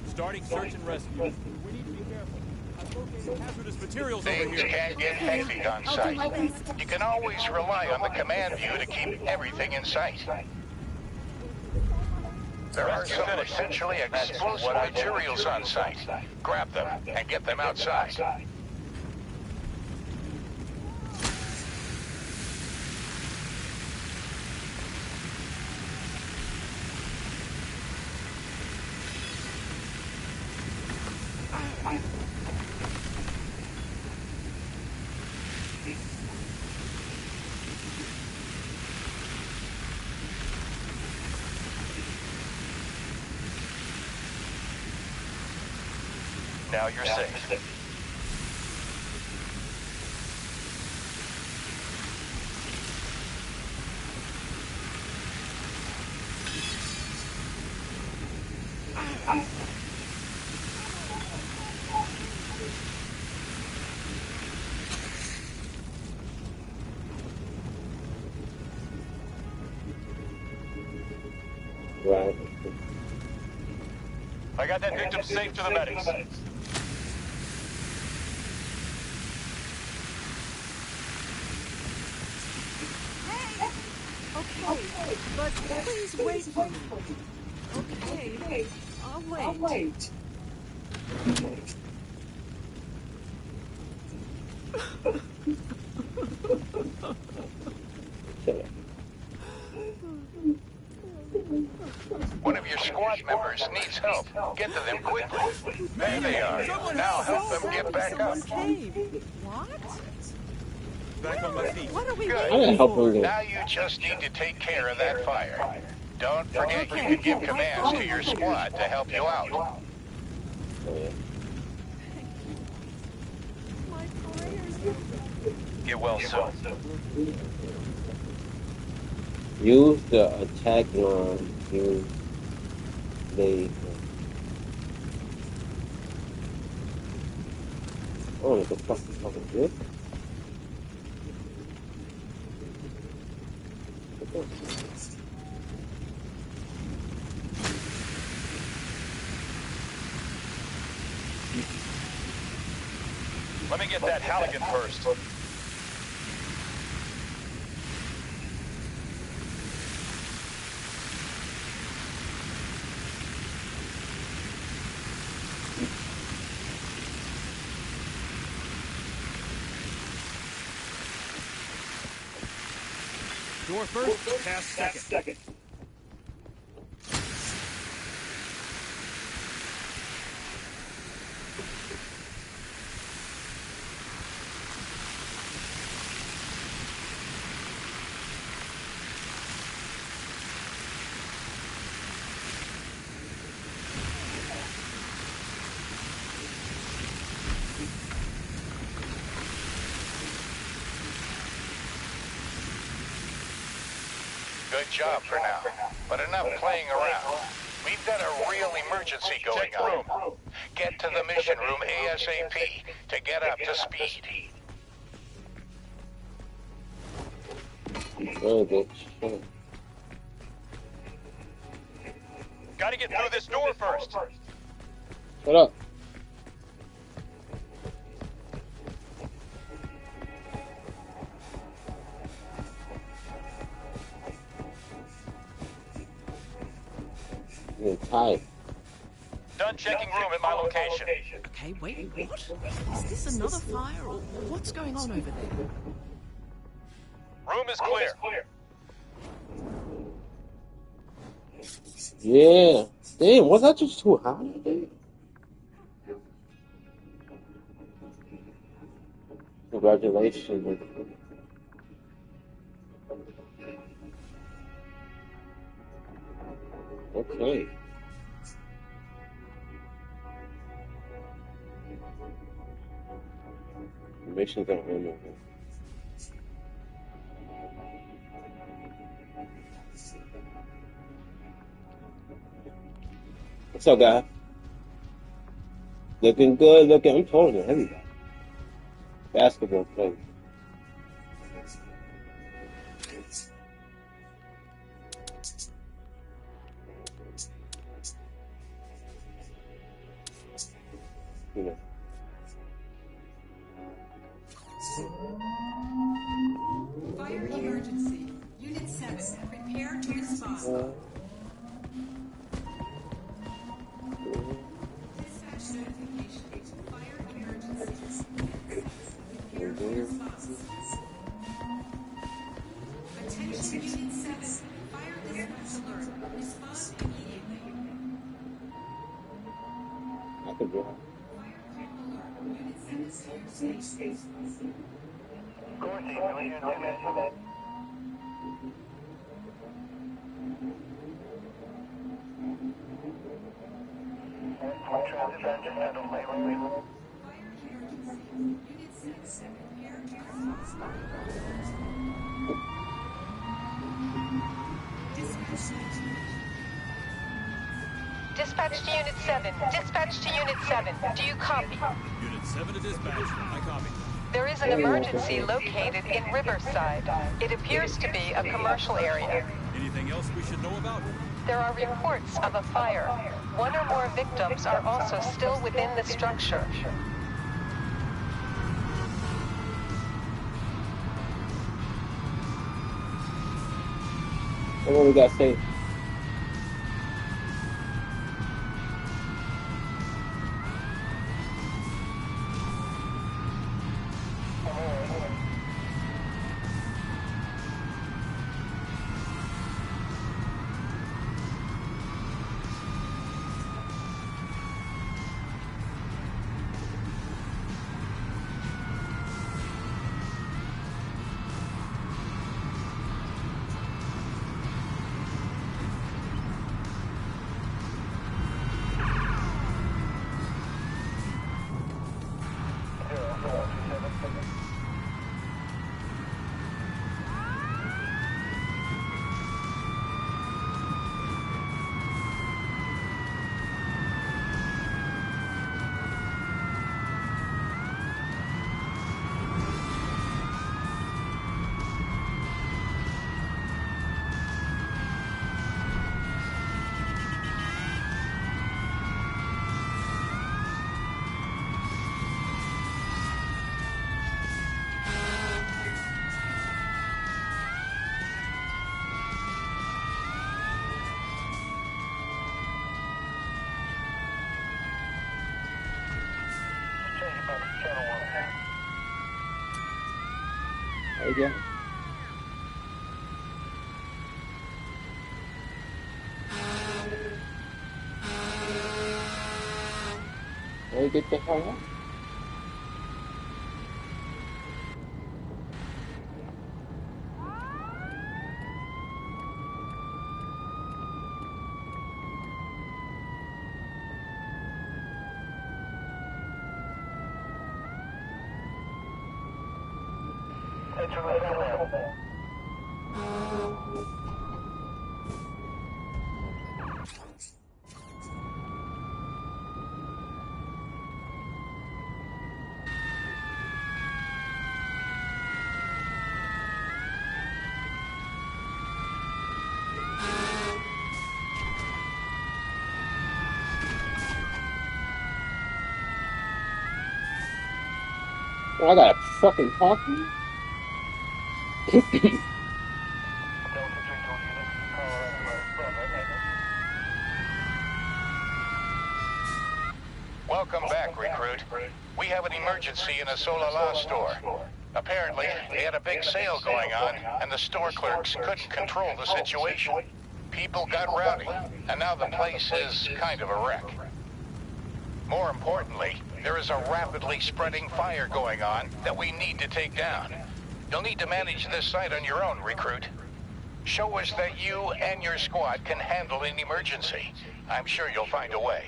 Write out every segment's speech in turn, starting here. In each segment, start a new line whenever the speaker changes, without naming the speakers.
Starting search and rescue. We need to be careful. I've located hazardous materials over here.
Things can get hectic on site. You can always rely on the command view to keep everything in sight. There are some potentially explosive materials on site. Grab them and get them outside. Now you're safe.
Right.
I got that victim safe to the medics.
Okay, but please wait for me. Okay, I'll wait.
One of your squad members needs help. Get to them quickly. There they are. Now help them get back up.
What?
Back on my feet.
What are we
Good.
waiting for?
Now you just need to take care of that fire. Don't forget you can give commands to your squad to help you out.
My prayers.
Get well soon.
Use the attack line. Use the. Oh, the fuck is fucking good.
Let me get that Halligan first.
Door first, pass second.
Good job for now, but enough playing around. We've got a real emergency going on. Get to the mission room ASAP to get up to speed.
Oh, bitch.
Gotta get through this door first.
Shut up. You're tired.
Done checking room at my location.
Okay, wait, what? Is this another fire, or what's going on over there?
Room is clear.
Yeah. Damn, was that just too hot? Congratulations. Okay. Missions are on. What's up, guy? Looking good, looking. I'm taller than everybody. Basketball player. You know.
Fire emergency. Unit 7, prepare to respond. Dispatch notification. Fire emergency. Prepare to respond. Attention Unit 7. Fire dispatch alert. Respond immediately.
I could drive.
Fire call alert. Unit 7 to your station. Fire emergency. Unit 7, prepare to respond. Dispatch notification.
Dispatch to Unit 7. Dispatch to Unit 7. Do you copy?
Unit 7 to dispatch. I copy.
There is an emergency located in Riverside. It appears to be a commercial area.
Anything else we should know about?
There are reports of a fire. One or more victims are also still within the structure.
What we got to say? There you go. There you get the hell out. I got a fucking talkie?
Welcome back, recruit. We have an emergency in a Solala store. Apparently, they had a big sale going on, and the store clerks couldn't control the situation. People got rowdy, and now the place is kind of a wreck. More importantly, there is a rapidly spreading fire going on that we need to take down. You'll need to manage this site on your own, recruit. Show us that you and your squad can handle an emergency. I'm sure you'll find a way.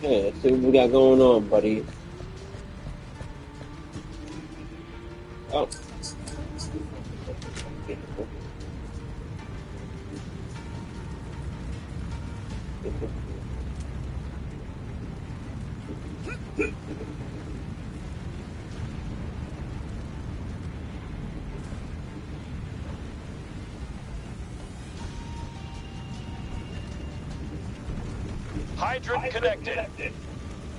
Yeah, let's see what we got going on, buddy.
Hydrant connected.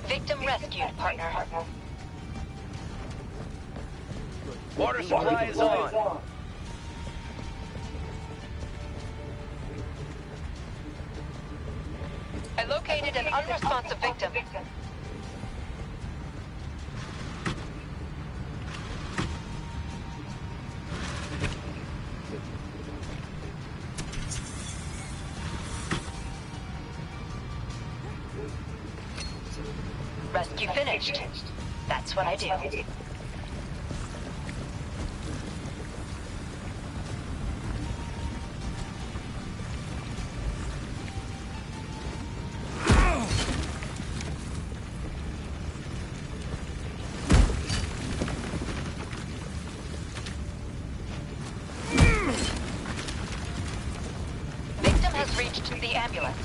Victim rescued, partner.
Water supply is on.
I located an unresponsive victim. Rescue finished. That's what I do. Victim has reached the ambulance.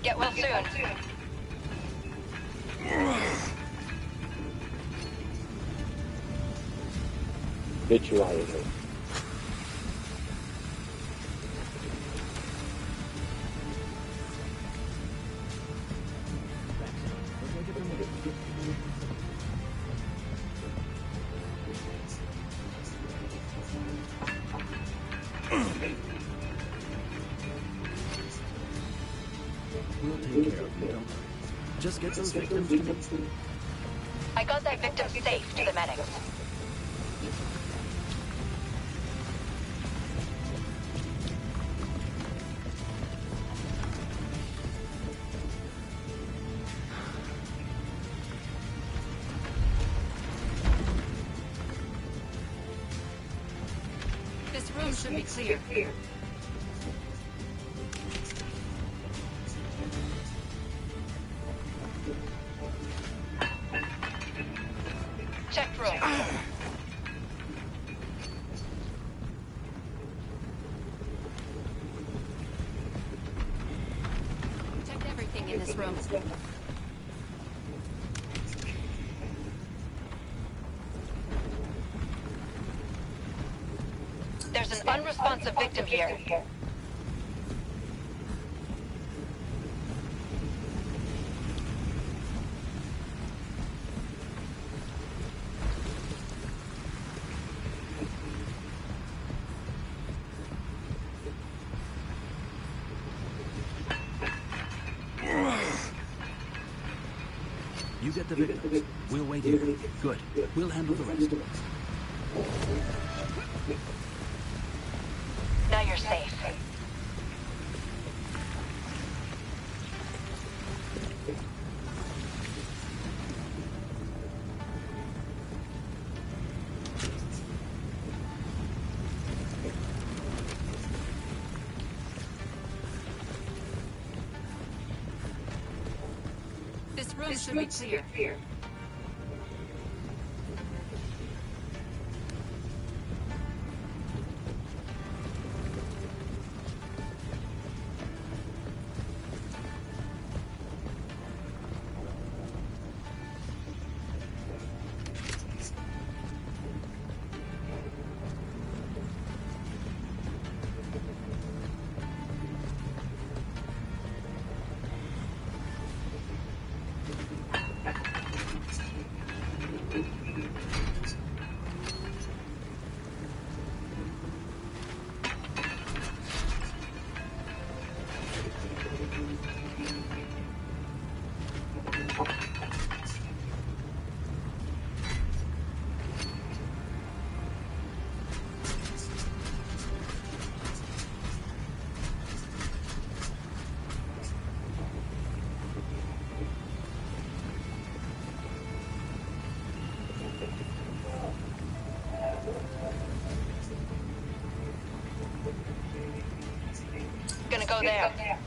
Get well soon.
Get you out of here.
We'll take care of you, don't worry. Just get those victims to me.
I got that victim safe to the medics.
This room should be clear.
Checked room.
Checked everything in this room.
There's an unresponsive victim here.
You get the victims. We'll wait here. Good. We'll handle the rest.
Now you're safe.
This room should be clear.
go there.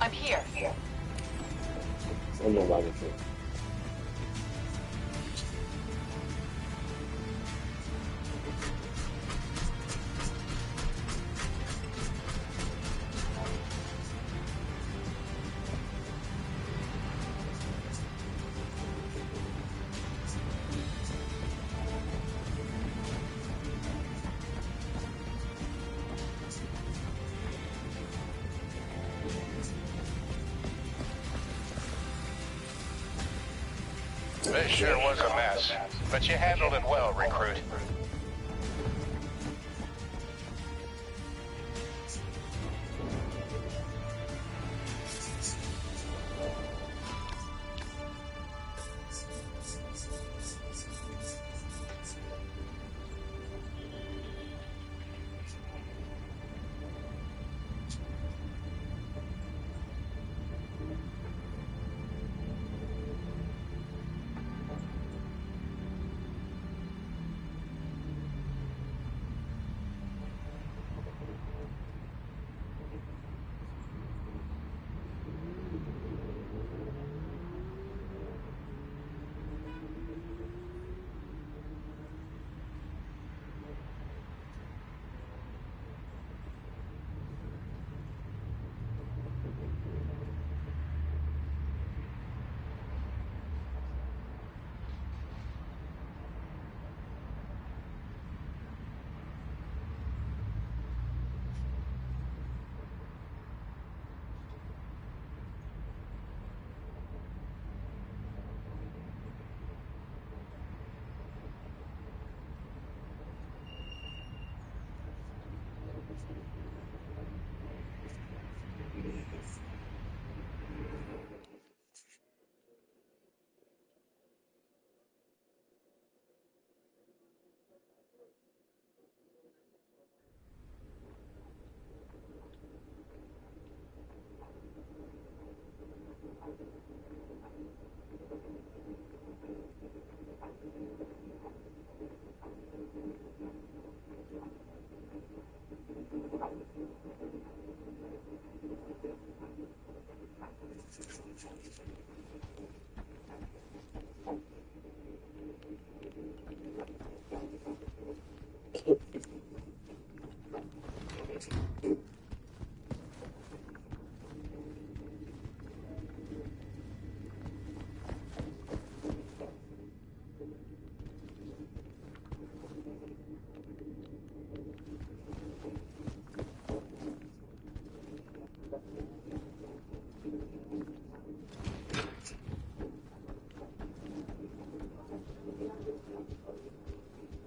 I'm here.
I'm not like it.
This sure was a mess, but you handled it well, recruit.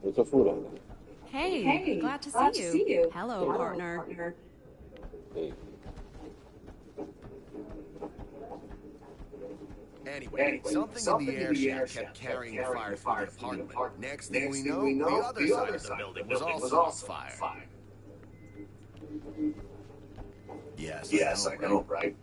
There's a food on there.
Hey, glad to see you. Hello, partner.
Hey.
Anyway, something in the air shaft kept carrying fire through the apartment. Next thing we know, the other side of the building was also on fire. Yes, I know, right?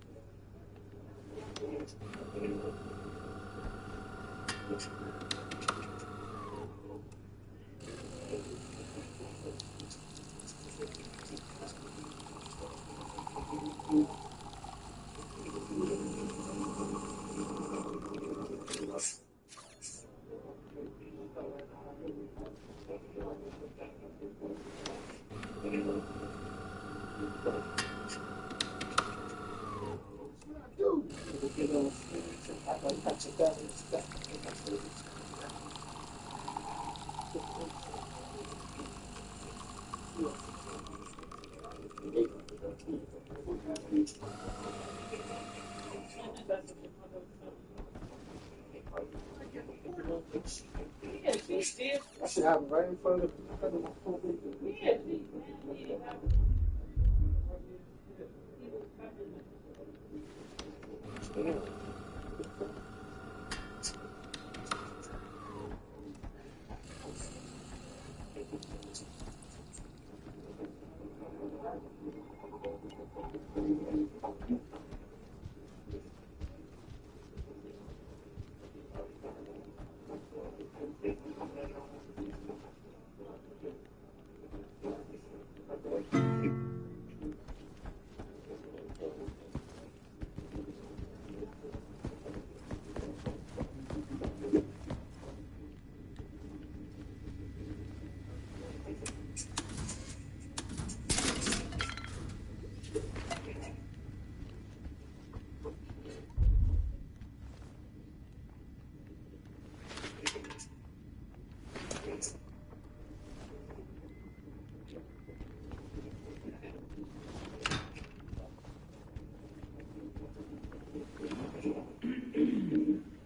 I should have it right in front of the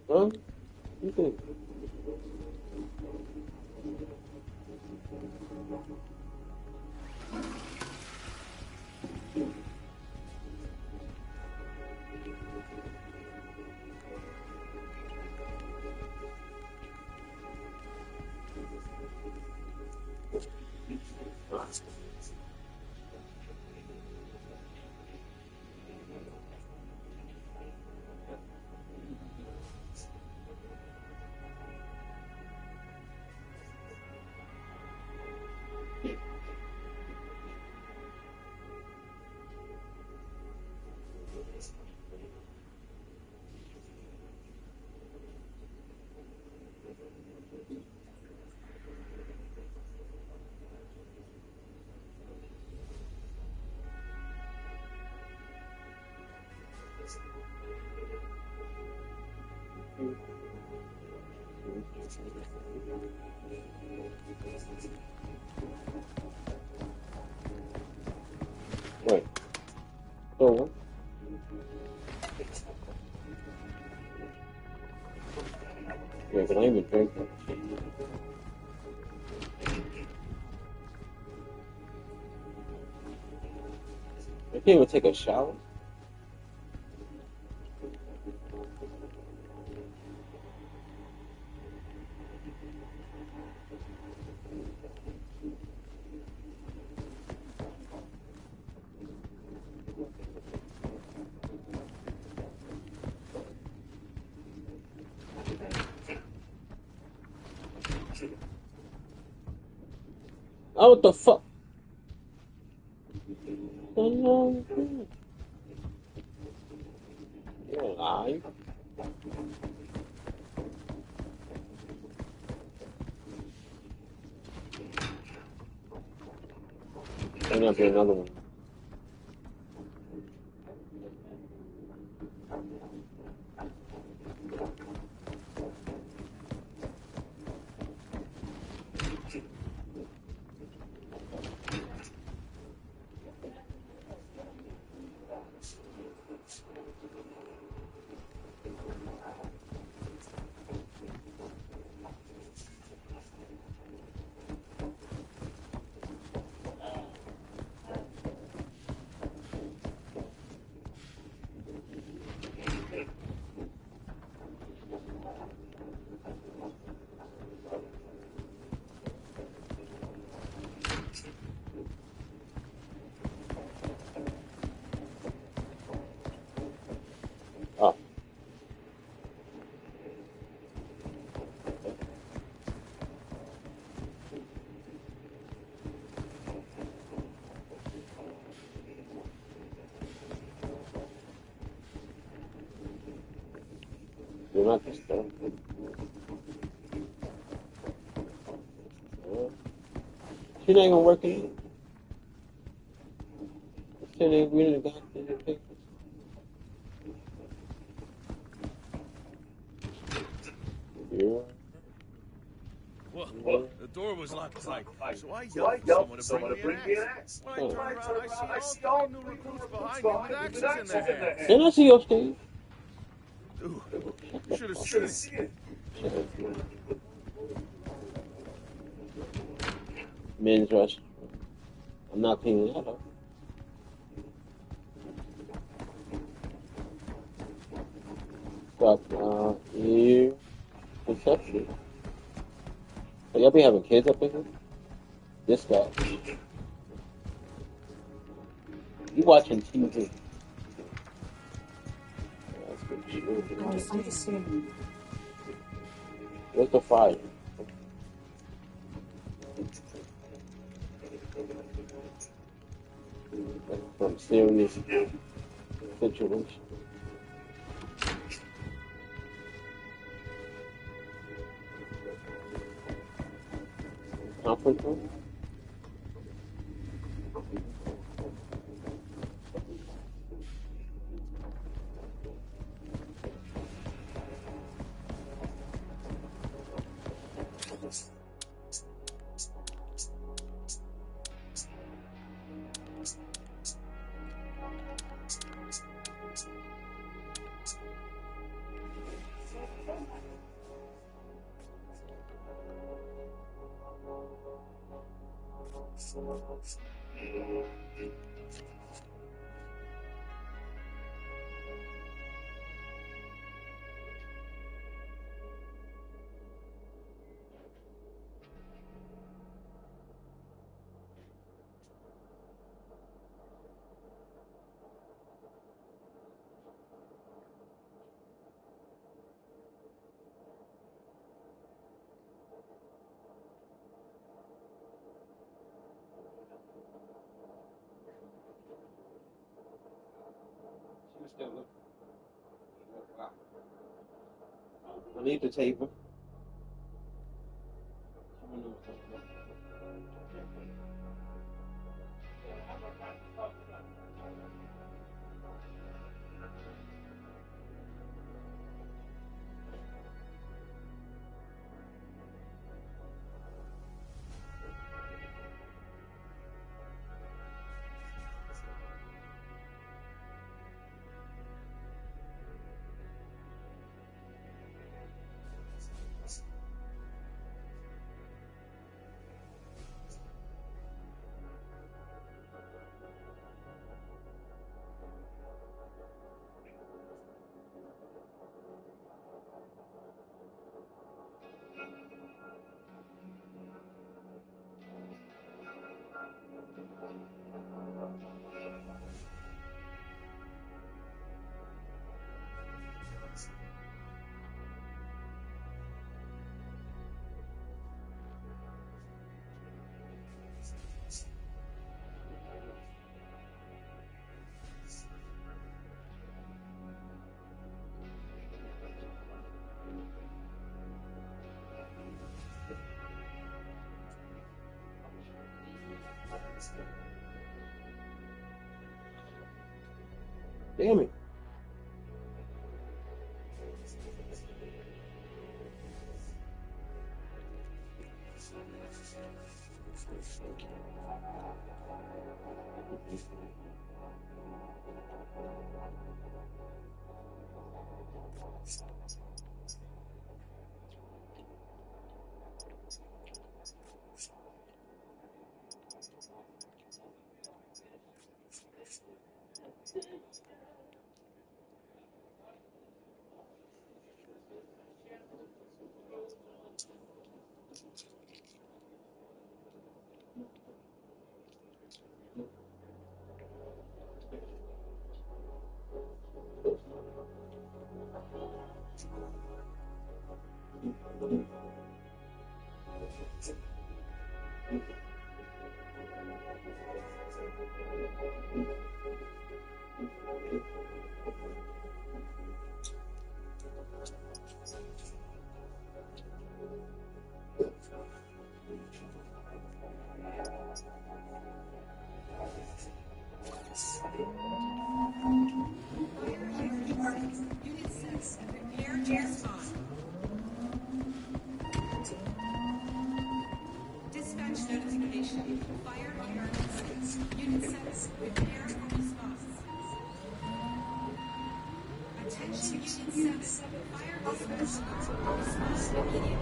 Huh? You think? Wait. So what? Yeah, but I ain't even drink that shit. I can't even take a shower. Oh, what the fuck? You're alive. There's gonna be another one. Oh. You're not this stuff. She ain't gonna work in it. She ain't really got the papers. Yeah.
Well, the door was locked tight, so I yelled for someone to bring me an axe. When I turned around, I see all three new recruits behind me with axes in their hands.
Didn't I see you upstairs?
Dude, you should have seen it.
Men's rush. I'm not cleaning that up. Stop. You. Perception. So y'all be having kids up in here? This guy. You watching TV. That's good shit.
Understand.
Where's the fire? From steering this situation. Conference room? I need the table. Damn it.
Unit 6, prepare to respond. Dispatch notification. Fire on Unit 6. Unit 6, prepare for response. Attention Unit 7. Fire dispatch. Respond immediately.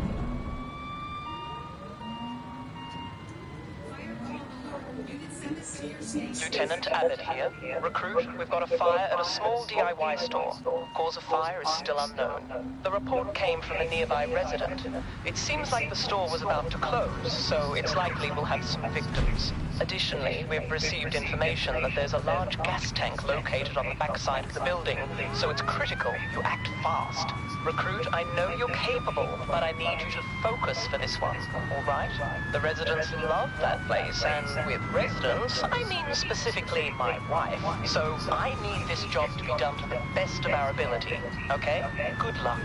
Fire call alert. Unit 7 to your station.
Lieutenant Abbott here. Recruit, we've got a fire at a small DIY store. Cause of fire is still unknown. The report came from a nearby resident. It seems like the store was about to close, so it's likely we'll have some victims. Additionally, we've received information that there's a large gas tank located on the backside of the building, so it's critical you act fast. Recruit, I know you're capable, but I need you to focus for this one, all right? The residents love that place, and with residents, I mean specifically my wife. So I need this job to be done to the best of our ability, okay? Good luck.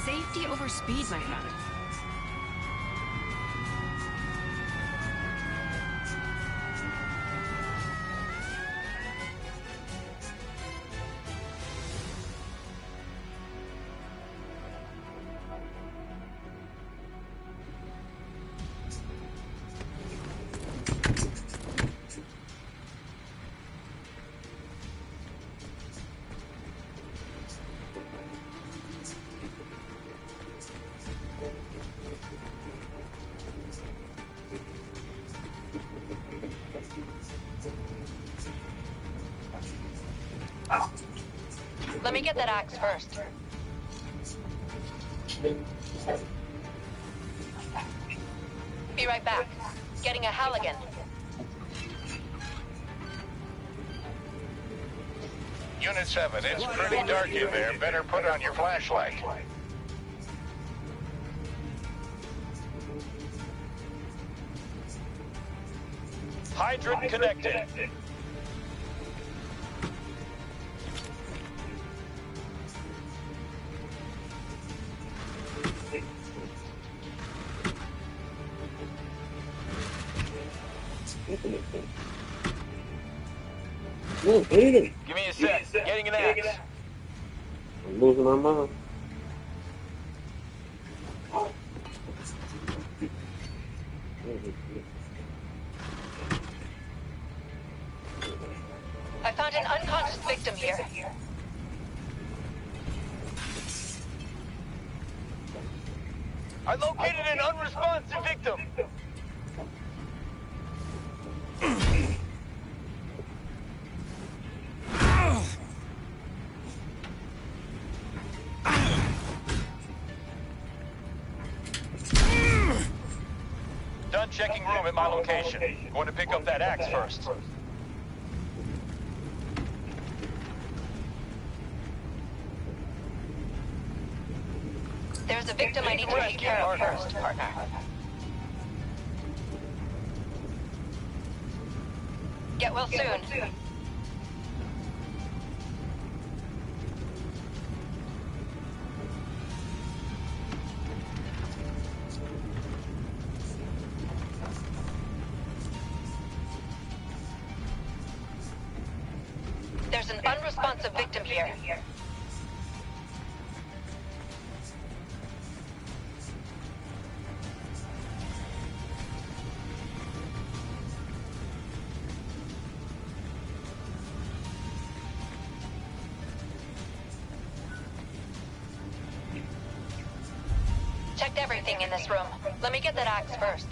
Safety over speed, my friend.
Let me get that axe first. Be right back. Getting a Halligan.
Unit 7, it's pretty dark in there. Better put on your flashlight.
Hydrant connected.
No, hit him.
Give me a sec. Getting an axe.
I'm losing my mind.
I found an unconscious victim here.
I located an unresponsive victim. Done checking room at my location. Going to pick up that axe first.
There's a victim I need to take care of first, partner. Get well soon. There's an unresponsive victim here. Checked everything in this room. Let me get that axe first.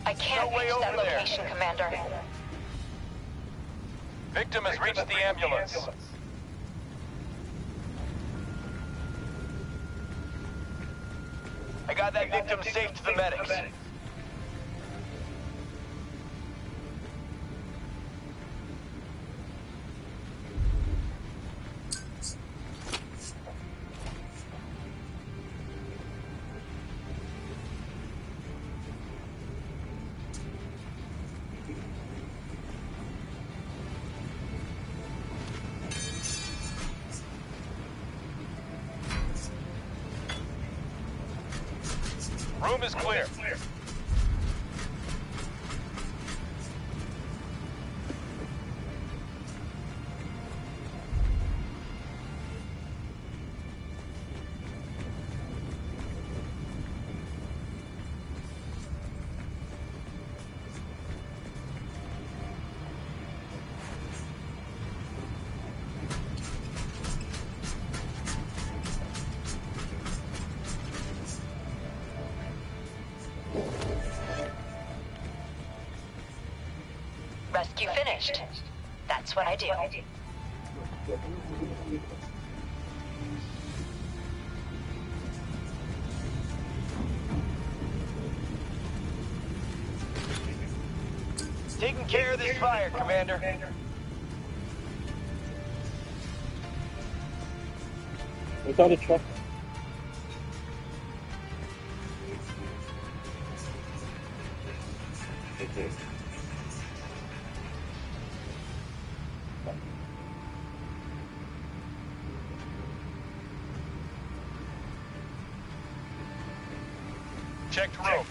I can't reach that location, Commander.
Victim has reached the ambulance. I got that victim safe to the medics.
Room is clear.
Rescue finished. That's what I do.
Taking care of this fire, Commander.
Without a truck. Okay.
Checked room.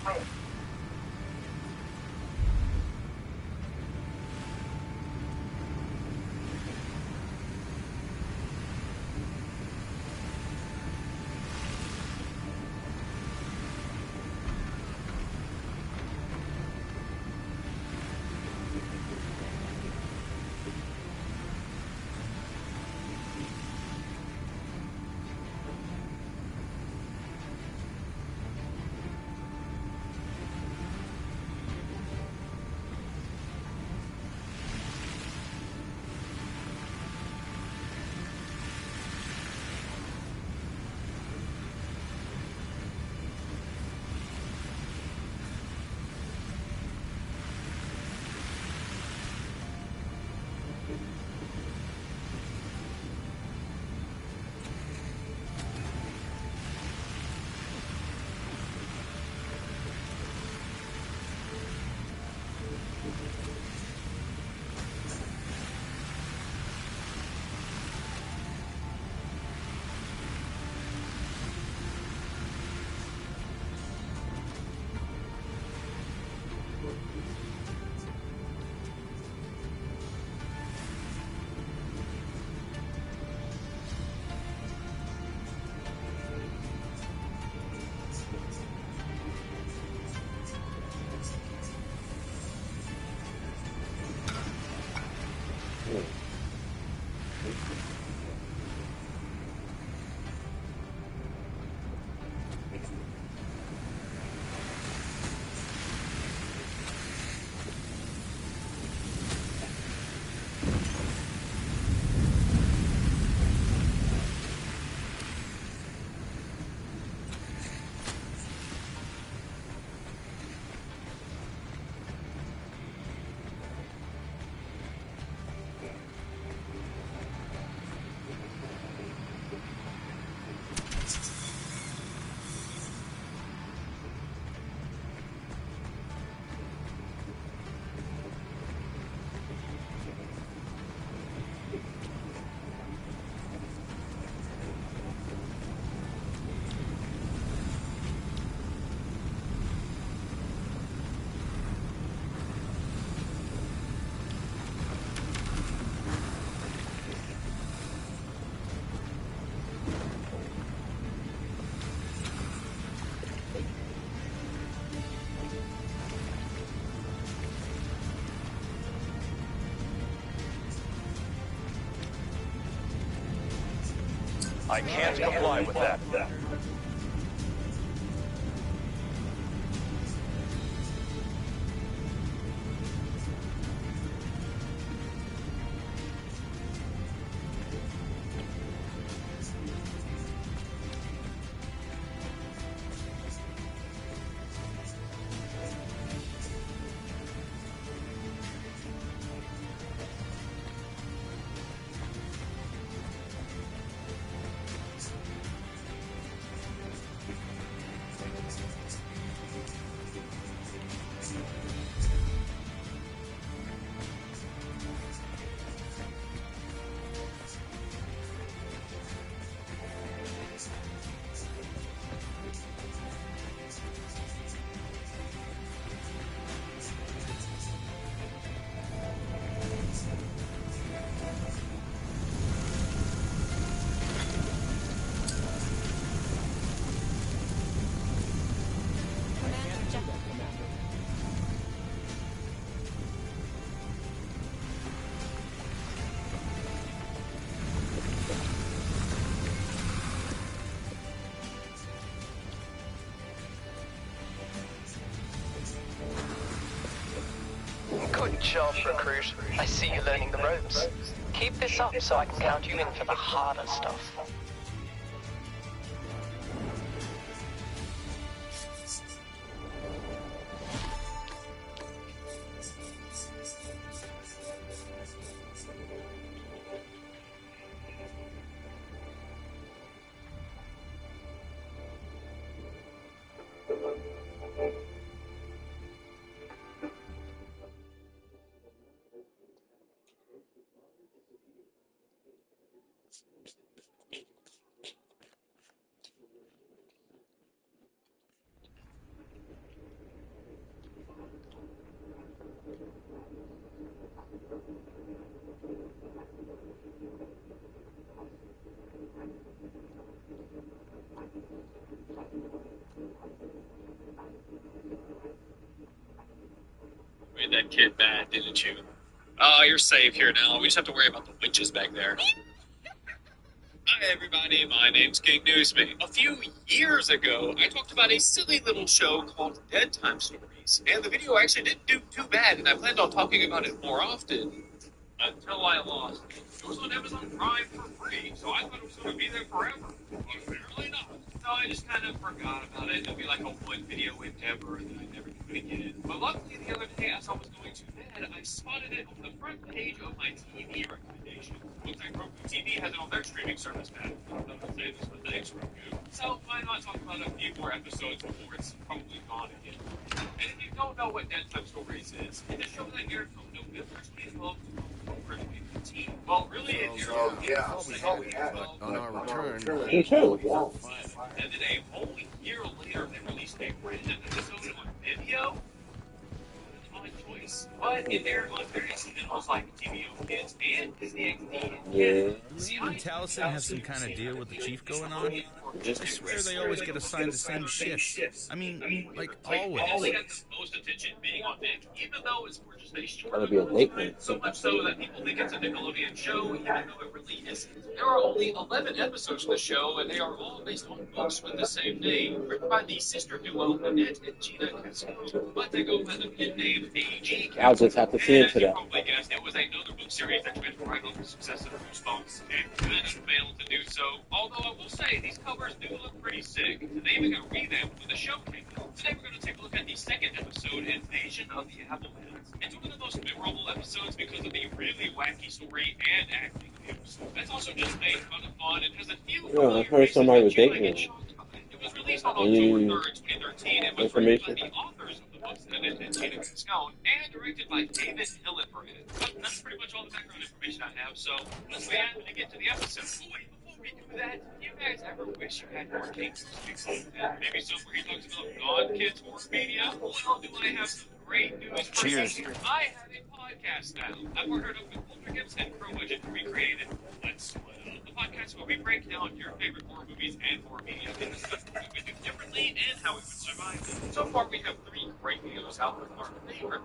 I can't comply with that.
Good job, recruit. I see you learning the ropes. Keep this up so I can count you in for the harder stuff.
Made that kid mad, didn't you? Oh, you're safe here now. We just have to worry about the witches back there. Hi, everybody. My name's King Newsme. A few years ago, I talked about a silly little show called Dead Time Stories, and the video actually didn't do too bad, and I planned on talking about it more often until I lost it. It was on Amazon Prime for free, so I thought it was going to be there forever. But apparently not. So I just kind of forgot about it. It'd be like a one-video endeavor, and then I'd never do it again. But luckily, the other day, as I was going to bed, I spotted it on the front page of my TV recommendations. Looks like Roku TV has it on their streaming service now. I'm going to say this, but thanks, Roku. So why not talk about a few more episodes before it's probably gone again? And if you don't know what Dead Time Stories is, it's a show that aired from November 2012 to October 2015. Well, really, it aired
But on our return,
and then a whole year later, they released a random episode on video. Odd choice, but it aired on various channels like TVO Kids and Disney XD.
Yeah.
See, even Taliesin has some kind of deal with the chief going on. I swear they always get assigned the same shifts. I mean, like always.
They got the most attention being on Nick, even though it's more just a short
That'll be a late one.
so much so that people think it's a Nickelodeon show, even though it really isn't. There are only 11 episodes of the show, and they are all based on books with the same name, written by the sister duo Annette and Gina Casco. But they go by the pen name A.G.
I'll just have to see
And
into
as you
that.
probably guessed, it was another book series that tried to rival the success of Goosebumps, and couldn't fail to do so. Although I will say, these covers do look pretty sick. They even got revamped when the show came out. Today we're going to take a look at the second episode, Invasion of the Appleheads. It's one of the most memorable episodes because of the really wacky story and acting of the episode. It's also just made kind of fun and has a few
I've heard somebody was dating
it.
him.
It was released on October 3rd, 2013, and was written by the authors of the books, Annette and Gina Cascone, and directed by David Hillenbrand. But that's pretty much all the background information I have, so let's begin to get to the episode. Oh, wait, before we do that, do you guys ever wish you had more King Newsme? Maybe somewhere he talks about non-kids horror media? Well, do I have some great news for you? I have a podcast now. I've partnered up with Ultra Gibbs and Pro Budget to recreate it. Let's split up the podcast where we break down your favorite horror movies and horror media and discuss what we would do differently and how we would survive them. So far, we have 3 great videos out with our favorite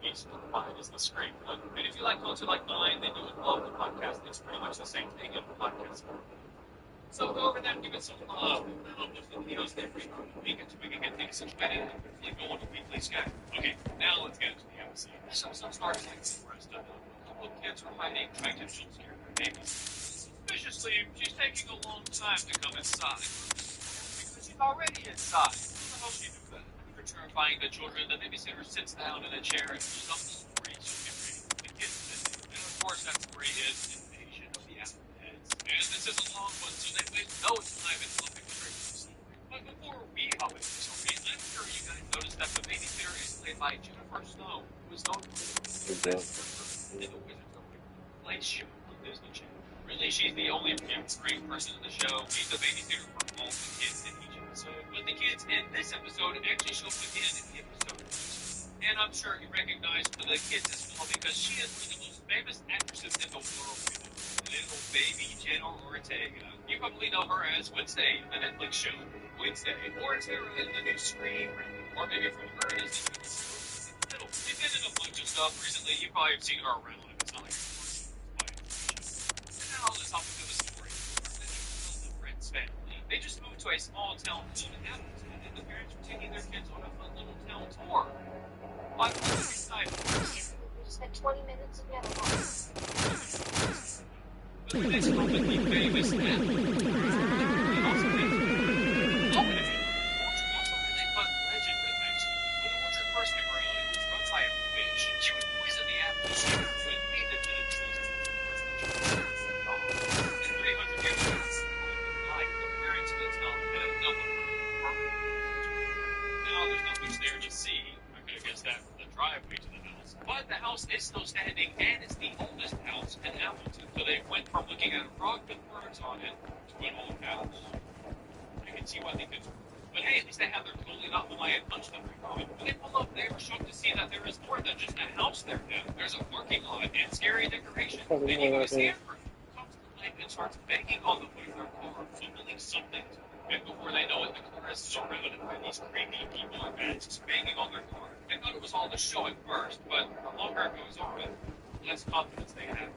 movies. Mine is the Scream one. And if you like content like mine, then you would love the podcast. It's pretty much the same thing in the podcast form. So go over there and give it some love. We'll upload the videos every week until we can get things situated and hopefully go on a weekly schedule. Okay, now let's get into the episode. This episode starts like the rest of them. A couple of kids are hiding, trying to jump scare their babies. Suspiciously, she's taking a long time to come inside. Because she's already inside. How does she do that? After terrifying the children, the babysitter sits down in a chair and pulls up the story to get ready for the kids visit. And of course, that story is Invasion of the Appleheads. And this is a long one, so they waste no time in flipping straight to the story. But before we hop into the story, I'm sure you guys noticed that the babysitter is played by Jennifer Snow, who is known for the Wizards of Waverly show on Disney Channel. Really, she's the only screen person in the show. She's the babysitter for all the kids in each episode. But the kids in this episode actually show up again in the episode. And I'm sure you recognize one of the kids as well because she is one of the most famous actresses in the world. Little baby Jenna Ortega. You probably know her as Wednesday, the Netflix show Wednesday, or Tara in the new Scream, or maybe from her as the middle. She's been in a bunch of stuff recently. You probably have seen her around. It's not like now let's hop into the story. The Prince family. They just moved to a small town called Appleton, and the parents were taking their kids on a fun little town tour. On the other side of the
spent 20 minutes in Nevermore.
This company famous app. She would poison the apple to feed them to the children. In 300 years ago, the parents of the town had enough of her. Now there's not much there to see. I could have guessed that from the driveway to the house. But the house is still standing, and it's the oldest house in Appleton. So they went from looking at a rock with words on it to an old house. I can see why they could. But hey, at least they have their totally not quiet lunch that they're going. When they pull up, they were shocked to see that there is more than just a house there now. There's a parking lot and scary decorations. Then you go to Stanford, comes to life and starts banging on the hood of their car, fumbling something. And before they know it, the car is surrounded by these creepy people in masks banging on their car. They thought it was all the show at first, but the longer it goes on, the less confidence they have.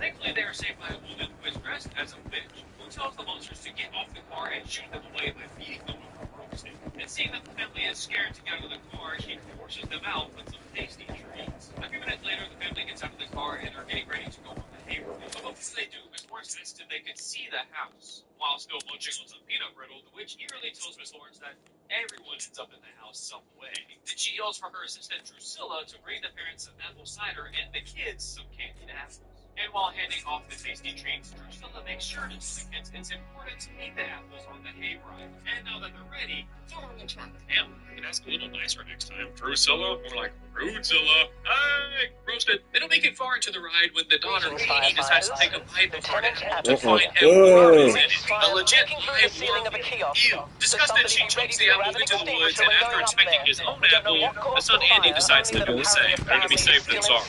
Thankfully, they are saved by a woman who is dressed as a witch, who tells the monsters to get off the car and shoot them away by feeding them with a broomstick. And seeing that the family is scared to get out of the car, she forces them out with some tasty treats. A few minutes later, the family gets out of the car and are getting ready to go on the hayride. But before they do, Miss Lawrence insisted they could see the house. While still munching on some peanut brittle, the witch eagerly tells Miss Lawrence that everyone ends up in the house some way. Then she yells for her assistant Drusilla to bring the parents some apple cider and the kids some candied apples. And while handing off the tasty treats, Drusilla makes sure to tell the kids it's important to eat the apples on the hayride. And now that they're ready,
Get on the truck.
damn, you can ask a little nicer next time. Drusilla, more like Rudezilla. Hey, roasted. They don't make it far into the ride when the daughter, Katie, decides to take a bite before it to find out what is in it. A legit live worm. Ew. Disgusted, she chucks the apple into the woods, and after inspecting his own apple, the son Andy decides to do the same. Better to be safe than sorry.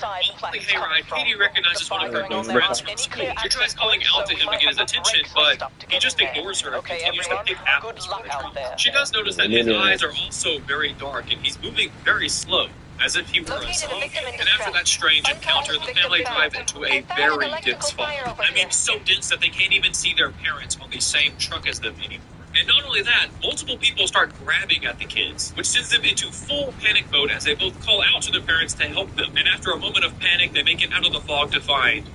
On the hayride, Katie recognizes one of her old friends from school. She tries calling out to him to get his attention, but he just ignores her and continues to pick apples for a treat. She does notice that his eyes are also very dark, and he's moving very slow, as if he were a zombie. And after that strange encounter, the family drive into a very dense fog. I mean, so dense that they can't even see their parents on the same truck as them anymore. And not only that, multiple people start grabbing at the kids, which sends them into full panic mode as they both call out to their parents to help them. And after a moment of panic, they make it out of the fog to find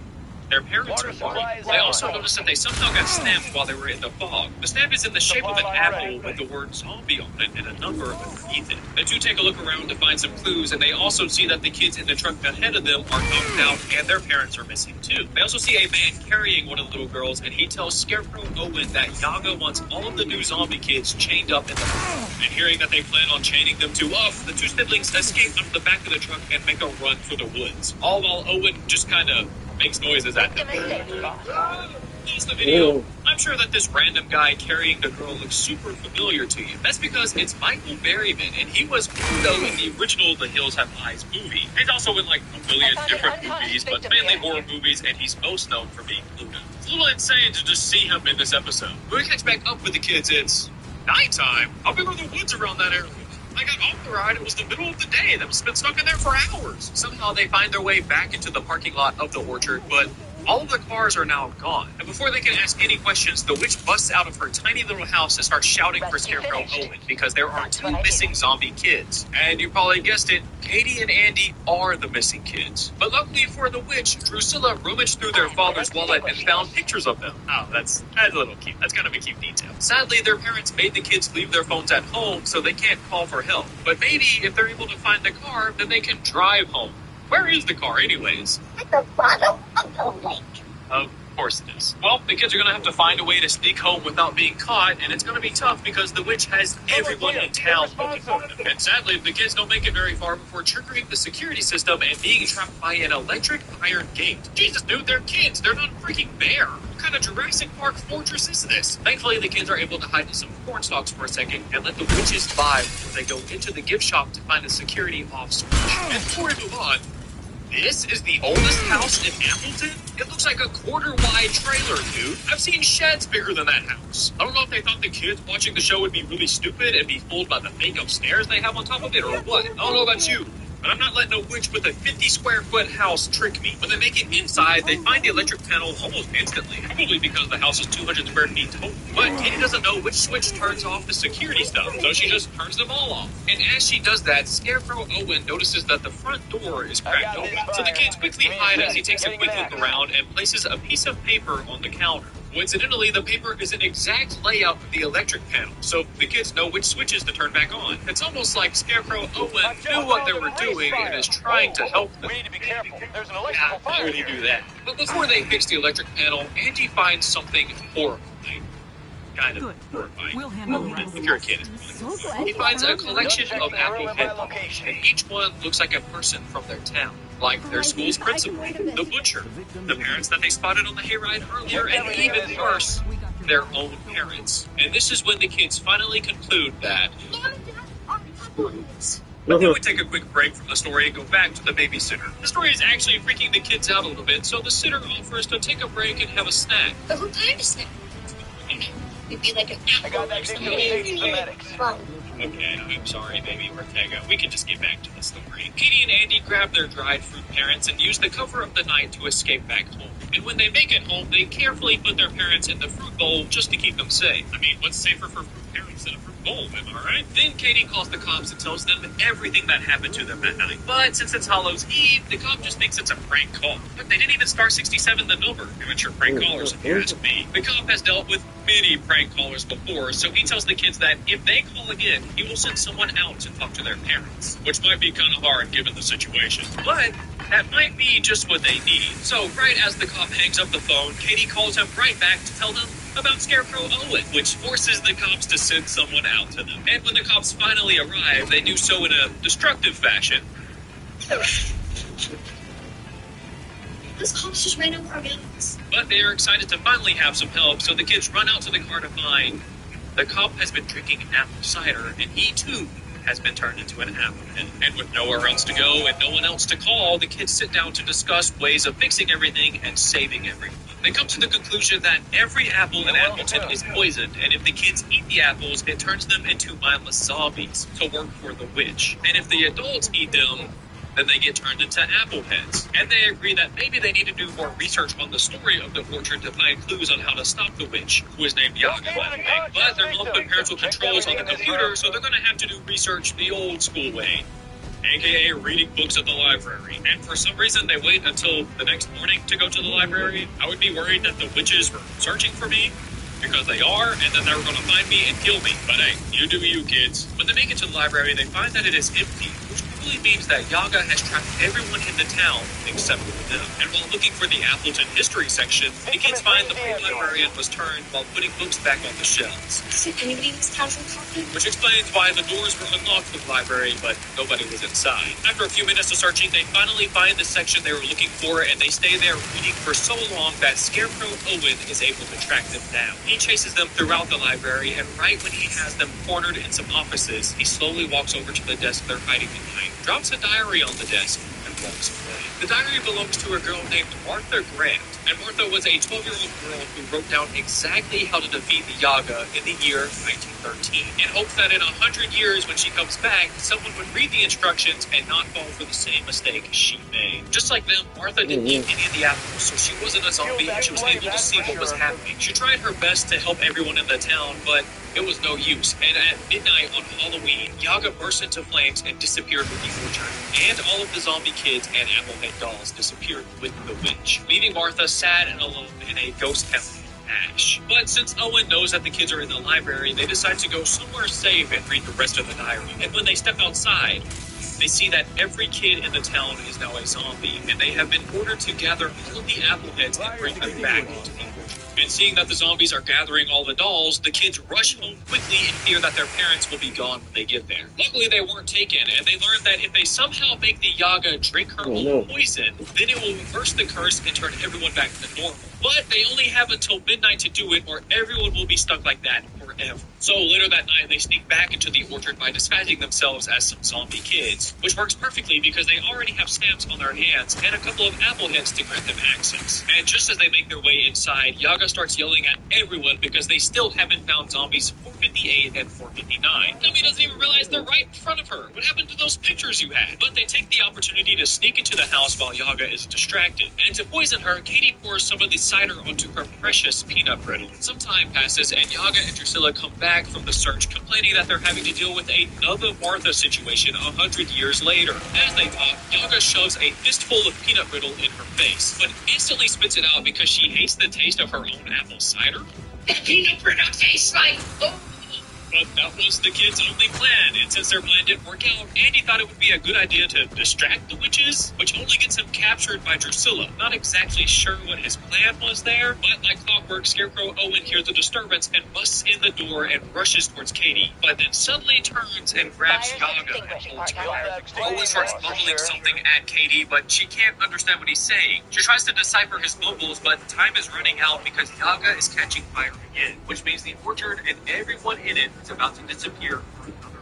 their parents are gone. They also noticed that they somehow got stamped while they were in the fog. The stamp is in the shape of an apple with the word zombie on it and a number underneath it. The two take a look around to find some clues, and they also see that the kids in the truck ahead of them are knocked out and their parents are missing too. They also see a man carrying one of the little girls, and he tells Scarecrow Owen that Yaga wants all of the new zombie kids chained up in the truck. And hearing that they plan on chaining them to Uff, the two siblings escape out of the back of the truck and make a run for the woods. All while Owen just kind of makes noises at them. Pause the video. I'm sure that this random guy carrying the girl looks super familiar to you. That's because it's Michael Berryman, and he was Pluto in the original The Hills Have Eyes movie. He's also in like a million different movies, but mainly horror movies, and he's most known for being Pluto. It's a little insane to just see him in this episode. When we catch back up with the kids, it's nighttime. How big are the woods around that area? I got off the ride, it was the middle of the day. That was been stuck in there for hours. Somehow they find their way back into the parking lot of the orchard, but all of the cars are now gone. And before they can ask any questions, the witch busts out of her tiny little house and starts shouting for Scarecrow Owen because there are two missing zombie kids. And you probably guessed it, Katie and Andy are the missing kids. But luckily for the witch, Drusilla rummaged through their father's wallet and found pictures of them. Oh, that's a little cute. That's kind of a cute detail. Sadly, their parents made the kids leave their phones at home so they can't call for help. But maybe if they're able to find the car, then they can drive home. Where is the car anyways?
At the bottom of the lake.
Of course it is. Well, the kids are going to have to find a way to sneak home without being caught, and it's going to be tough because the witch has everyone in town looking for them. And sadly, the kids don't make it very far before triggering the security system and being trapped by an electric iron gate. Jesus, dude, they're kids. They're not a freaking bear. What kind of Jurassic Park fortress is this? Thankfully, the kids are able to hide in some corn stalks for a second and let the witches by before they go into the gift shop to find a security off switch. And before we move on, this is the oldest house in Appleton? It looks like a quarter-wide trailer, dude. I've seen sheds bigger than that house. I don't know if they thought the kids watching the show would be really stupid and be fooled by the fake upstairs they have on top of it or what. I don't know about you, But I'm not letting a witch with a 50-square-foot house trick me. When they make it inside, they find the electric panel almost instantly, probably because the house is 200 square feet total. But Katie doesn't know which switch turns off the security stuff, so she just turns them all off. And as she does that, Scarecrow Owen notices that the front door is cracked open. So the kids quickly hide as he takes a quick look around and places a piece of paper on the counter. Coincidentally, the paper is an exact layout of the electric panel, so the kids know which switches to turn back on. It's almost like Scarecrow Owen knew what they were doing and is trying to help them.
We need to be careful. There's an electrical
Yeah, I already do that. But before they fix the electric panel, Angie finds something horrifying. Kind of horrifying.
We'll handle the rest.
If you're a kid.
So glad
He finds a collection of
Checking
apple
room
head
by location.
and each one looks like a person from their town. Like their school's principal, the butcher, the parents that they spotted on the hayride earlier, and even worse, their own parents. And this is when the kids finally conclude that... But then we take a quick break from the story and go back to the babysitter. The story is actually freaking the kids out a little bit, so the sitter offers to take a break and have a snack.
But what kind of snack? It'd be like an apple.
I got that dictation to the medics.
Okay, I'm sorry, baby Ortega. We can just get back to the story. Katie and Andy grab their dried fruit parents and use the cover of the night to escape back home. And when they make it home, they carefully put their parents in the fruit bowl just to keep them safe. I mean, what's safer for fruit parents than a fruit bowl, am I right? Then Katie calls the cops and tells them everything that happened to them that night. But since it's Hallows Eve, the cop just thinks it's a prank call. But they didn't even star 67 the number. Amateur prank callers, if you ask me. The cop has dealt with many prank callers before, so he tells the kids that if they call again, he will send someone out to talk to their parents. Which might be kind of hard given the situation. But that might be just what they need. So right as the cop hangs up the phone, Katie calls him right back to tell them about Scarecrow Owen, which forces the cops to send someone out to them. And when the cops finally arrive, they do so in a destructive fashion.
Those cops just ran over our guns.
But they are excited to finally have some help, so the kids run out to the car to find the cop has been drinking apple cider, and he too has been turned into an apple head. And with nowhere else to go and no one else to call, the kids sit down to discuss ways of fixing everything and saving everyone. They come to the conclusion that every apple in Appleton is poisoned, and if the kids eat the apples, it turns them into mindless zombies to work for the witch. And if the adults eat them, then they get turned into apple heads. And they agree that maybe they need to do more research on the story of the orchard to find clues on how to stop the witch, who is named Yaga, by the way. But their mom put parental controls on the computer, so they're going to have to do research the old school way, aka reading books at the library. And for some reason, they wait until the next morning to go to the library. I would be worried that the witches were searching for me, because they are, and then they were going to find me and kill me. But hey, you do you, kids. When they make it to the library, they find that it is empty, which probably means that Yaga has trapped everyone in the town except for them. And while looking for the Appleton history section, the kids find the poor librarian was turned while putting books back on the shelves.
Is there anybody in this town from coffee?
Which explains why the doors were unlocked to the library, but nobody was inside. After a few minutes of searching, they finally find the section they were looking for, and they stay there reading for so long that Scarecrow Owen is able to track them down. He chases them throughout the library, and right when he has them cornered in some offices, he slowly walks over to the desk they're hiding behind, drops a diary on the desk, and walks away. The diary belongs to a girl named Martha Grant, and Martha was a 12-year-old girl who wrote down exactly how to defeat the Yaga in the year 1913, in hopes that in 100 years when she comes back, someone would read the instructions and not fall for the same mistake she made. Just like them, Martha didn't eat any of the apples, so she wasn't a zombie and she was able to see what was happening. She tried her best to help everyone in the town, but it was no use. And at midnight on Halloween, Yaga burst into flames and disappeared with the orchard. And all of the zombie kids and Applehead dolls disappeared with the witch, leaving Martha sad and alone in a ghost town. Ash. But since Owen knows that the kids are in the library, they decide to go somewhere safe and read the rest of the diary. And when they step outside, they see that every kid in the town is now a zombie, and they have been ordered to gather all of the Appleheads and bring them back into the orchard. And seeing that the zombies are gathering all the dolls, the kids rush home quickly in fear that their parents will be gone when they get there. Luckily, they weren't taken, and they learned that if they somehow make the Yaga drink her own poison, then it will reverse the curse and turn everyone back to normal. But they only have until midnight to do it, or everyone will be stuck like that forever. So later that night, they sneak back into the orchard by disguising themselves as some zombie kids, which works perfectly because they already have stamps on their hands and a couple of apple heads to grant them access. And just as they make their way inside, Yaga starts yelling at everyone because they still haven't found zombies 458 and 459. Nobody doesn't even realize they're right in front of her. What happened to those pictures you had? But they take the opportunity to sneak into the house while Yaga is distracted. And to poison her, Katie pours some of the cider onto her precious peanut brittle. Some time passes and Yaga and Drusilla come back from the search, complaining that they're having to deal with another Martha situation 100 years later. As they talk, Yaga shoves a fistful of peanut brittle in her face, but instantly spits it out because she hates the taste of her own apple cider.
That peanut brittle tastes like...
But that was the kids' only plan, and since their plan didn't work out, Andy thought it would be a good idea to distract the witches, which only gets him captured by Drusilla. Not exactly sure what his plan was there, but like clockwork, Scarecrow Owen hears the disturbance and busts in the door and rushes towards Katie, but then suddenly turns and grabs Yaga and holds her. Owen starts mumbling something at Katie, but she can't understand what he's saying. She tries to decipher his mumbles, but time is running out because Yaga is catching fire again, which means the orchard and everyone in it is about to disappear for another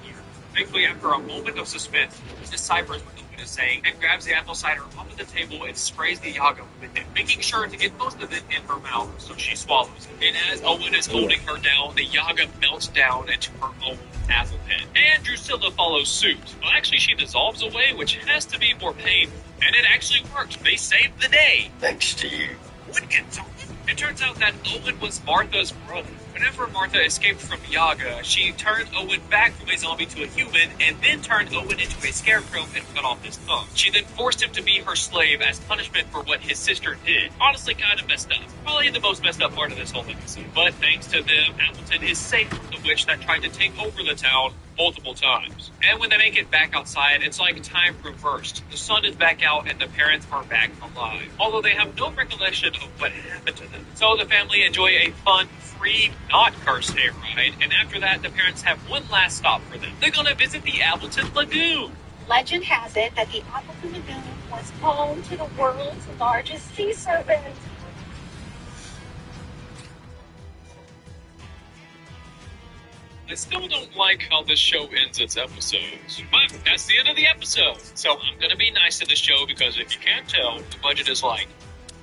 year. Thankfully, after a moment of suspense, he deciphers what Owen is saying and grabs the apple cider off of the table and sprays the Yaga with it, making sure to get most of it in her mouth so she swallows it. And as Owen is holding her down, the Yaga melts down into her own apple head. And Drusilla follows suit. Well, actually, she dissolves away, which has to be more painful. And it actually worked. They saved the day.
Thanks to you.
It turns out that Owen was Martha's brother. Whenever Martha escaped from Yaga, she turned Owen back from a zombie to a human, and then turned Owen into a scarecrow and cut off his thumb. She then forced him to be her slave as punishment for what his sister did. Honestly, kind of messed up. Probably the most messed up part of this whole episode. But thanks to them, Appleton is safe from the witch that tried to take over the town multiple times. And when they make it back outside, it's like time reversed. The sun is back out and the parents are back alive, although they have no recollection of what happened to them. So the family enjoy a fun, free, not cursed hayride, and after that, the parents have one last stop for them. They're gonna visit the Appleton Lagoon.
Legend has it that the Appleton Lagoon was home to the world's largest sea serpent.
I still don't like how this show ends its episodes, but that's the end of the episode. So I'm gonna be nice to the show because if you can't tell, the budget is like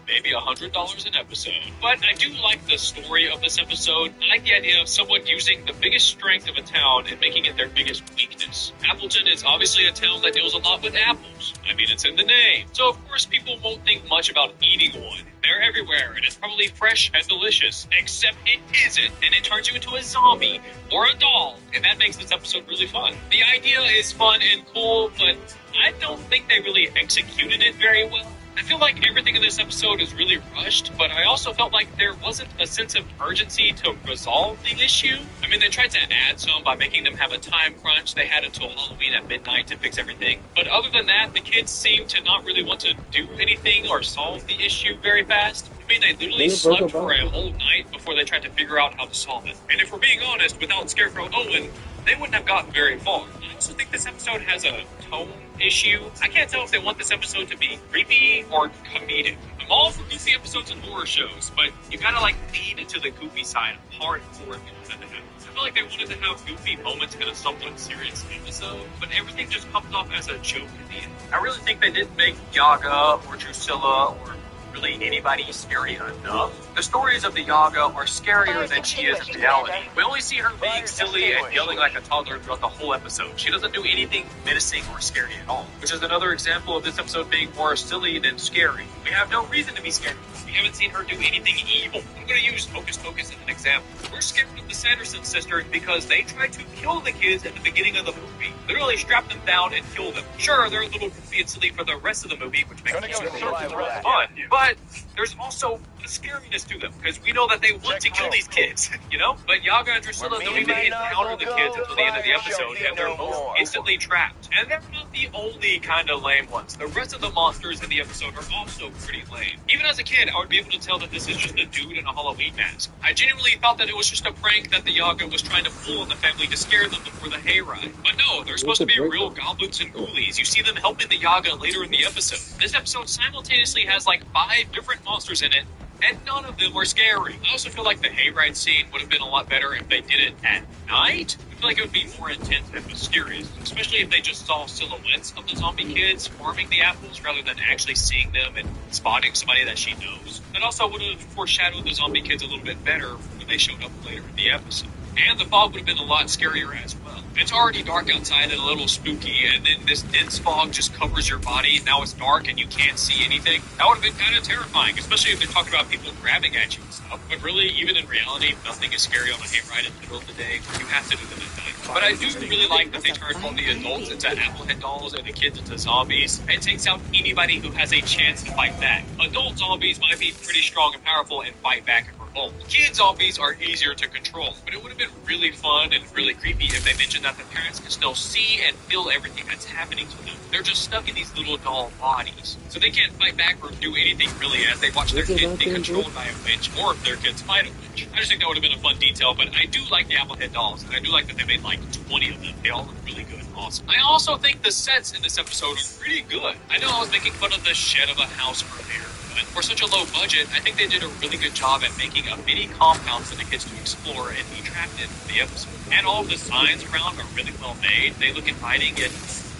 maybe $100 an episode. But I do like the story of this episode. I like the idea of someone using the biggest strength of a town and making it their biggest weakness. Appleton is obviously a town that deals a lot with apples. I mean, it's in the name. So of course people won't think much about eating one. They're everywhere, and it's probably fresh and delicious. Except it isn't, and it turns you into a zombie or a doll, and that makes this episode really fun. The idea is fun and cool, but I don't think they really executed it very well. I feel like everything in this episode is really rushed, but I also felt like there wasn't a sense of urgency to resolve the issue. I mean, they tried to add some by making them have a time crunch. They had until Halloween at midnight to fix everything. But other than that, the kids seemed to not really want to do anything or solve the issue very fast. I mean, they literally slept for a whole night before they tried to figure out how to solve it. And if we're being honest, without Scarecrow Owen, they wouldn't have gotten very far. I also think this episode has a tone issue. I can't tell if they want this episode to be creepy or comedic. I'm all for goofy episodes and horror shows, but you gotta lean into the goofy side hard for it to happen. I feel like they wanted to have goofy moments in a somewhat serious episode, but everything just comes off as a joke at the end. I really think they didn't make Yaga or Drusilla or really anybody scary enough. The stories of the Yaga are scarier than she is in reality. We only see her being silly and yelling like a toddler throughout the whole episode. She doesn't do anything menacing or scary at all, which is another example of this episode being more silly than scary. We have no reason to be scared. We haven't seen her do anything evil. I'm going to use Hocus Pocus as an example. We're scared of the Sanderson sisters because they tried to kill the kids at the beginning of the movie. Literally strap them down and kill them. Sure, they're a little goofy and silly for the rest of the movie, which makes it really fun. But there's also a scariness to them because we know that they want to kill these kids, you know? But Yaga and Drusilla don't even encounter the kids until the end of the episode, and they're both instantly trapped. And they're not the only kind of lame ones. The rest of the monsters in the episode are also pretty lame. Even as a kid, I would be able to tell that this is just a dude in a Halloween mask. I genuinely thought that it was just a prank that the Yaga was trying to pull on the family to scare them before the hayride. But no, they're supposed to be real goblins and ghoulies. You see them helping the Yaga later in the episode. This episode simultaneously has like 5 different monsters in it, and none of them were scary. I also feel like the hayride scene would have been a lot better if they did it at night. I feel like it would be more intense and mysterious, especially if they just saw silhouettes of the zombie kids farming the apples rather than actually seeing them and spotting somebody that she knows. That also would have foreshadowed the zombie kids a little bit better when they showed up later in the episode. And the fog would have been a lot scarier as well. It's already dark outside and a little spooky, and then this dense fog just covers your body, and now it's dark and you can't see anything. That would have been kind of terrifying, especially if they're talking about people grabbing at you and stuff. But really, even in reality, nothing is scary on a hayride in the middle of the day. You have to do them at night. But I do really like that they turned all the adults into Applehead dolls and the kids into zombies. It takes out anybody who has a chance to fight back. Adult zombies might be pretty strong and powerful and fight back and revolt. Kid zombies are easier to control, but it would have been really fun and really creepy if they mentioned that the parents can still see and feel everything that's happening to them. They're just stuck in these little doll bodies, so they can't fight back or do anything really as they watch their kids be controlled by a witch, or if their kids fight a witch. I just think that would have been a fun detail, but I do like the Applehead dolls, and I do like that they made like 20 of them. They all look really good and awesome. I also think the sets in this episode are pretty good. I know I was making fun of the shed of a house earlier, but for such a low budget, I think they did a really good job at making a mini compound for the kids to explore and be trapped in for the episode. And all of the signs around are really well made. They look inviting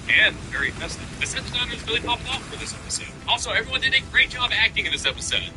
and very festive. The set designers really popped off for this episode. Also, everyone did a great job acting in this episode.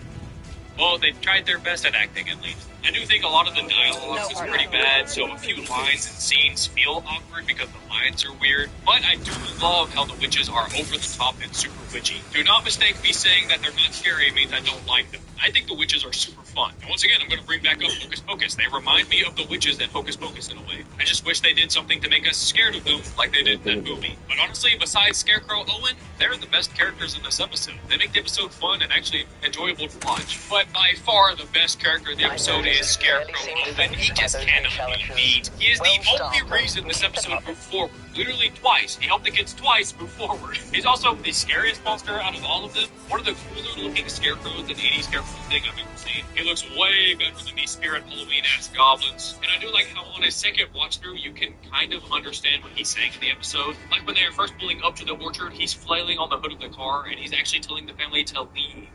Well, they tried their best at acting, at least. I do think a lot of the dialogue is pretty bad, so a few lines and scenes feel awkward because the lines are weird. But I do love how the witches are over the top and super witchy. Do not mistake me saying that they're not scary means I don't like them. I think the witches are super fun. And once again, I'm going to bring back up Hocus Pocus. They remind me of the witches and Hocus Pocus in a way. I just wish they did something to make us scared of them like they did in that movie. But honestly, besides Scarecrow Owen, they're the best characters in this episode. They make the episode fun and actually enjoyable to watch. But by far the best character in the episode is Scarecrow Owen. He just cannot be beat. He is the only reason this episode moved forward. Literally twice. He helped the kids twice move forward. He's also the scariest monster out of all of them. One of the cooler looking scarecrows in 80s scarecrow thing I've ever seen. He looks way better than these Spirit Halloween-ass goblins. And I do like how on a second watch through you can kind of understand what he's saying in the episode. Like when they're first pulling up to the orchard, he's flailing on the hood of the car and he's actually telling the family to leave.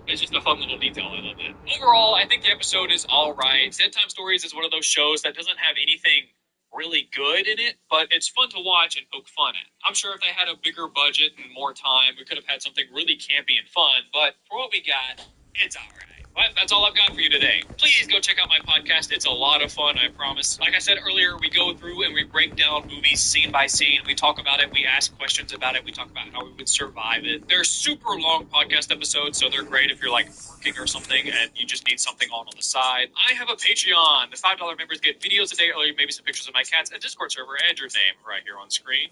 It's just a fun little detail. I love it. Overall, I think the episode is alright. Dead Time Stories is one of those shows that doesn't have anything really good in it, but it's fun to watch and poke fun at. I'm sure if they had a bigger budget and more time, we could have had something really campy and fun, but for what we got, it's alright. But that's all I've got for you today. Please go check out my podcast. It's a lot of fun, I promise. Like I said earlier, we go through and we break down movies scene by scene. We talk about it. We ask questions about it. We talk about how we would survive it. They're super long podcast episodes, so they're great if you're like working or something and you just need something on the side. I have a Patreon. The $5 members get videos a day, or maybe some pictures of my cats, a Discord server, and your name right here on screen.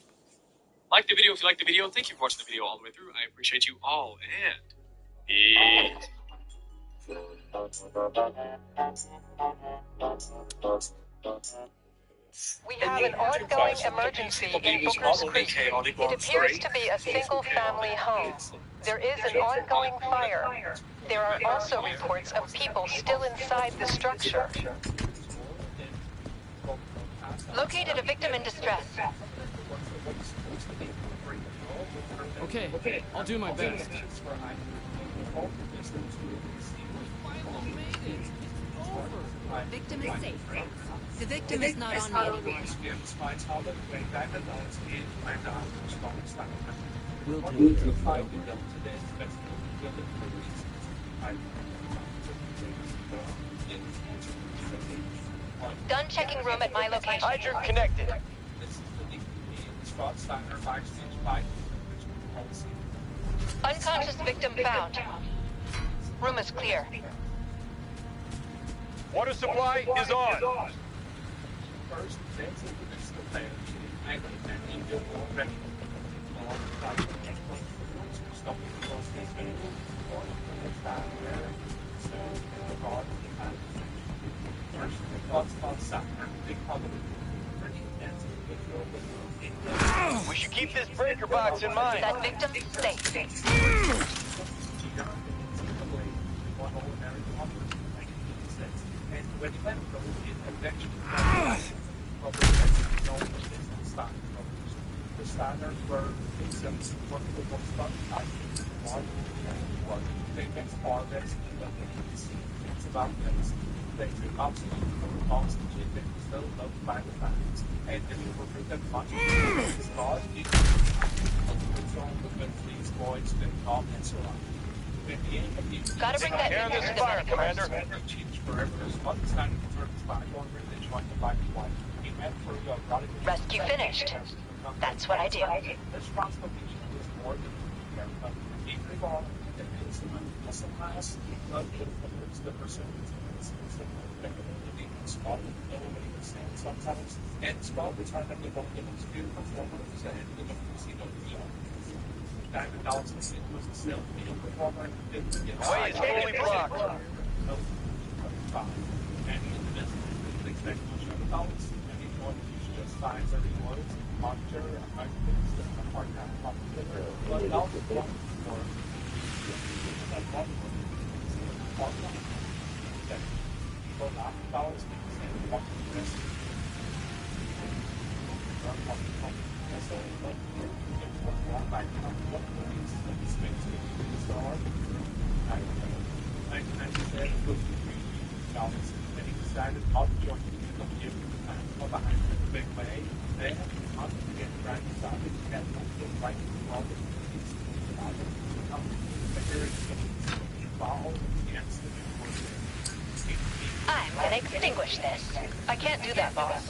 Like the video if you like the video. Thank you for watching the video all the way through. I appreciate you all, and peace.
We have an ongoing emergency in Booker's Creek. It appears to be a single-family home. There is an ongoing fire. There are also reports of people still inside the structure.
Located a victim in distress.
Okay, I'll do my best.
Victim is safe. The victim is not on me anymore.
Done checking room at my location.
Hydrant connected.
Unconscious victim found. Room is clear.
Water supply is on. We should keep this breaker box in mind.
That victim safe.
The standards were
Gotta bring that
Care
in
this
to
fire, Commander.
Rescue finished. That's what I do.
Way is totally blocked.
I'm gonna extinguish this. I can't do that, boss.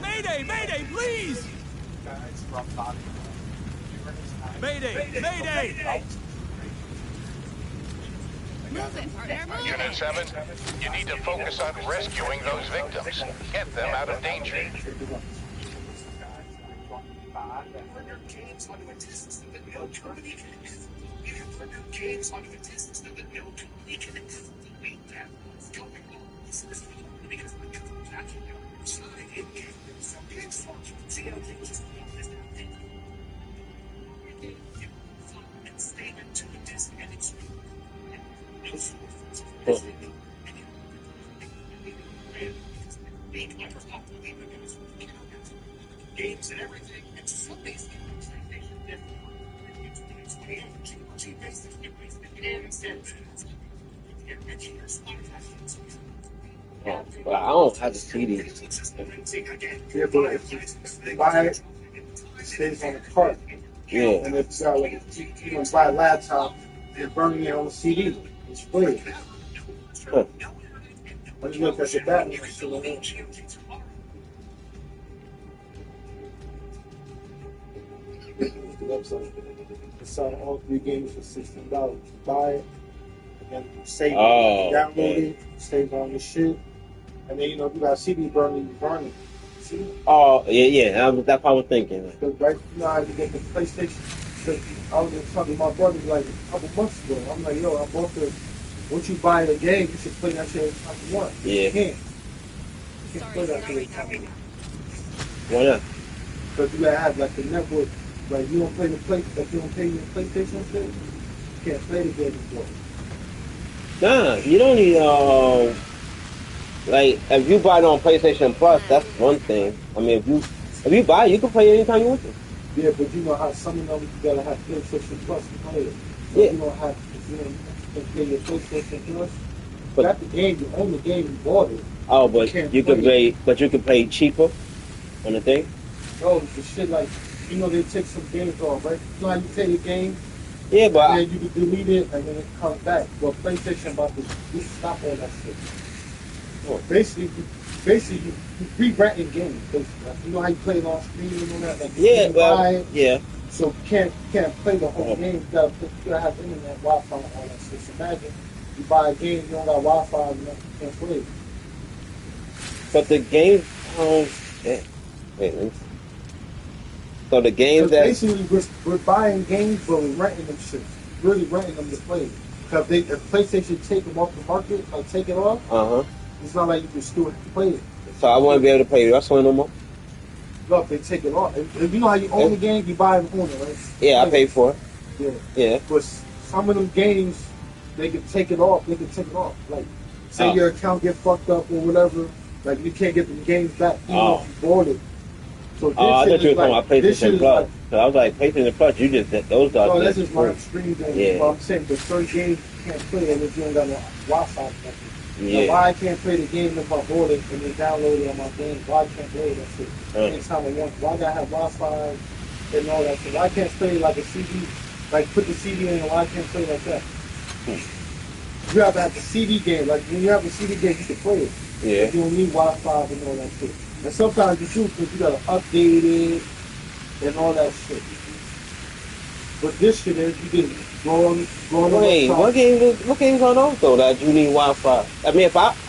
Mayday! Mayday, please! Mayday! Mayday!
Move it, partner, move
Unit
it.
7, you need to focus on rescuing those victims. Get them out of danger.
But I don't have the CDs.
Yeah, but if you buy it, it stays on the cart.
Yeah.
And if you got like, you know, buy a laptop, they're burning it on the CD. It's free.
Huh.
When you look at the back, it's still in there. The website. It's selling all 3 games for $16. Buy it, and then save it, download it, save on your shit, and then, you know, if you got a CD burning, you burn it. See?
Oh, yeah. That's what I was thinking.
Because right now, you get the PlayStation. So I was just talking to my brother like a couple months ago. I'm like, yo, I bought the. Once you buy the game, you should play that shit every time you want.
Yeah.
You can't. You can't play that shit every time you want.
Why not?
Because you gotta have like the network. Like you don't play the like you don't pay your PlayStation shit. You can't play the game anymore.
Nah, you don't need like if you buy it on PlayStation Plus, that's one thing. I mean, if you buy it, you can play it anytime you want to.
Yeah, but you know how some of them you gotta have PlayStation Plus to play it. So
Yeah.
you don't have you can play your PlayStation Plus. You got the game, you own the game, you bought it.
Oh, but
can't
you can
play
play, but you can play cheaper on the thing.
No, the shit like, you know, they take some games off, right? You know how you play the game?
Yeah, but
and then you can delete it and then it comes back. Well, PlayStation about to stop all that shit.
Oh.
Basically, you re-renting games. Basically. You know how you play it on screen and all that? Like,
yeah,
you buy
well,
it,
yeah.
So you can't play the whole game. You gotta have internet, Wi-Fi, and all that shit. So imagine you buy a game, you don't got Wi-Fi, you can't play it.
But the game, yeah. Wait, let me see. So the games
So
that
basically we're buying games, but we're renting them shit. really renting them to play. Because if PlayStation take them off the market, like take it off, it's not like you can still play it.
So I won't be able to play wrestling no more?
No, if they take it off. If you know how you own the game, you buy it and own it, right?
Yeah, I paid for it.
Yeah.
Yeah.
But some of them games, they can take it off. They can take it off. Like, say your account get fucked up or whatever, like you can't get the games back even if you bought it. So this
I thought you were
like,
talking about PlayStation Plus. So I was like, PlayStation Plus, you just, those guys.
No, that's just my stream game.
Yeah.
But I'm saying the certain games you can't play it if you don't got no Wi-Fi.
Yeah.
Now, why I can't play the game if I bought it and then download it on my game? Why I can't play that shit? Anytime I want. Why I gotta have Wi-Fi and all that shit? Why I can't play like a CD, like put the CD in and why I can't play like that? You have to have the CD game. Like when you have a CD game, you can play it.
Yeah.
But you don't need Wi-Fi and all that shit. And sometimes you do because you gotta update it and all that shit. But this shit is you just go on.
Wait, what games are those though that you need Wi-Fi? I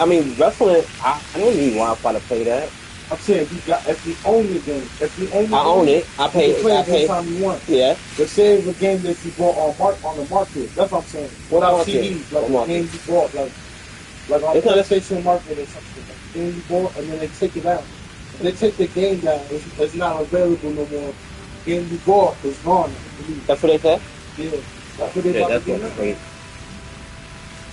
mean, wrestling, I don't need Wi-Fi to play that.
I'm saying if you own the game,
I own it. I pay.
You can play it anytime you want.
Yeah.
But say it's a game that you bought on the market. That's what I'm saying. Without CDs, like a game you bought, like on PlayStation Market or something. Like a game you bought, and then they take it out. If they take the game down, it's not available no more. The game you bought is gone.
That's what they said?
Yeah. That's what they
that's what's crazy.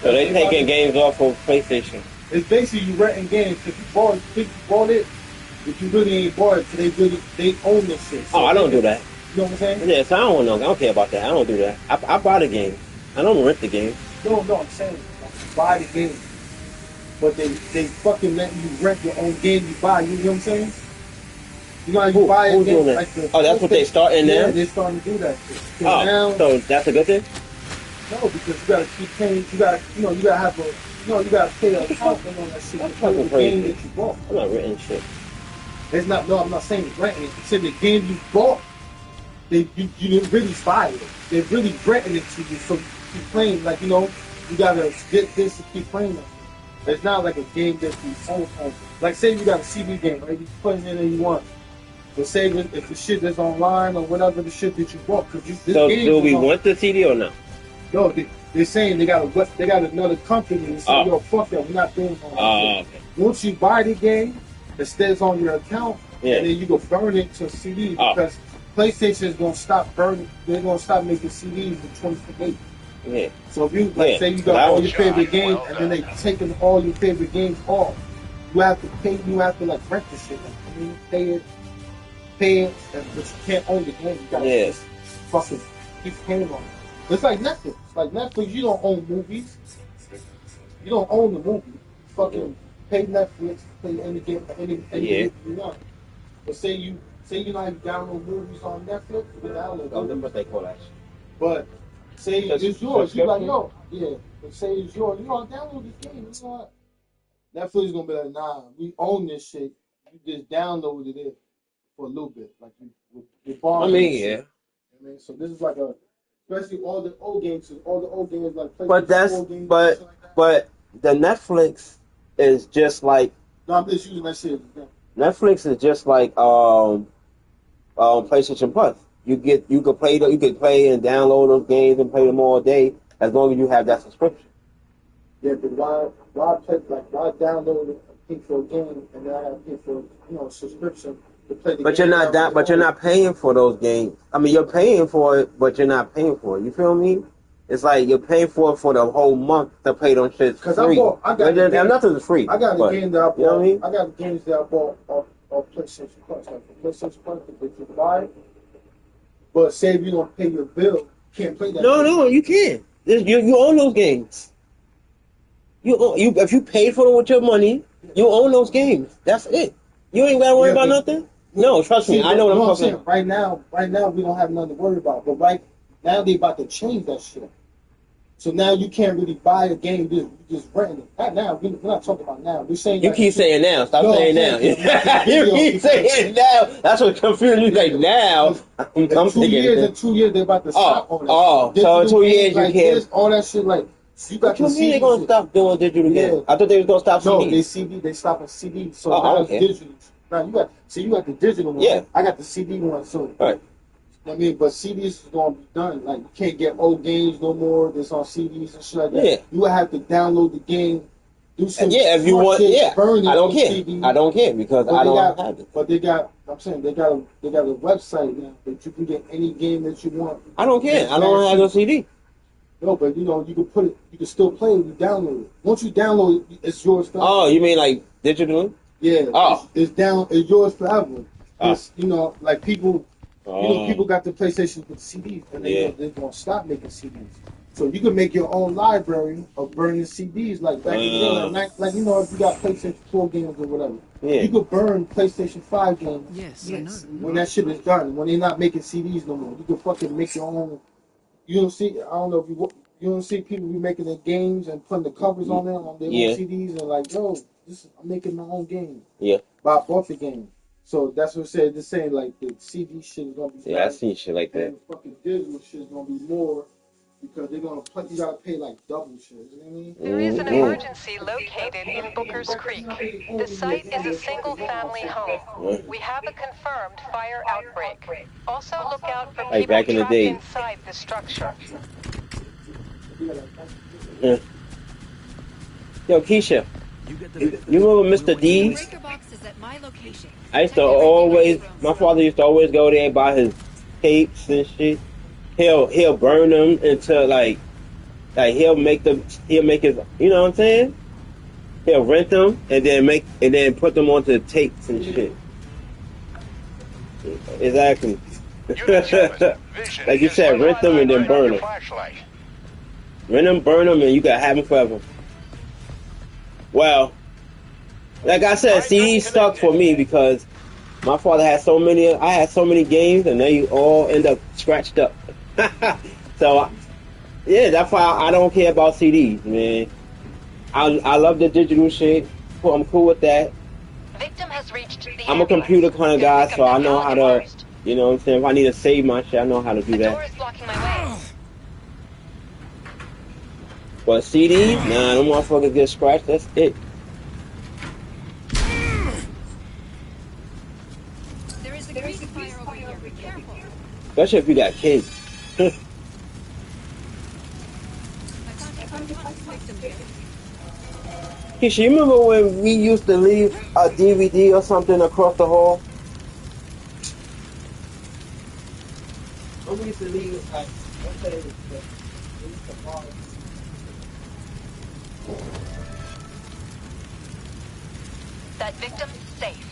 So they taking games off of PlayStation.
It's basically you renting games. If you bought it, if you really ain't bought it, they own this shit. So
I don't do that.
You know what I'm saying?
Yeah, so I don't know. I don't care about that. I don't do that. I buy the game. I don't rent the game.
No, I'm saying like, buy the game. But they fucking let you rent your own game you buy. You know what I'm saying? You know how you buy a game like
that's what they starting now?
Yeah, they're starting to do that shit.
So that's a good thing?
No, because you gotta keep paying. You gotta have a. You gotta pay a account and all that shit.
That's fucking crazy.
Game that you bought.
I'm not renting shit.
It's not. No, I'm not saying renting. I said the game you bought. You didn't really buy it. They're really renting it to you, so you keep playing. Like you gotta get this to keep playing it. It's not like a game that you own. Like say you got a CD game, right? You put it in there you want. But say if the shit is online or whatever the shit that you bought, because
so do we want the CD or no?
No, they're saying they got another company and say, yo, fuck that, we're not doing that.
Okay.
Once you buy the game, it stays on your account, and then you go burn it to a CD because PlayStation is gonna stop burning. They're gonna stop making CDs in 2028.
Yeah.
So if you say you got all your favorite games and then they taking all your favorite games off, you have to pay. You have to like rent the shit. I mean, pay it, but you can't own the game. You gotta fucking keep paying on it. It's like Netflix. Like Netflix, you don't own movies. You don't own the movie. You fucking pay Netflix, play any game, any movie you want. But say you like download movies on Netflix, you download them.
That's what they call that.
But say it's yours, you like But say it's yours, download this game. You know what? Netflix is gonna be like, nah, we own this shit. You just downloaded it for a little bit, like you borrowing. I mean, so this is like especially all the old games like.
But but the Netflix is just like.
No, I'm just using that shit.
Netflix is just like PlayStation Plus. You could play and download those games and play them all day as long as you have that subscription.
Yeah, but why download and pay for a game and then I have to pay for subscription to play the game?
But you're not paying for those games. I mean, you're paying for it, but you're not paying for it. You feel me? It's like you're paying for it for the whole month to play those shit free. Nothing's free.
I got the game that I bought.
You know what I mean?
I got the games that I bought off PlayStation Plus. Like the PlayStation Plus, that you buy. But say if you don't pay your bill, you can't play that.
No, you can. You own those games. If you paid for it with your money, you own those games. That's it. You ain't gotta worry about nothing. No, trust me. I know what I'm talking about.
Right now we don't have nothing to worry about. But right now they about to change that shit. So now you can't really buy a game. You just renting it. Not now. We're not talking about now. We're saying
you keep saying now. Stop saying now. You keep saying now. That's what confused you. Like now.
In 2 years they're about to stop on that.
So in 2 years you can't.
All that shit like. You got
what you mean they're gonna stop doing digital games? I thought they was gonna stop CDs.
No, they stopping CDs. So now it's digital. Now you got the digital one.
Yeah.
I got the CD one. So I mean, but CDs is gonna be done. Like you can't get old games no more that's on CDs and shit like that.
Yeah.
You would have to download the game, do some
if you want,
shit, burn it
I don't
on
care.
CD.
I don't care because I don't have it.
But they got. I'm saying they got a website now that you can get any game that you want.
I don't care. I don't have no CD.
No, but you know you can put it. You can still play it. You download it. Once you download it, it's yours forever.
Oh, you mean like digital?
Yeah.
Oh.
It's yours forever. You know, like people. You know, people got the PlayStation with CDs, and they're gonna stop making CDs. So you can make your own library of burning CDs, like back in the day, like you know, if you got PlayStation 4 games or whatever, you could burn PlayStation 5 games.
Yes, I know.
When that shit is done, when they're not making CDs no more, you can fucking make your own. You don't see. I don't know if you don't see people be making their games and putting the covers on them on their own CDs and like, yo, I'm making my own game.
Yeah.
But I bought the game. So that's what I said. They're saying like the CD shit is gonna be.
Yeah, I seen shit like that.
And the fucking digital shit is gonna be more because they're gonna you gotta pay like double shit. You know what I mean?
There is an emergency located in Booker's Creek. The site is a single-family home. We have a confirmed fire outbreak. Also, look out for people
back in the
trapped
day.
inside the structure.
Yeah. Yo, Keisha, you remember Mr. D's?
Breaker box is at my location.
I used to always, my father used to always go there and buy his tapes and shit. He'll burn them until like he'll make his, you know what I'm saying? He'll rent them and then put them onto tapes and shit. Exactly. Like you said, rent them and then burn them. Rent them, burn them, and you can have them forever. Well, like I said, CDs stuck for me because my father had so many. I had so many games, and they all end up scratched up. So, yeah, that's why I don't care about CDs, man. I love the digital shit. I'm cool with that.
Victim has reached the
I'm a computer kind of guy, so I know how to, you know what I'm saying? If I need to save my shit, I know how to do
The
that.
door is blocking my way.
But CDs, nah, them motherfuckers get scratched, that's it.
There is a grease fire over here. Be careful.
Especially if you got kids. Keisha, you remember when we used to leave a DVD or something across the hall? When we used to leave, like, let's say,
That victim safe.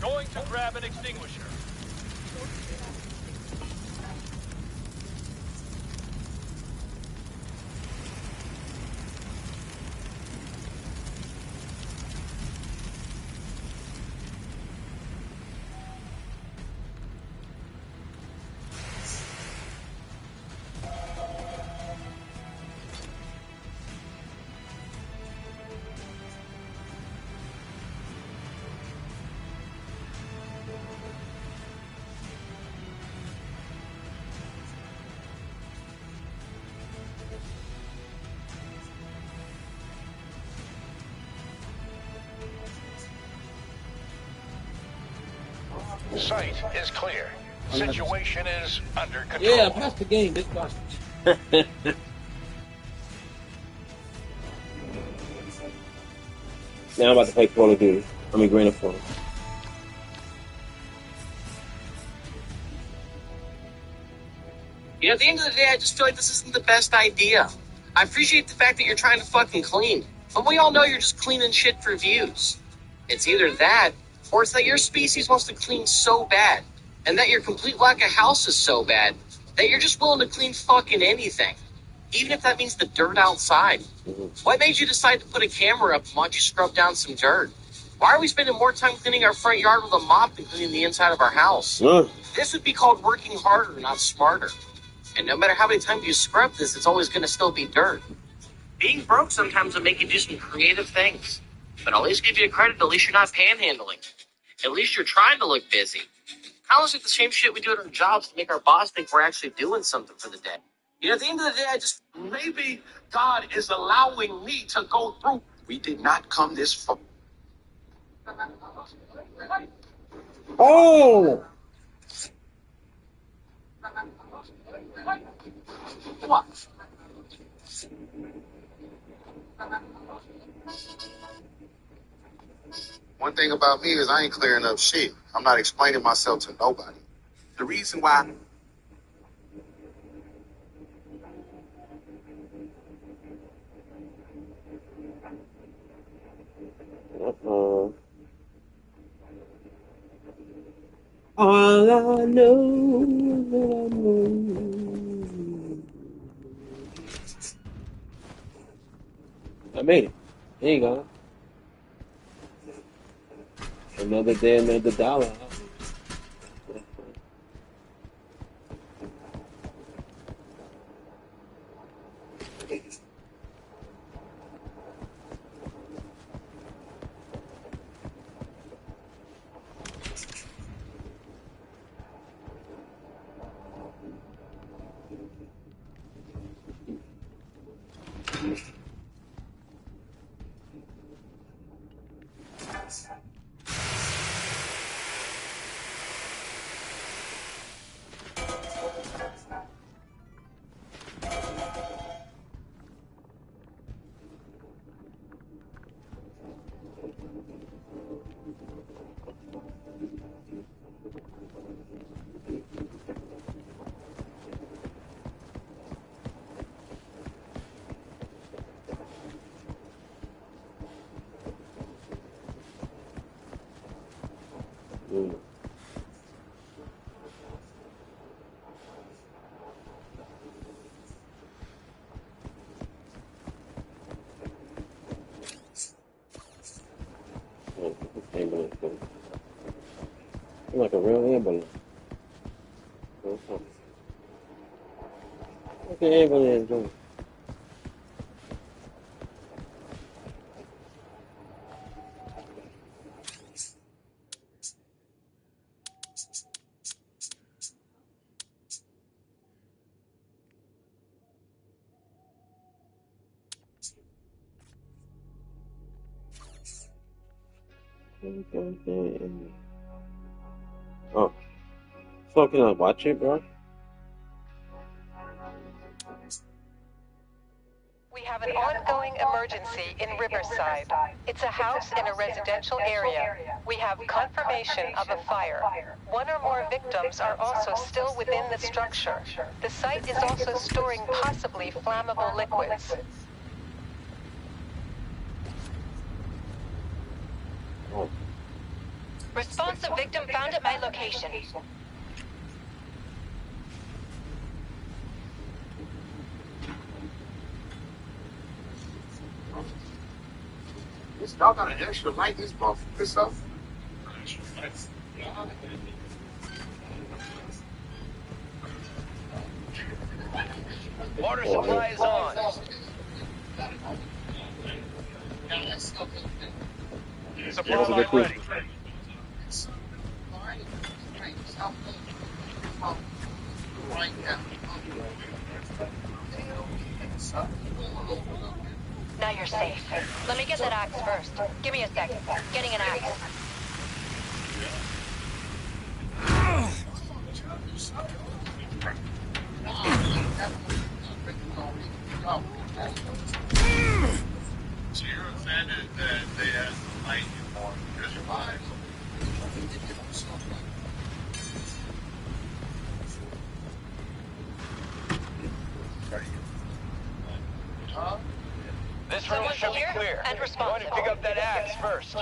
Going to grab an extinguisher.
Site is clear. Situation is under control.
Yeah, pass the game, big boss. Now I'm about to play Call of Duty. Grand Theft Auto.
At the end of the day, I just feel like this isn't the best idea. I appreciate the fact that you're trying to fucking clean, but we all know you're just cleaning shit for views. It's either that, or it's that your species wants to clean so bad, and that your complete lack of house is so bad, that you're just willing to clean fucking anything, even if that means the dirt outside. What made you decide to put a camera up and watch you scrub down some dirt? Why are we spending more time cleaning our front yard with a mop than cleaning the inside of our house? This would be called working harder, not smarter. And no matter how many times you scrub this, it's always going to still be dirt. Being broke sometimes will make you do some creative things. But I'll at least give you credit, at least you're not panhandling. At least you're trying to look busy. Kind of like the same shit we do at our jobs to make our boss think we're actually doing something for the day. At the end of the day, I just... Maybe God is allowing me to go through. We did not come this far.
Oh!
What?
One thing about me is I ain't clearing up shit. I'm not explaining myself to nobody. The reason why...
All I know. I made it. There you go. Another day, another dollar. Like a real ambulance. What the ambulance doing? Oh. So can I watch it, bro?
We have an ongoing emergency in Riverside. It's a house in a residential area. We have confirmation of a fire. One or more victims are also still within the structure. The site is also storing possibly flammable liquids.
Responsive victim found at my location.
This dog got an extra light in this motherfucker stuff.
Water supply is on. Supply line ready.
Now you're safe. Let me get that axe first. Give me a second. Getting an axe.
So you're offended that they had to light you more because you're alive?
This room should be clear.
And responsive.
Going to pick up that axe first.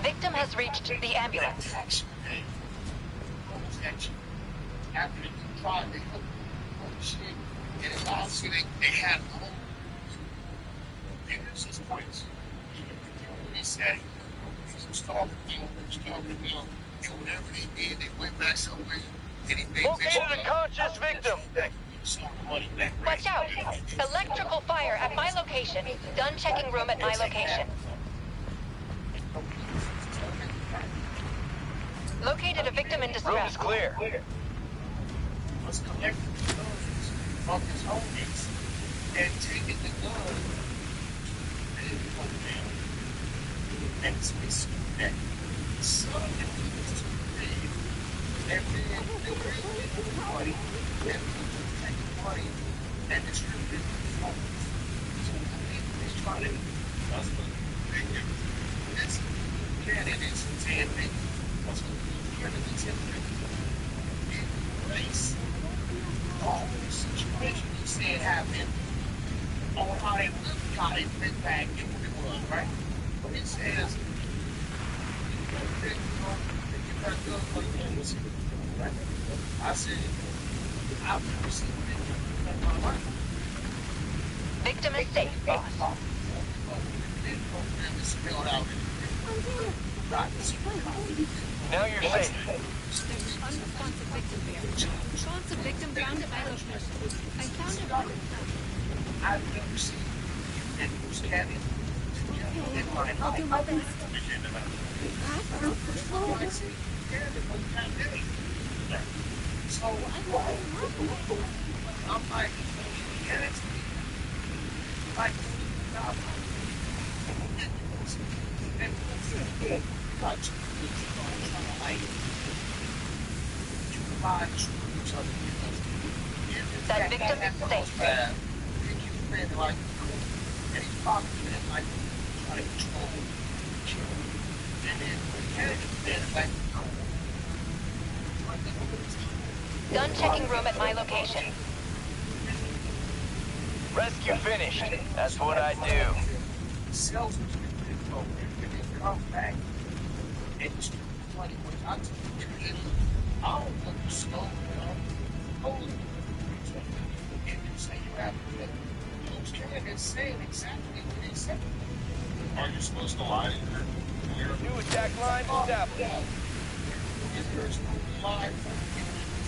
Victim has reached the ambulance.
After they tried, they put shit in his mouth, so they had the whole. And there's his points. He said, he was talking to him, and whatever they did, they went back somewhere, and he made
Located a conscious victim.
Watch out! Electrical fire at my location. Gun checking room at my location. Located a victim in
Room
distress.
is clear.
Was collecting the guns from his homies and taking the gun and put them and it's basically that some of them was to read and then they were able to money and take the money and distribute it to the homies. So I mean, he's trying to that's what they give this candidates and saying they what's going to be candidates in race. All the situation he said happened on how they got it fit back in what it was, right? But it says, you got good for the games, right? I said, I've never seen it in my life.
Victim is safe, boss.
Now you're safe.
Unresponsive victim there. Responsive victim found at my location. I found it.
I've never seen it was Kevin.
I'll do my best.
So I'm like, and it's like,
That victim is safe. Gun checking room at my location.
Rescue finished. That's what I do.
Saying exactly what they said. Are you supposed to lie?
New attack line established.
Is there supposed to lie?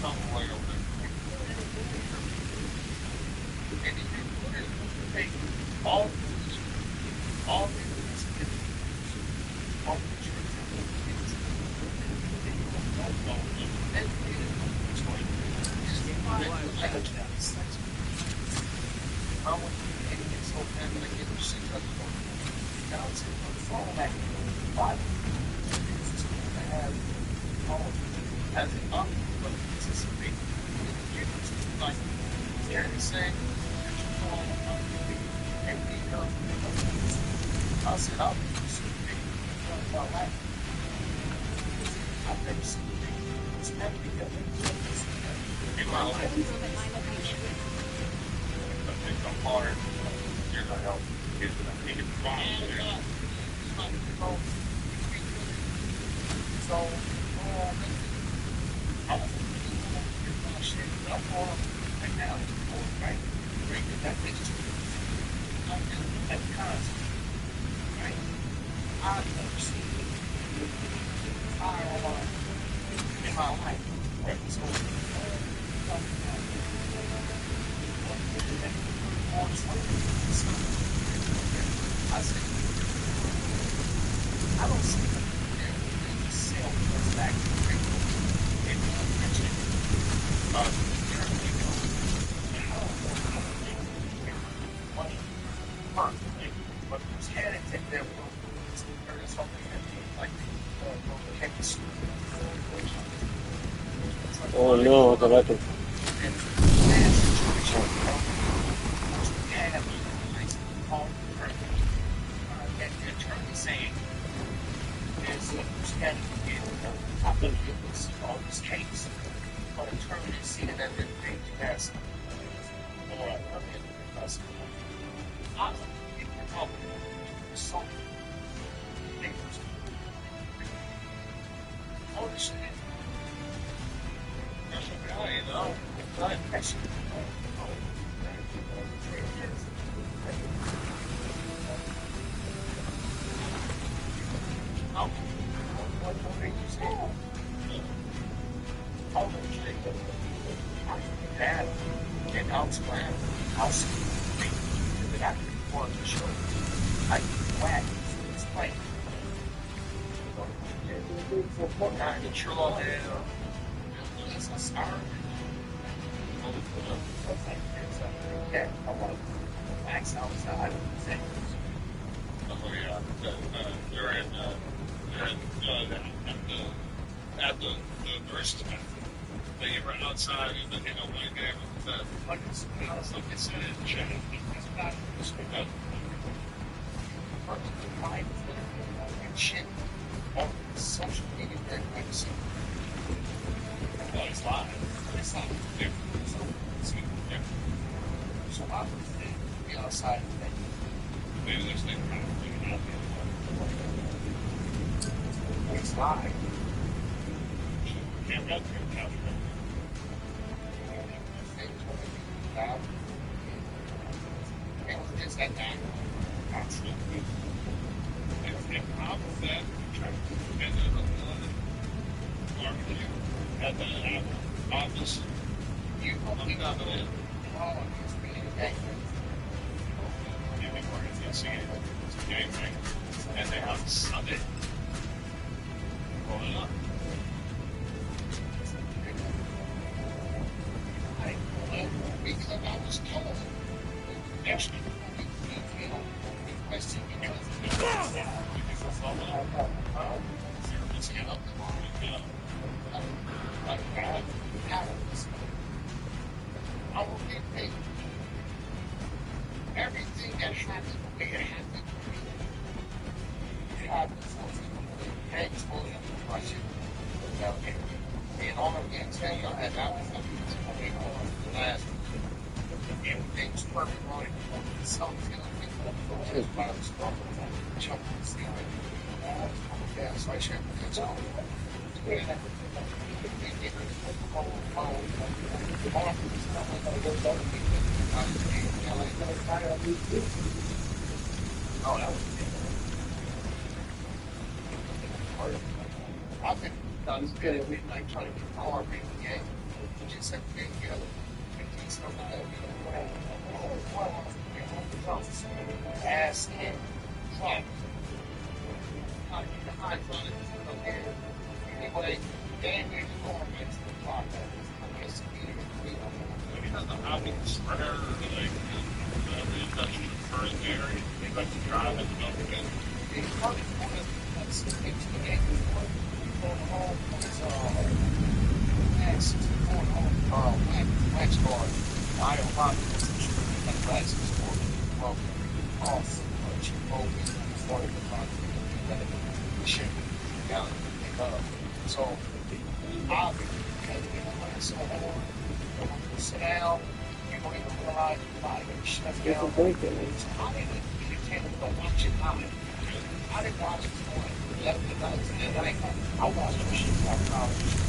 Come way over there. And if you put it, hey, all these, all the front. But who's headed to their room? There is something like chemistry.
Oh no, the weapon.
And the attorney saying is who's headed in all this case. But attorney is seeing everything as Dad, and house plan, house that for the show. I whack it's like not control it's a star. Yeah, I want to max outside things.
Oh yeah, they're at the nurse's bathroom. They were outside and then one game with that. Like it's in the chat. It's not this way.
Shit. On social media, very privacy.
Well, it's live. It's not different. It's different.
So I would be outside of that.
Maybe there's things kind of figured out there.
It's live.
Can't run through the couch, right?
Is that that?
Absolutely. And the problem with that, trying to end up on barbecue at the office.
You
I'm not in.
Oh, it's really dangerous.
Maybe we're going to see it. It's a game thing. And they have Sunday. Roll it up.
Because I was told actually requesting because I will get paid. Everything that happened the way it happened, it happened for me. Thanks for the question. And all I'm going to tell you, and I was the last everything's perfect on it. Something is by the strong chunks. Yeah, so I should that's all. Oh, that was I've been done good at midnight trying to get the car being the game. Just have to get together. Ass in front. Behind front of anyway, damn near the car makes the clock.
Because the hobby spreader, like the industrial first area, they like to drive it up again.
It's probably one of that's the next going home is next going home wax guard. I don't mind that glasses for well off cheap open before the shit down pick up. So I'll be so sit down, you don't even realize your body shut down. So I didn't pretend to watch it happen. I didn't watch it for 11 nights and then I watched the shit out of college.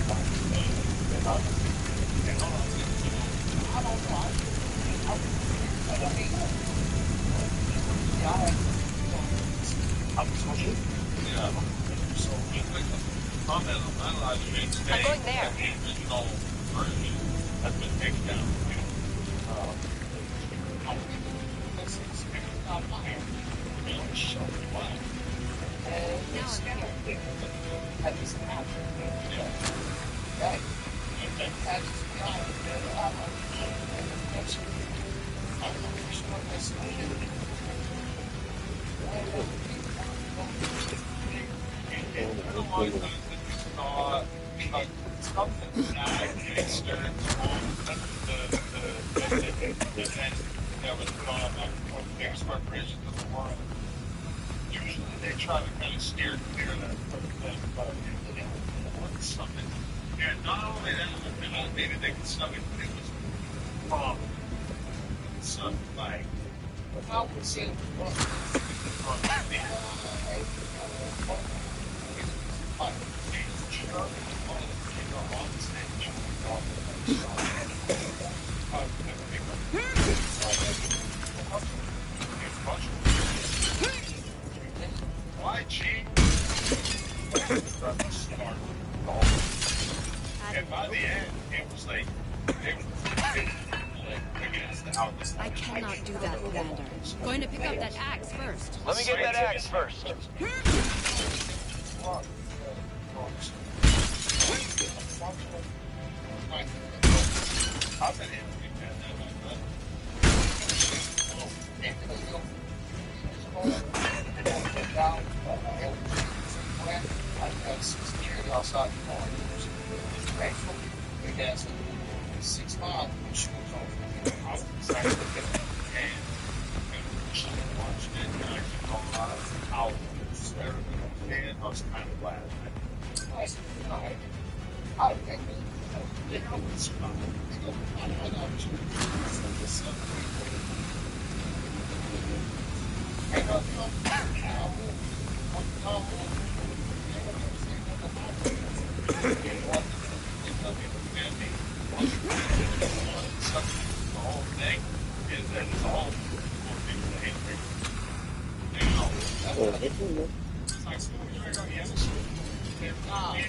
I don't know. I mean, yeah, I was watching.
Yeah. So I think the comment on that line is
I'm going there.
The original version has been taken down.
This is not mine. Really show me why. And that just happened. Yeah. Okay. That just happened. I'm not sure what this is.
something.
Something getting stirred that was put on one of the biggest corporations in the world. Usually they try to kind of steer clear of that sort of thing, but it was something. And not only that, maybe they could stomach it, but it was from something like, I would say, and by the end, it was like,
I cannot do that, Commander. Going to pick up that axe first.
Let me get that axe first.
Outside the car. Big ass 6'5", with shoes on. I was excited to get it. And watched it, and I actually called a lot of hours. And I was kind of glad. I said, I think they go with survive. They go with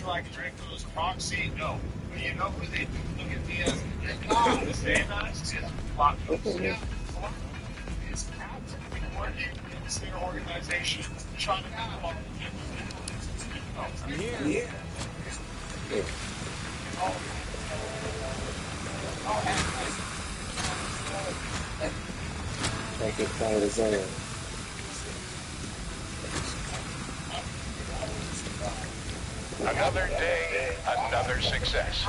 like drink those proxy? No. But you know who they do look at me as the same as lock it's actively working in their organization trying to have all I'm here.
Like it's kind of the zone.
Another day, another success.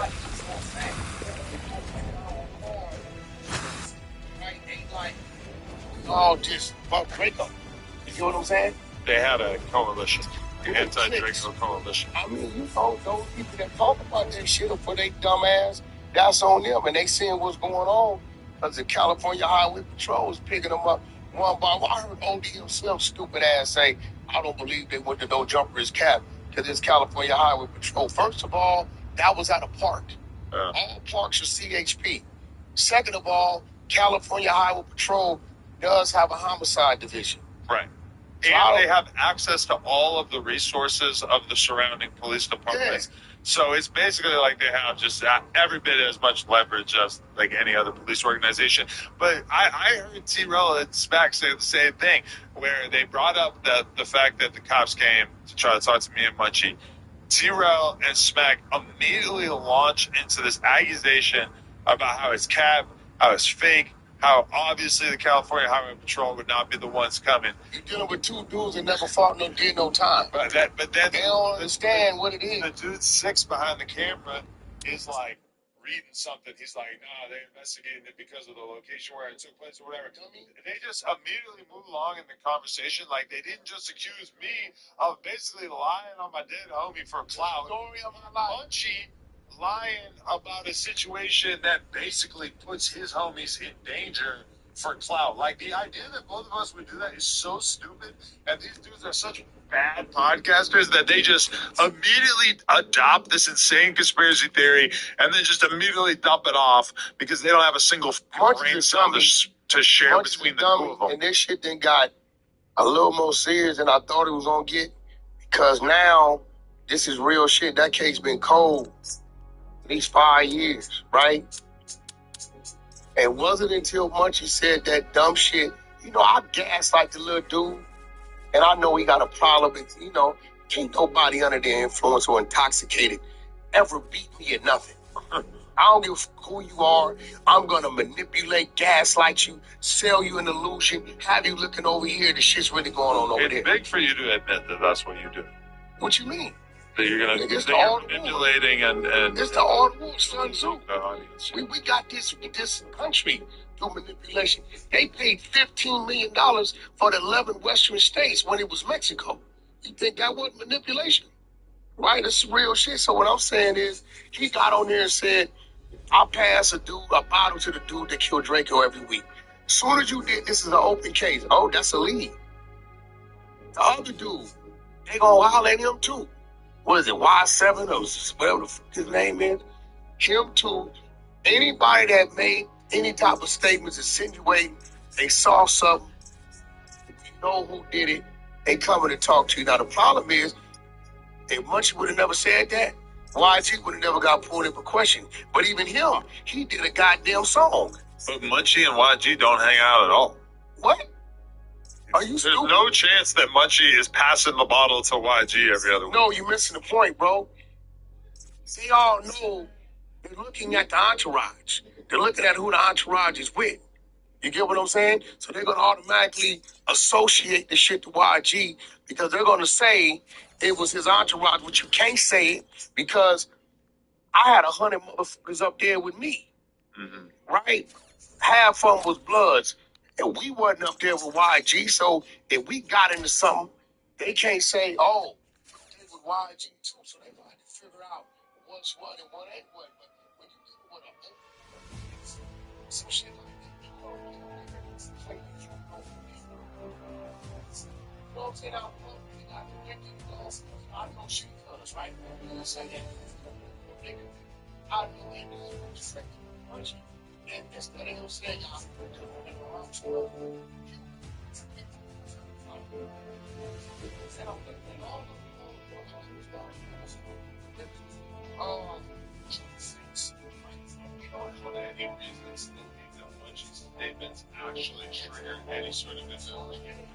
Oh, just about Draco. You know what I'm saying?
They had a coalition, anti-Draco coalition.
I mean, you know, those people that talk about that shit will put their dumb ass, that's on them, and they seeing what's going on because the California Highway Patrol is picking them up one by one. I heard OD himself, stupid ass, say, I don't believe they went to No Jumper is Cap to this California Highway Patrol. First of all, that was at a park. All parks are CHP. Second of all, California Highway Patrol does have a homicide division.
Right. And they have access to all of the resources of the surrounding police departments.
Yes.
So it's basically like they have just every bit as much leverage as like any other police organization. But I heard T-Rell and SPAC say the same thing, where they brought up the fact that the cops came to try to talk to me and Munchie. T-Rell and SPAC immediately launch into this accusation about how it's cap, how it's fake, how obviously the California Highway Patrol would not be the ones coming.
You're dealing with two dudes that never fought no did no time.
But then
they don't understand what it is.
The dude six behind the camera is like reading something. He's like, nah, they investigated it because of the location where it took place or whatever. They just immediately move along in the conversation like they didn't just accuse me of basically lying on my dead homie for clout. Munchie lying about a situation that basically puts his homies in danger for clout. Like, the idea that both of us would do that is so stupid, and these dudes are such bad podcasters that they just immediately adopt this insane conspiracy theory and then just immediately dump it off because they don't have a single brain cell to share between the two of them.
And this shit then got a little more serious than I thought it was going to get, because now this is real shit. That case been cold at least 5 years, right? And wasn't until Munchie said that dumb shit, you know, I gaslight the little dude, and I know he got a problem, but, you know, can't nobody under the influence or intoxicated ever beat me at nothing. I don't give a fuck who you are. I'm going to manipulate, gaslight you, sell you an illusion, have you looking over here. The shit's really going on over there.
It's big for you to admit that that's what you do.
What you mean?
That you're gonna
It's
that
the
you're
old
manipulating and
It's the old rule, Sun Tzu.
the audience.
We got this country through manipulation. They paid $15 million for the 11 Western states when it was Mexico. You think that wasn't manipulation? Right? It's real shit. So what I'm saying is, he got on there and said, I'll pass a bottle to the dude that killed Draco every week. As soon as you did, this is an open case. Oh, that's a lead. The other dude, they gonna holler at him too. What is it, Y7 or whatever the fuck his name is? Him too. Anybody that made any type of statements insinuating they saw something, you know who did it, they coming to talk to you. Now the problem is, if Munchie would have never said that, YG would have never got pulled in for question. But even him, he did a goddamn song.
But Munchie and YG don't hang out at all.
What? Are you
There's no chance that Munchie is passing the bottle to YG every other week.
No, you're missing the point, bro. They all know they're looking at the entourage. They're looking at who the entourage is with. You get what I'm saying? So they're going to automatically associate the shit to YG because they're going to say it was his entourage, but you can't say it because I had 100 motherfuckers up there with me, right? Half of them was Bloods, and we wasn't up there with YG. So if we got into something, they can't say, oh, they with YG too. So they got to figure out what's what and what ain't what. But when you deal with some shit like that, you know what I'm saying? I know she does, right? You know say that. I know it is Munchie. And instead of him saying, y'all,
statements actually trigger any sort of incident.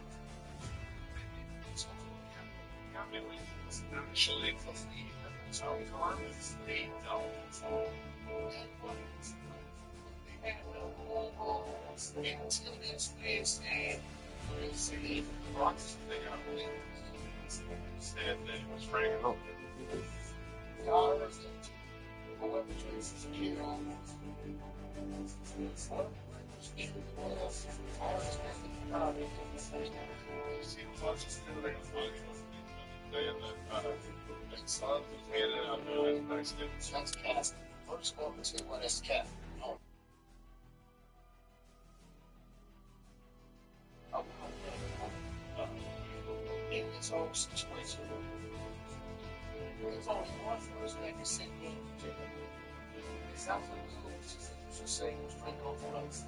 Actually believe that it's how garments they don't. They had no rules until this man's name was the rocks they got believed. Said that it was Frank.
Whoever traces the hero. That's cast. First of all, let's see what that's cast. In this whole situation, there's only one person that can send me. It's not for the to say was Franco for us.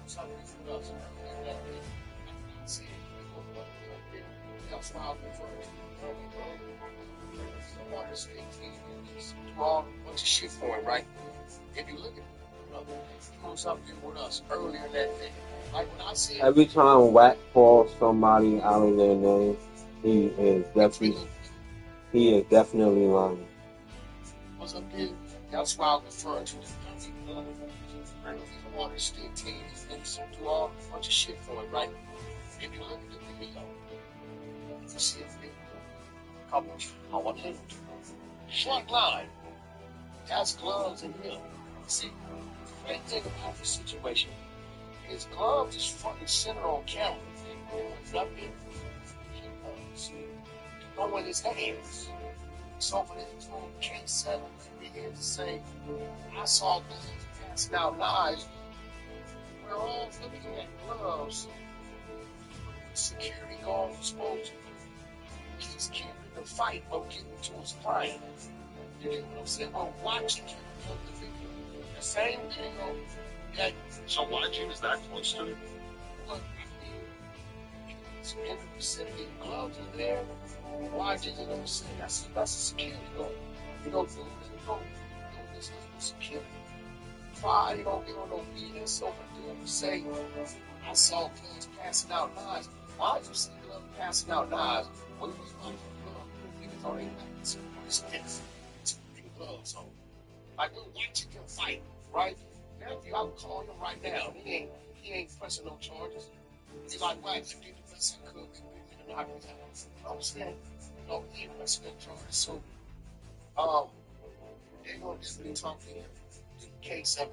Something for us. See, that's why I prefer do all a bunch of shit for him, right? If you look at he was up there with us earlier that day. Like when I said
every time Wack calls somebody out of their name, he is definitely lying.
Was up there. That's why I refer to the water state team and do all a bunch of shit for it, right? If you look at the video, you see a video. Couple, I want him front line. That's gloves in him. See, the main thing about this situation is gloves is front and center on camera. Nothing. Know in his hands. So for this K7 to be here to say, I saw gloves passing out knives. We're all looking at gloves. Security guard was supposed to. He's keeping the fight of getting to his client. You get what I'm saying? We're watching him on the video. The same video that.
So YG is that close to it?
Look, it's in the vicinity. Gloves are there. YG's in the vicinity. That's a security guard. You know, this is security. Why you don't get on no BS over there and say, I saw kids passing out knives. Why did you see them passing out knives? When you was running for gloves, niggas on their backs. It's gloves on. Like we're watching him fight, right? Nephew, I would call him right now. He ain't pressing no charges. He's like, why did you do the best I could? You know what I'm saying? No, he ain't pressing no charges. So They're gonna just be talking K7,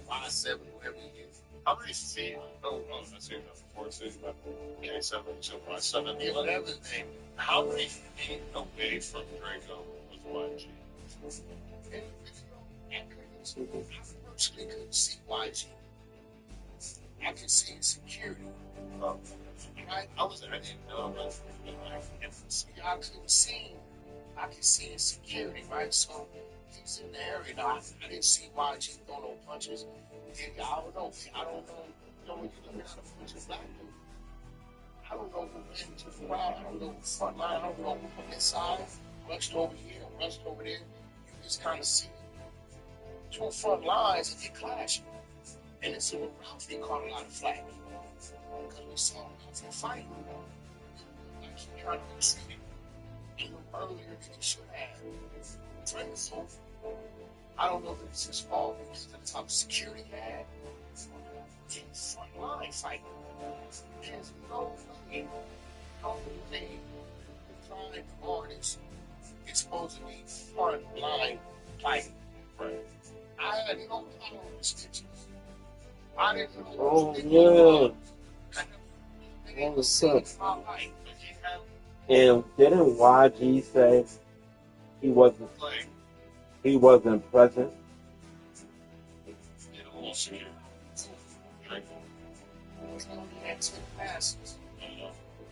Y7, whatever you use.
How many feet? Oh, that's even before it's about K7 to Y7.
Yeah, whatever his name.
How many feet away from Draco was YG?
I personally couldn't see YG. I could see security. Right?
I didn't know about
I couldn't see. I could see his security, right? So he's in the area. Now, I didn't see YG throw no punches. I don't know. I don't know. You know, when you look at a bunch of black dude, I don't know who went to the crowd. I don't know who front line. I don't know who from this side rushed over here, rushed over there. You just kind of see two front lines and they clashing. And it's a Ralph, they caught a lot of flack. Because we saw Ralph fighting. Like he trying to be treated earlier than he should have. Right? So I don't know if it's his fault because of the type of security he had. In front line fighting. There's no way, the prime artist is supposed to be front line fighting. Right. I had no problem with the stitches. I didn't know.
Oh, yeah. What's up? And didn't YG say he wasn't present?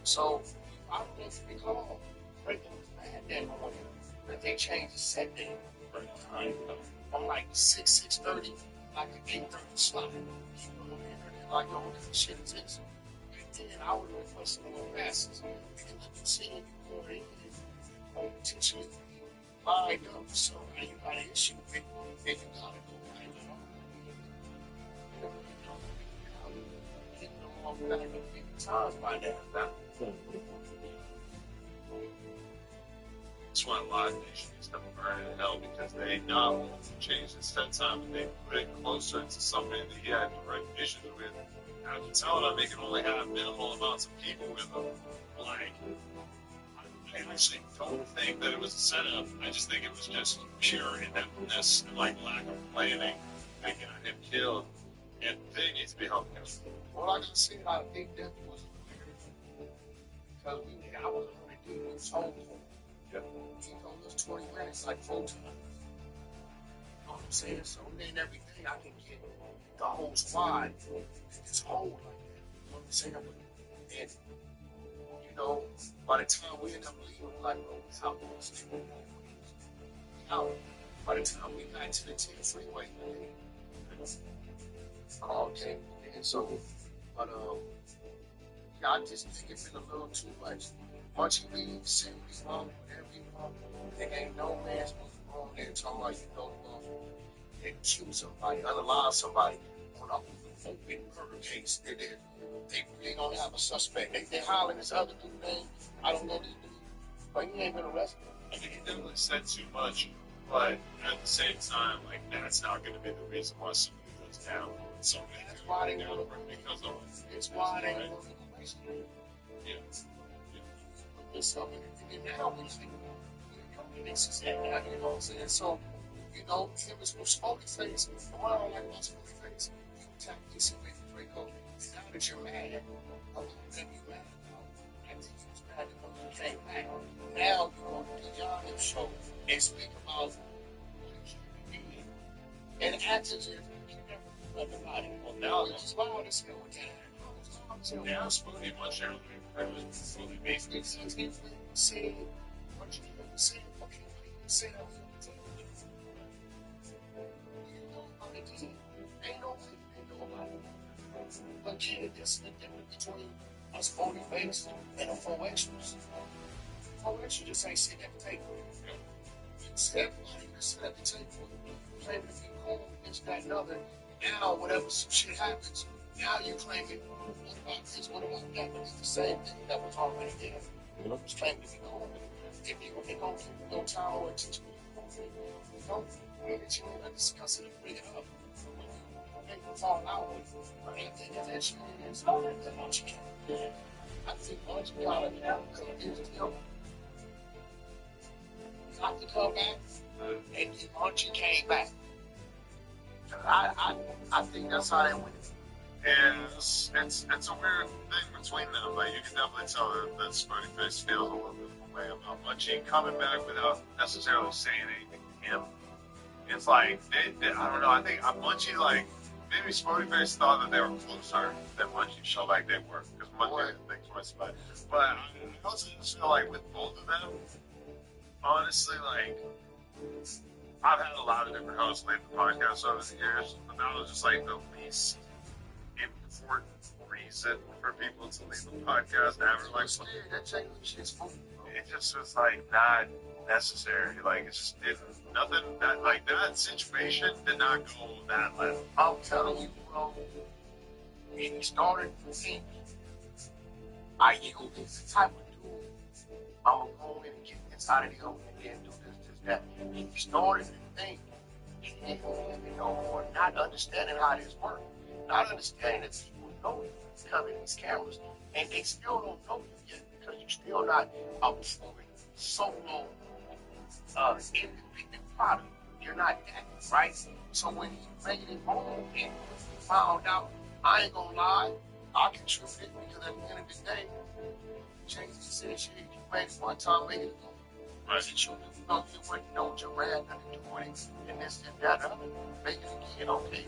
So I don't know if you recall, Breaking had that morning, but they changed the set day from like 6:30, like an 8:30 slot. Like all different shit is this. And then I would request more passes. Because you see it before they potentially lined up. So now you got an issue with if you gotta go right now. You know, I'm not gonna be times by that.
That's why Live Nation is going to burn in hell because they not want to change the set time and they put it closer to somebody that he had direct issues with. I can tell that they can only have minimal amounts of people with them. Like, I actually don't think that it was a setup. I just think it was just pure ineptness and like lack of planning that got him killed. And they need to be helping him.
Well, like I said, I think that was because I was already doing this whole thing. You know, those 20 minutes like full time. You know what I'm saying? So it ain't every day I can get the whole squad and just hold like that. You know what I'm saying? And, you know, by the time we end up leaving, like, how much out. By the time we got to the 10 freeway, call came in. So, but, yeah, I just think it's been a little too much. Much of me, send me wrong, whatever you want. There ain't no man supposed to go on there talking about, you know, they shoot somebody, unalive somebody on a open murder case. They don't have a suspect. They hollering this other dude name. I don't know this dude, but he ain't been arrested.
I mean, he definitely said too much, but at the same time, like, that's not going to be the reason why somebody goes down. Somebody
that's why they
down because of
it's why they don't arrest him.
Yeah.
There's something in now we think this is that, you know what I'm saying? So, you know, him is with Smokey Face, and I don't like my Smokey Face. You attack this away from Draco. Now that you're mad, I'm not going to be mad about. I think he was mad because you came back. Now you go to the John Hill show and speak about what he did and act as if you never loved about it. Well, now it's loud as hell again.
Yeah, it's pretty much everything.
Basically, saying what you say, okay, say that was ain't nobody. But kid, there's the difference between us 40 base and a 4 extras. 4 extras just ain't sitting at the table. It's everybody that's sitting at the table. Claiming to be cool, this, that, and other. Now, whatever some shit happens, now you claiming, what about this, what about that? But it's the same thing that was already there. Just claiming to be cool. If you don't keep no time or attention, you don't mean that you ain't discuss it and bring it up. They can fall out with it. But I think that shit is all that much you can. I think once you kind of could use it, got to come back. and then Munchie came back. I think that's how they went.
And it's a weird thing between them. Like, you can definitely tell that Spuddy Face feels a little bit of a way about Munchie coming back without necessarily saying anything to him. It's like, I don't know, I think Munchie, like, maybe Spuddy Face thought that they were closer than Munchie felt like they were, because Munchie didn't think twice about it. But I also just feel like with both of them, honestly, like, I've had a lot of different hosts leave the podcast over the years, but that was just like the least important reason for people to leave the podcast ever. Like, it just was like not necessary. Like, it just didn't. Nothing that like that situation did not go that level.
I'm telling you, bro. When he started to think, I you this type of dude, I'm gonna go in and get inside of the oven and then do this, that. He started to think, he didn't even know, or not understanding how this works. Not understanding that people know you coming in these cameras, and they still don't know you yet because you're still not approving solo independent product. You're not that, right? So when he made it home and found out, I ain't gonna lie, I contributed because at the end of the day, James said, shit, you made it one time, make it again. Right. Since you know you wouldn't know what your man nothing to do with it, and this and that, make it again, okay?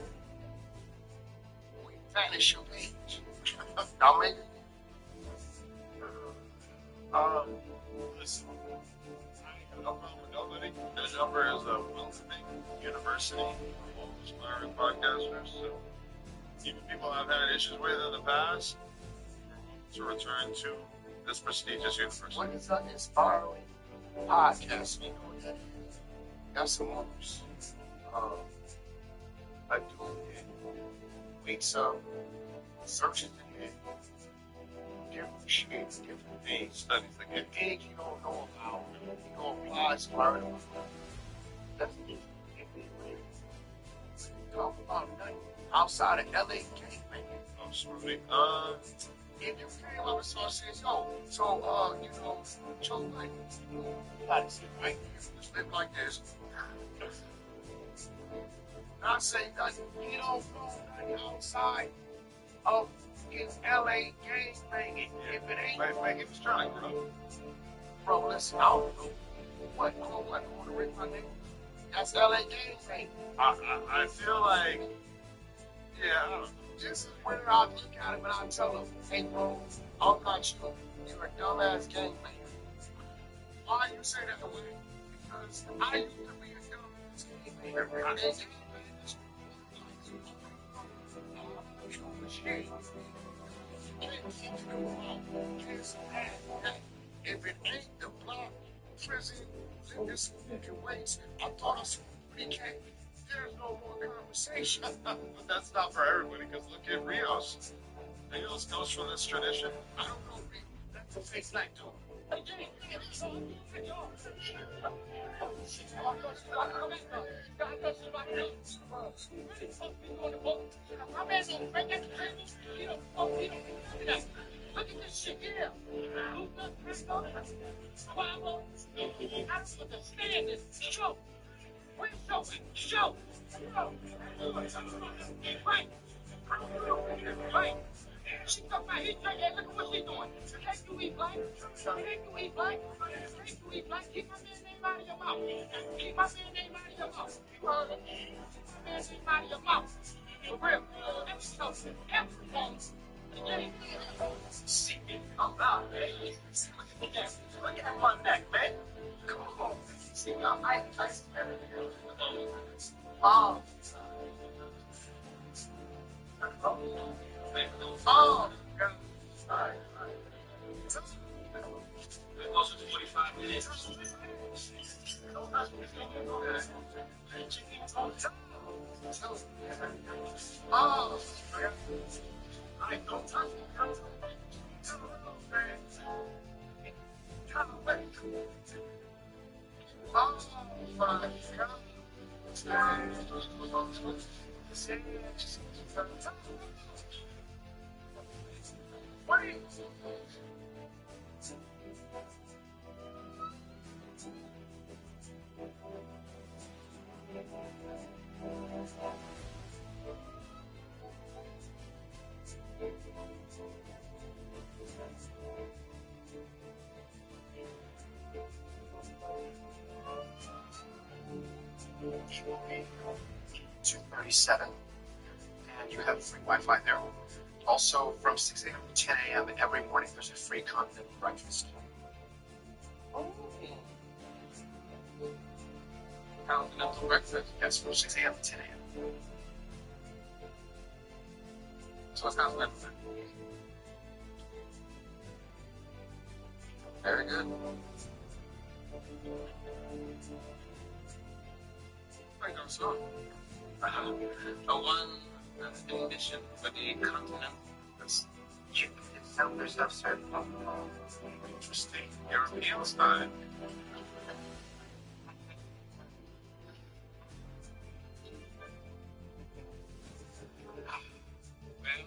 Vanish your page. I'll make it.
Listen, I ain't got no problem with nobody. This number is a welcoming university of all aspiring podcasters. So, even people I've had issues with in the past, to return to this prestigious university.
What is an inspiring podcast? You know what that is? That's amongst a dude that wakes up, searches the net, different shit, different things, studies the things you don't know about, you know, applies to learn about. That's different. Talk about nothing outside of LA gangbanging.
Absolutely.
If you came up and says, yo, so, you know, Joe, like, you gotta sit right here, just live like this. Not say nothing. You don't know nothing outside of his LA gangbanging. If it ain't.
Make it strong, bro.
Bro, listen, I don't know. What, Puerto Rico, my nigga? That's LA gangbanging.
I feel like, yeah, I don't know.
This is when I look at him and I tell him, hey, bro, I'm not you. You're a dumbass gangbanger. Why you say that way? Because I used to be a dumbass gangbanger. And gangbangers, if it ain't the block, prison, live this fucking ways, I thought I saw pretty cat. There's no more conversation.
But that's not for everybody, because look at Rios. Rios comes from this tradition.
I don't know, Rios. That's a fake black dude. Look at this shit here. I don't understand this. Show. Where's Show? Right. Right. She got my heat right here. Look at what she's doing. Can't you eat black? Can't you eat black? Can't you eat black? Keep my man's name out of your mouth. Keep my man's name out of your mouth. Keep my man's name out of your mouth. For real. Everything. See, I'm out, man. Look at my neck, man. Come on. See, I everything. Oh. Sorry. Closer to 45 minutes. Oh. I don't touch it. Oh, my God. Wait.
It will be 2:37, and you have free Wi-Fi there. Also, from 6 a.m. to 10 a.m. every morning, there's a free continental breakfast.
Oh. Continental breakfast?
Yes, from 6 a.m. to 10 a.m.
So what's continental? Very good. Where goes on? A one admission for the continental.
You can sell yourself, sir.
Interesting. European style. Then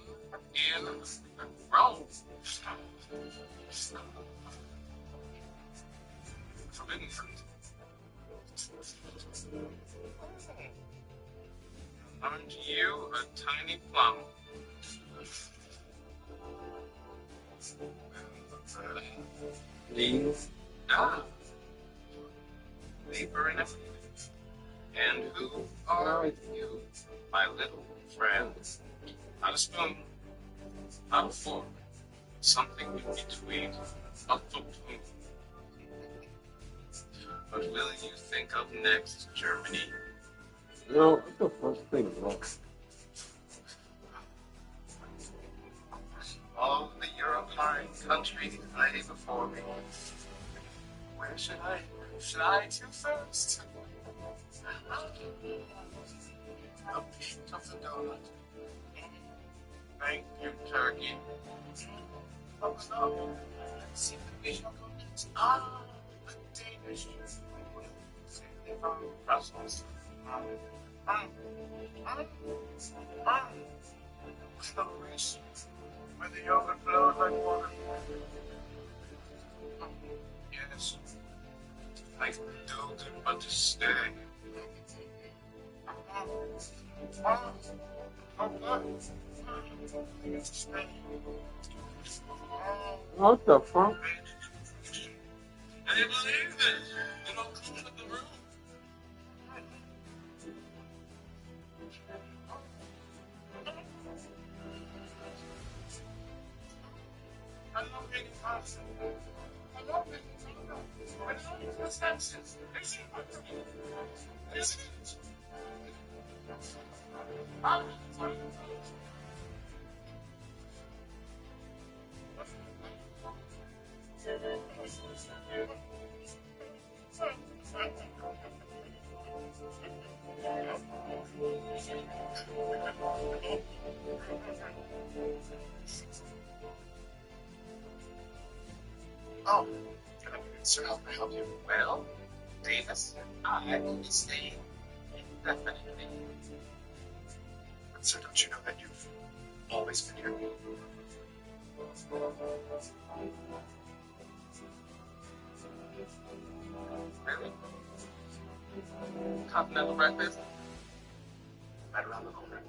in Rome. Forbidden fruit. Aren't you a tiny plum?
Please.
Ah. Paper and everything. And who are you, my little friend? Not a spoon, not a fork, something in between a spoon. What will you think of next, Germany?
No, what's the first thing, bro?
All the European countries lay before me. Where should I to first? A piece of the donut. Thank you, Turkey. Oh, no. Let's see the visual comments. Ah, the Danish. They're from Brussels. Coloration. Where the yogurt flows like water. Yes. I can do but to stay.
What the fuck?
I didn't believe this. They don't clean up the room. I love being constant. I love being constant. I love the senses. Isn't it?
Oh, good afternoon, sir. How can I help you?
Well, Davis, I will be staying indefinitely.
But sir, don't you know that you've always been here?
Really? Continental breakfast?
Right around the corner.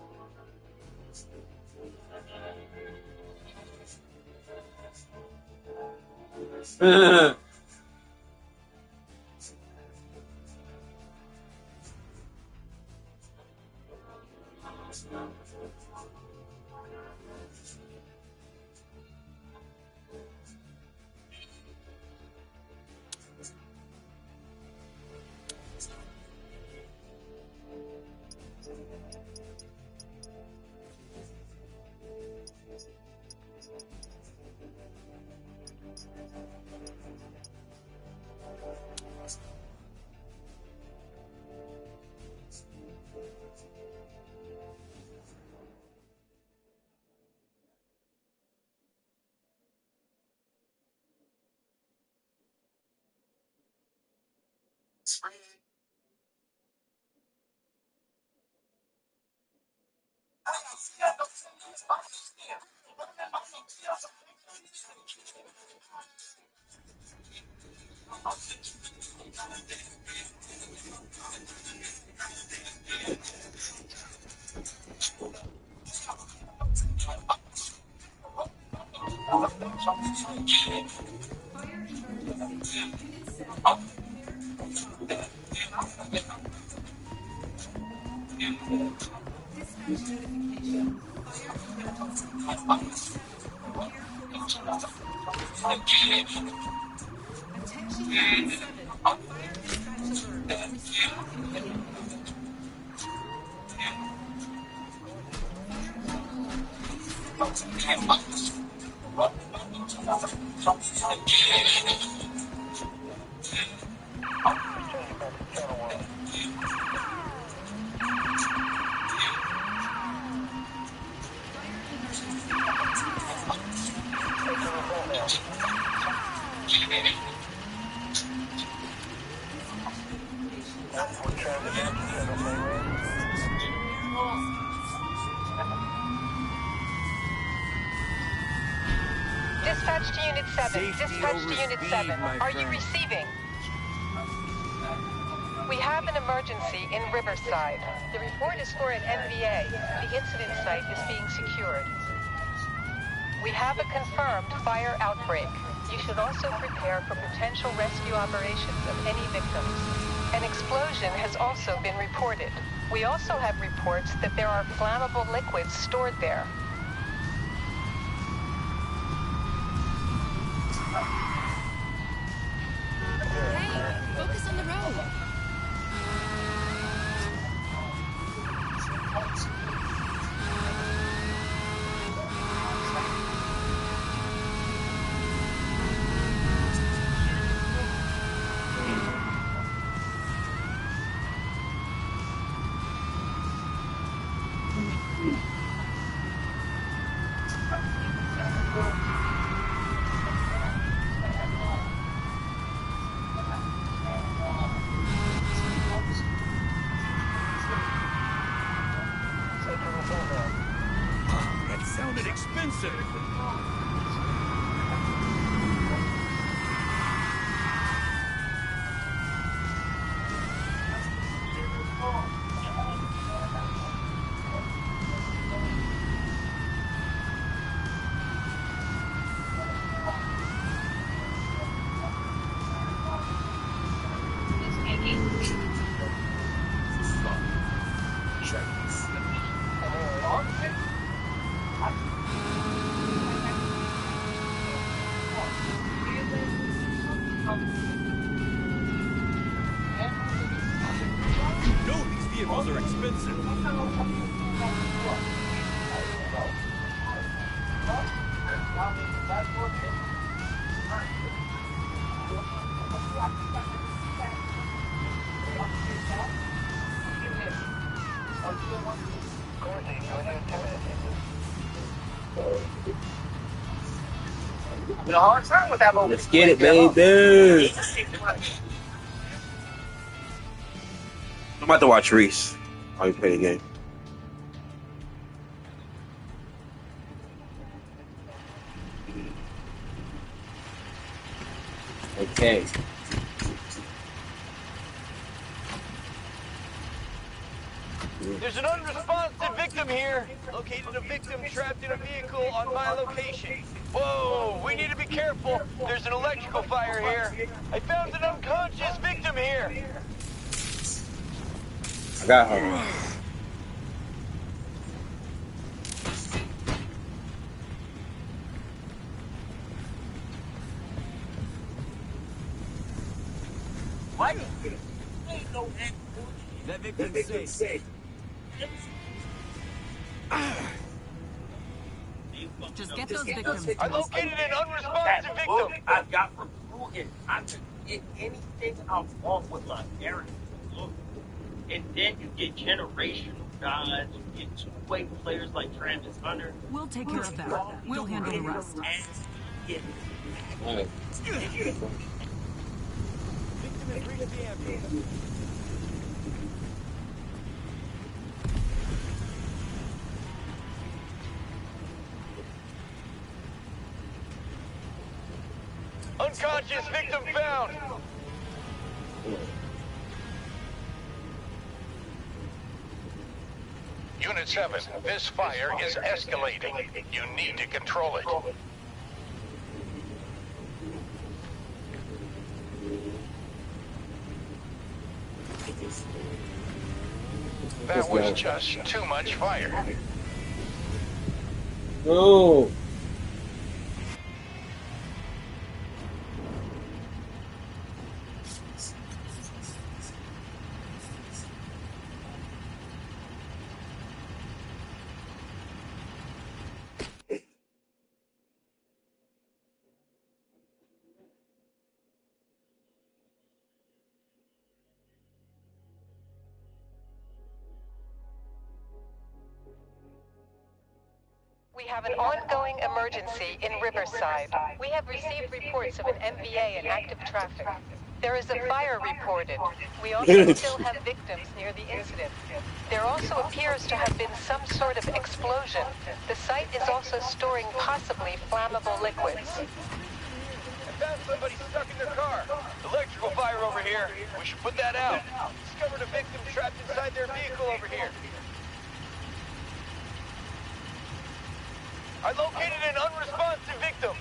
Dispatch to Unit 7. Dispatch to Unit 7. Are you receiving? We have an emergency in Riverside. The report is for an NVA. The incident site is being secured. We have a confirmed fire outbreak. You should also prepare for potential rescue operations of any victims. An explosion has also been reported. We also have reports that there are flammable liquids stored there.
Hey, focus on the road.
That sounded expensive. You know these vehicles are expensive.
You know, hard time with that little.
Let's get it, baby. I'm about to watch Reese while you play the game. Okay.
There's an unresponsive victim here. Located a victim trapped in a vehicle on my location. Whoa, we need to be careful. There's an electrical fire here. I found an unconscious victim here.
I got her.
What? Ain't no that victim's safe.
Just get those victims.
I located an unresponsive victim.
I got from Rugen. I could get anything I want with my Aaron. Look. And then you get generational guys, you get two-way players like Travis Hunter.
We'll take care of that. We'll handle the rest.
Yeah.
Right.
Unconscious victim found.
Unit 7, this fire is escalating. You need to control it. That was just too much fire.
No.
We have an ongoing emergency in Riverside. We have received reports of an MVA in active traffic. There is a fire reported. We also still have victims near the incident. There also appears to have been some sort of explosion. The site is also storing possibly flammable liquids.
I found somebody stuck in their car. Electrical fire over here. We should put that out. Discovered a victim trapped inside their vehicle over here. I located an unresponsive victim.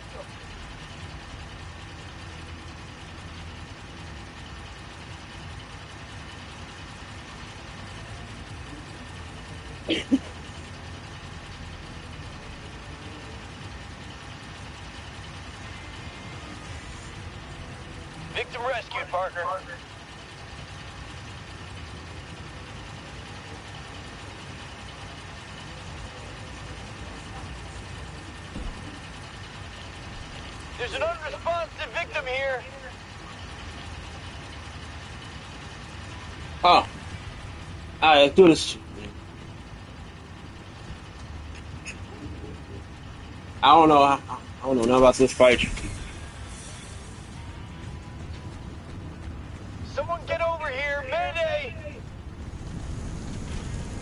Victim rescued, partner. There's an unresponsive victim here.
Oh. Alright, let's do this. I don't know nothing about this fight.
Someone get over here. Mayday!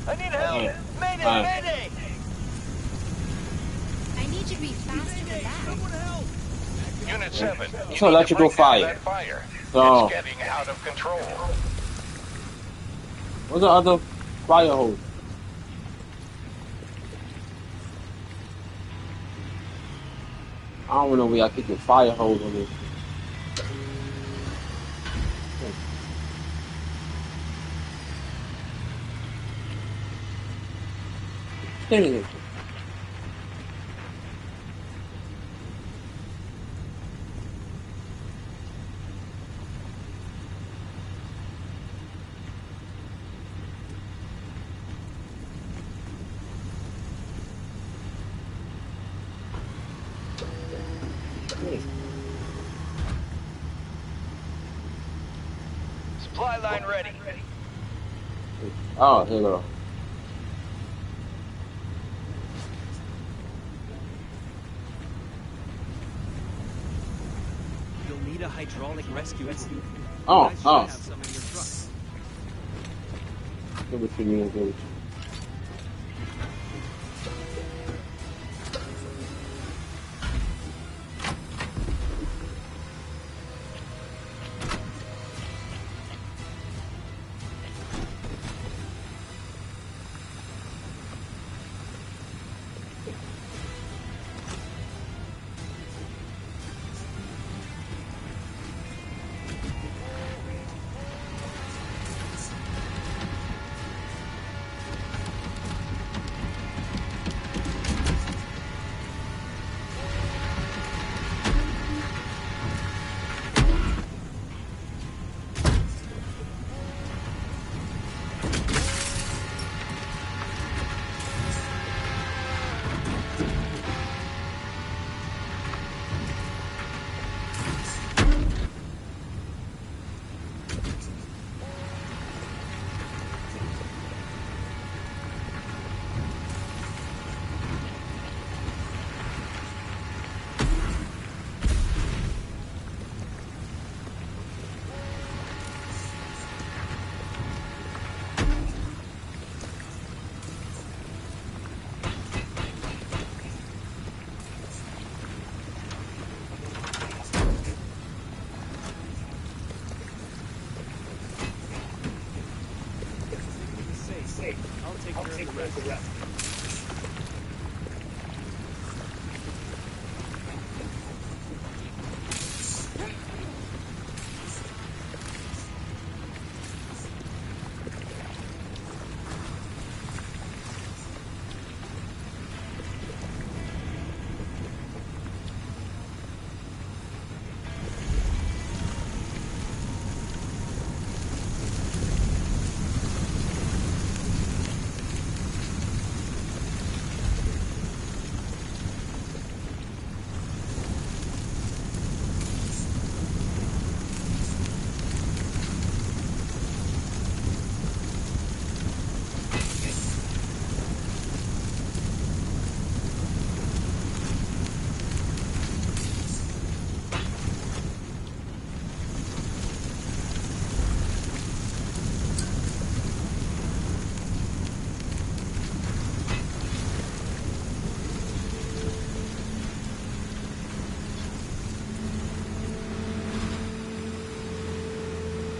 I need help. Mayday, mayday!
I need you to be faster than that.
Someone help!
Unit 7.
It's electrical fire. So,
It's getting out of control.
what's the other fire hose? I don't know where I keep the fire hose on this. Anyway.
Supply line ready.
Oh, here we go.
You'll need a hydraulic rescue.
Oh,
You guys should
oh.
have some in your truck.
Give it to me, give it to me.
I'll take care of the rest.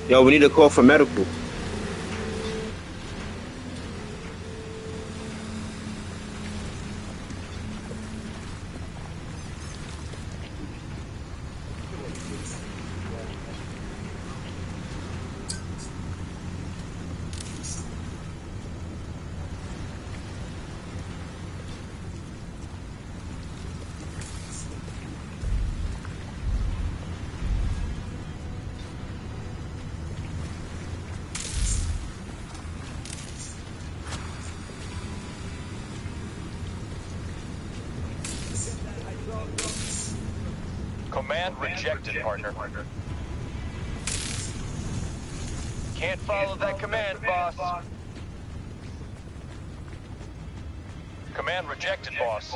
Yo, we need to call for medical.
Command rejected, partner. Can't follow that command, boss. Command rejected, boss.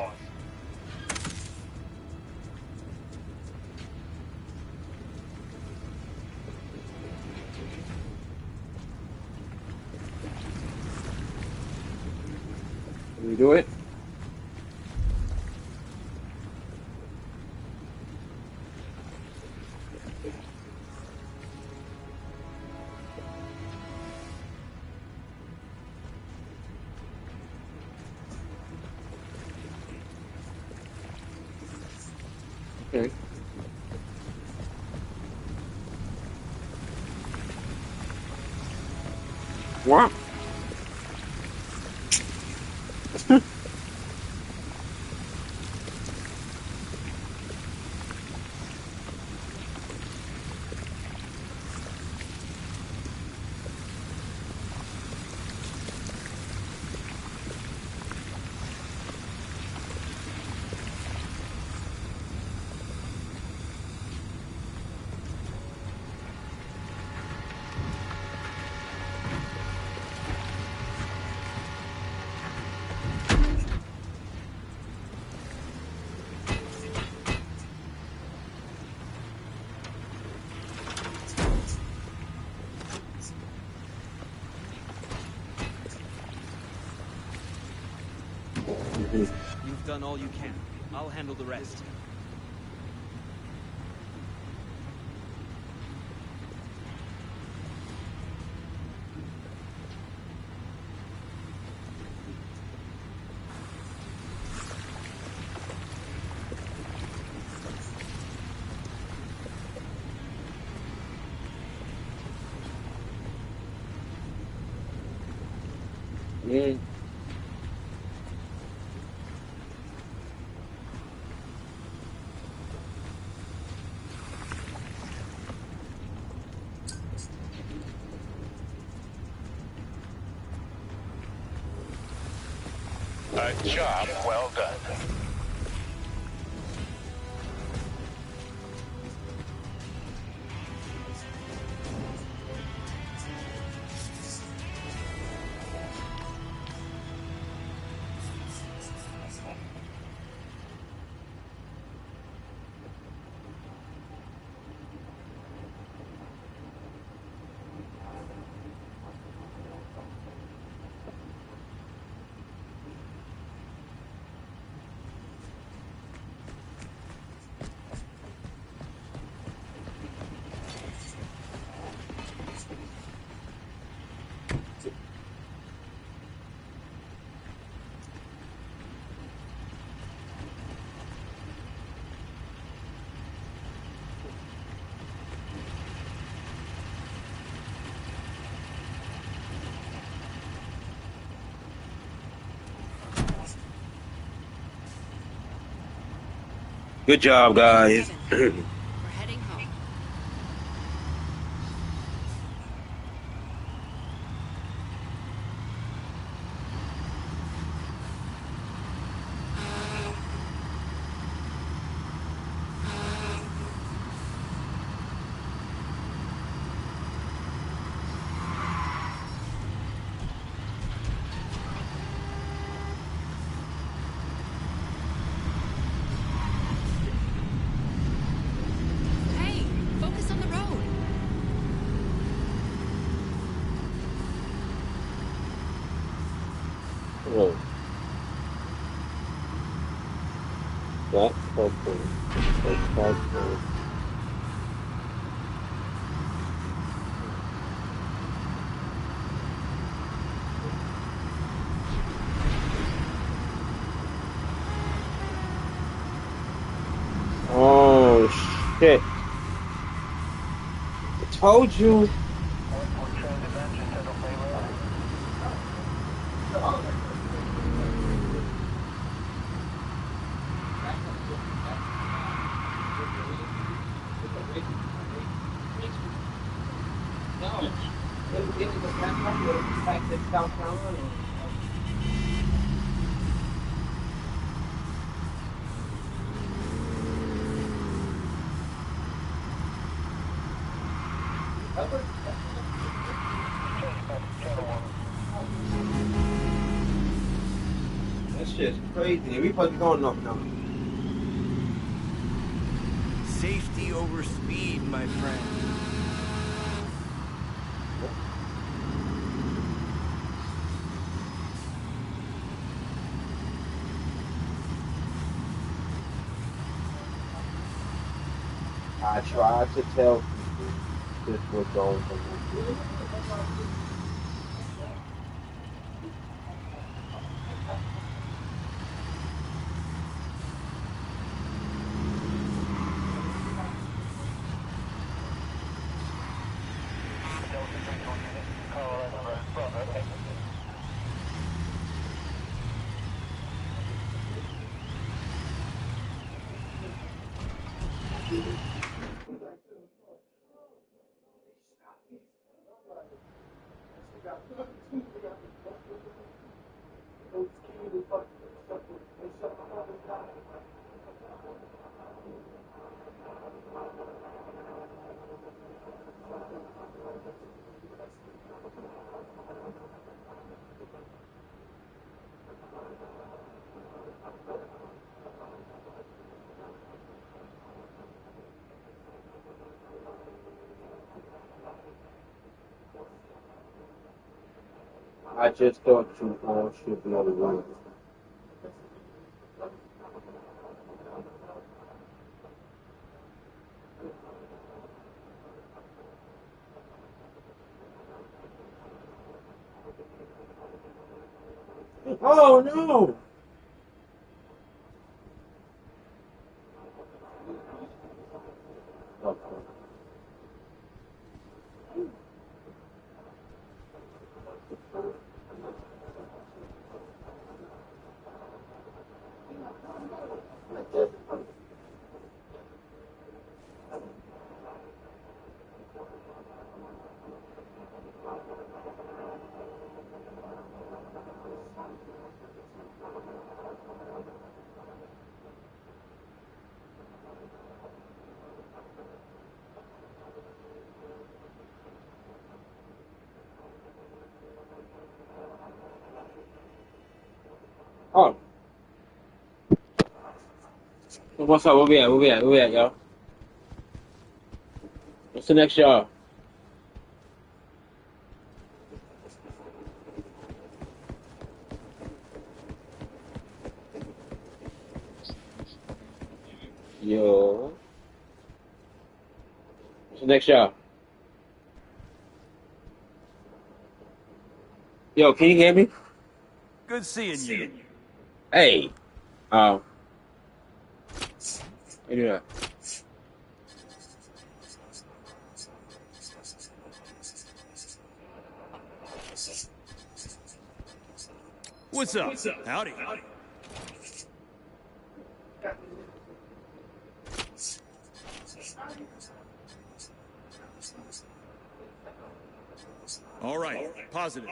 Can we do it? Okay. What?
You've done all you can. I'll handle the rest.
Mm.
A job well done.
Good job, guys.
We're heading home. Hey, focus on the road.
Oh. That's helpful. That's helpful. shit. I told you. That shit's crazy. We supposed to be going up now.
Safety over speed, my friend.
I tried to tell people this was going to happen. I just thought you all should be on the road. Oh no! Oh. What's up? Where we at? Where we at? Where we at, y'all? What's the next y'all? Yo. What's the next y'all? Yo, can you hear me?
Good seeing you.
Hey. Oh. How you do that?
What's up? Howdy.
All right, positive.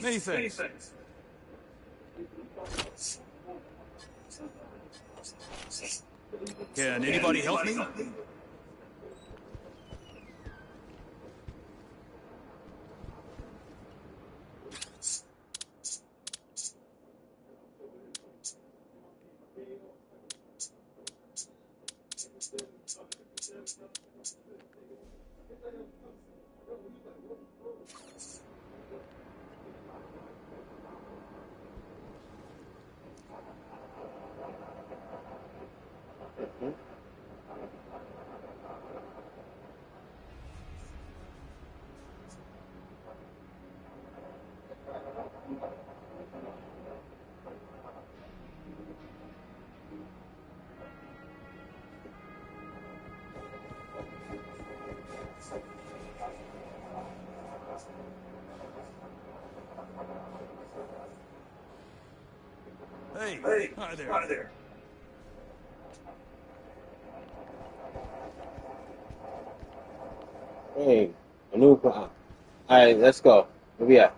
Many thanks. Can anybody help me?
Hey, hi there.
Hey, a new car. Alright, let's go. Where we at?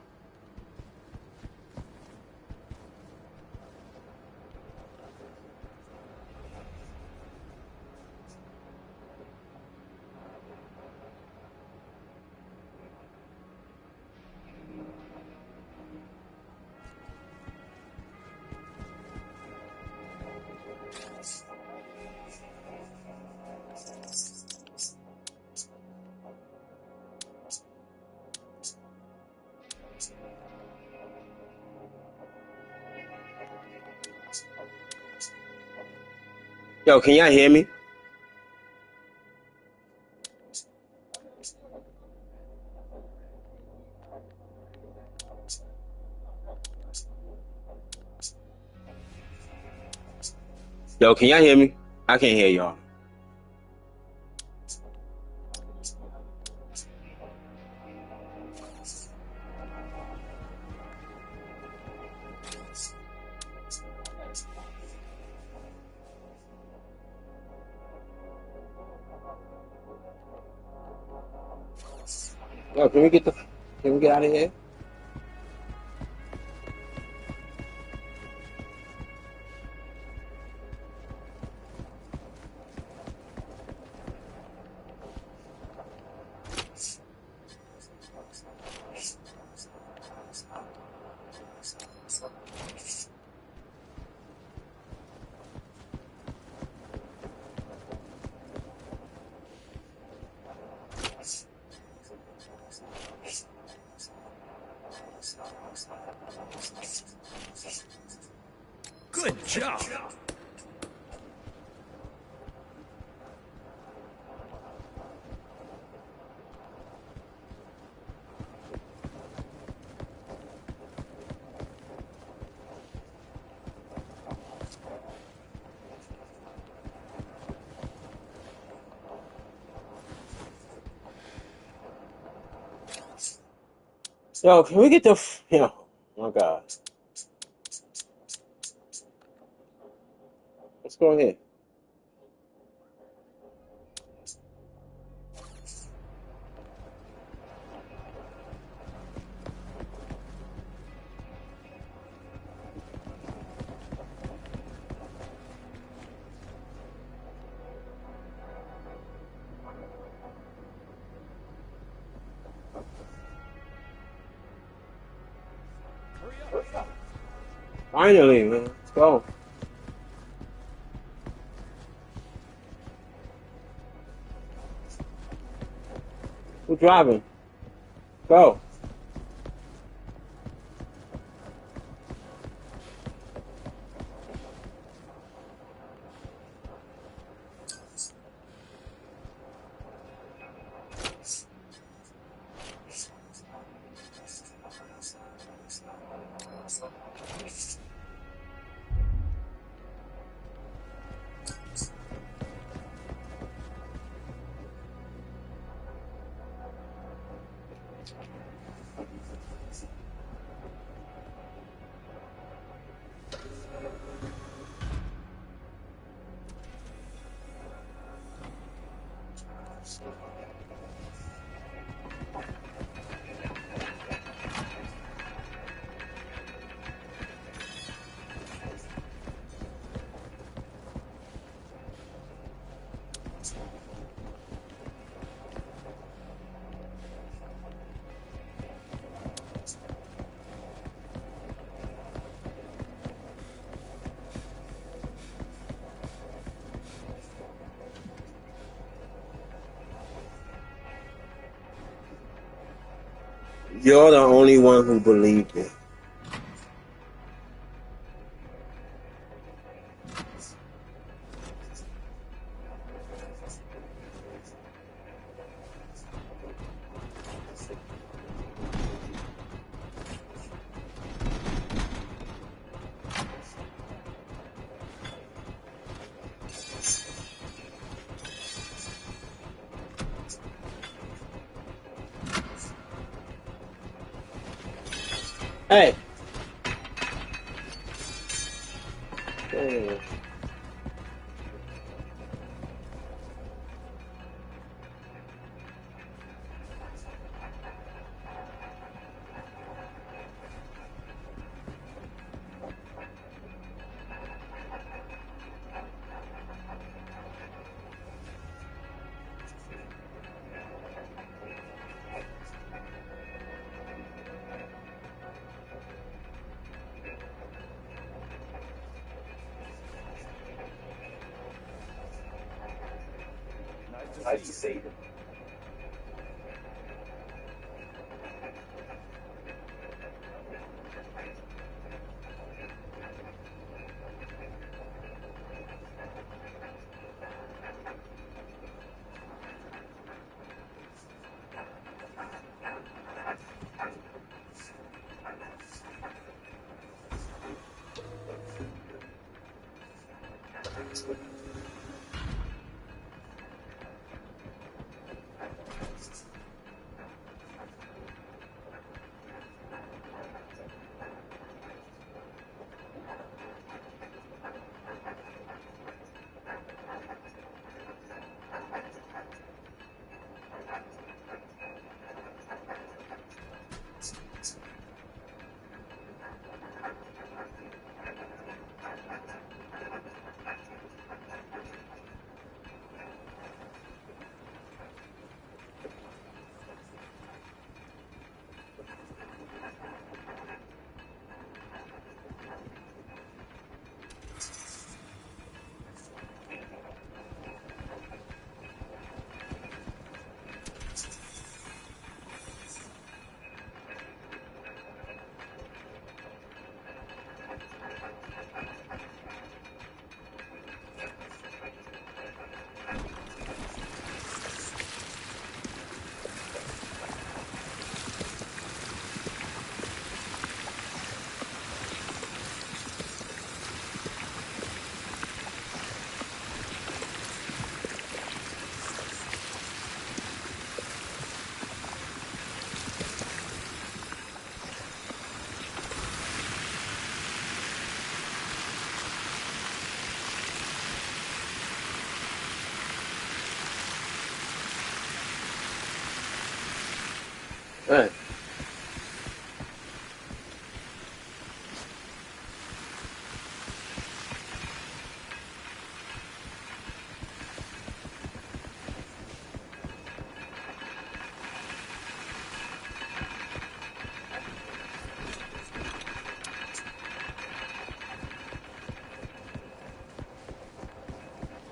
Yo, can y'all hear me? Yo, can y'all hear me? I can't hear y'all. Yo, can we get out of here?
Good job.
Yo, can we get the... Yo, oh my God. Let's go ahead. Finally, man. Let's go. Who's driving? Go. You're the only one who believed it. Hey.
Nice to see you.
Right.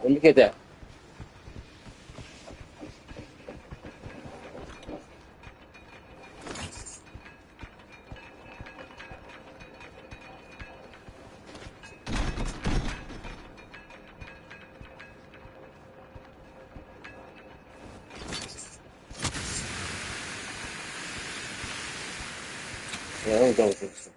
Let me get that. Yeah, I'm done with this.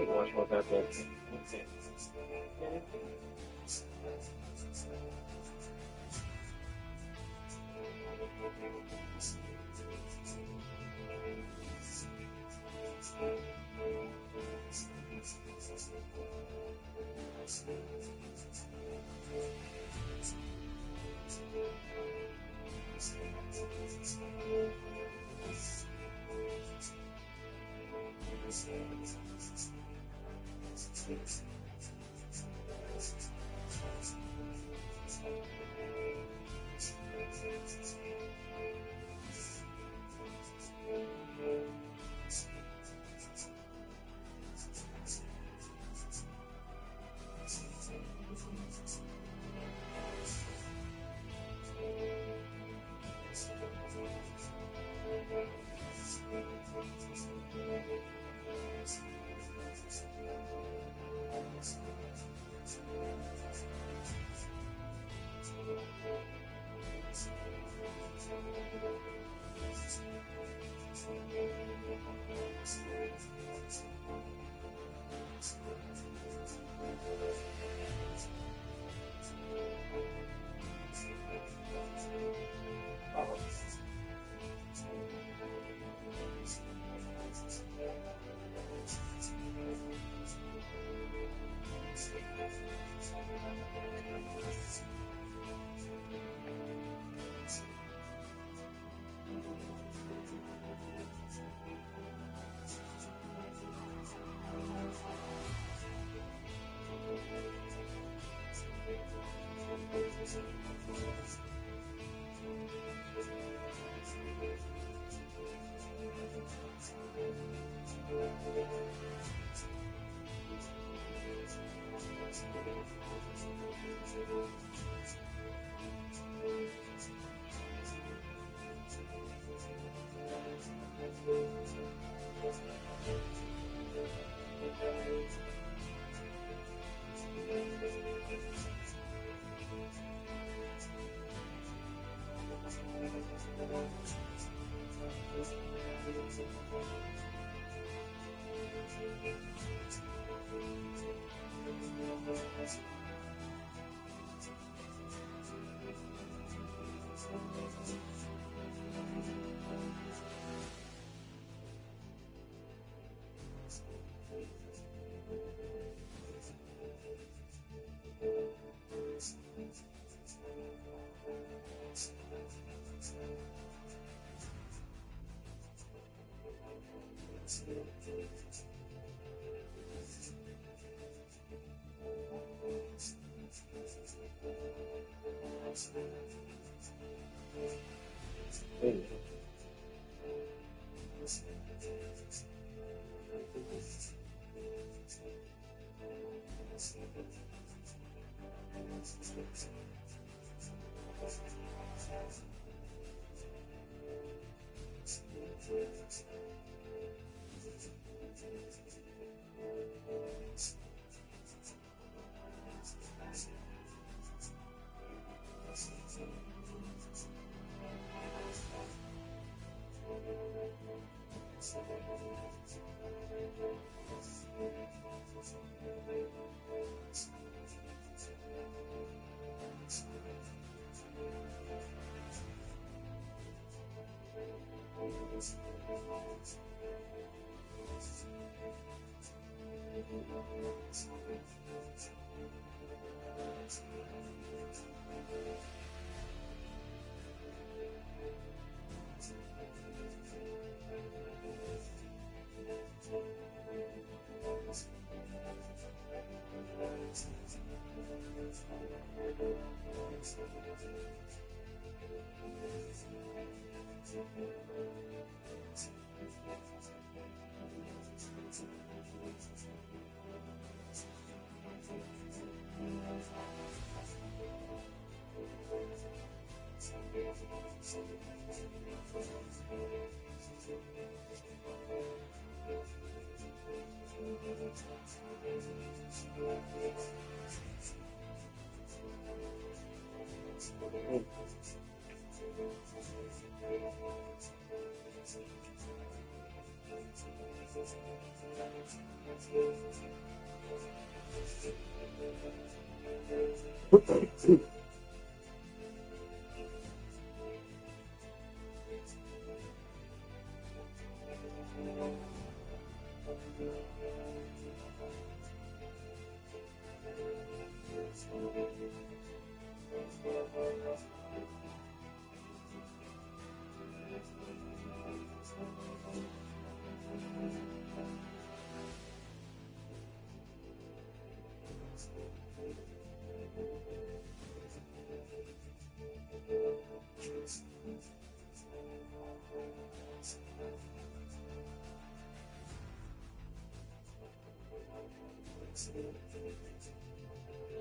Watch what that does.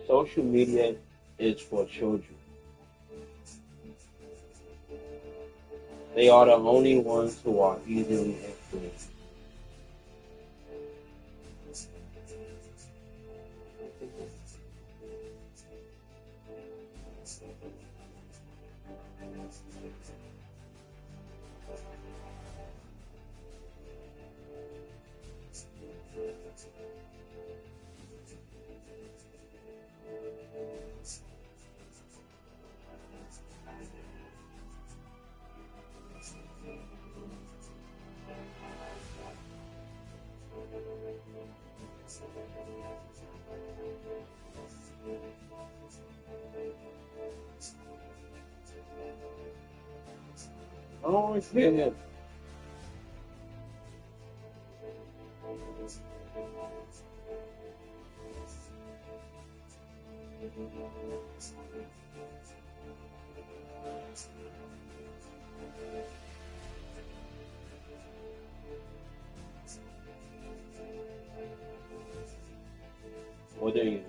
Social media is for children. They are the only ones who are easily influenced. Oh, it's him. What are you?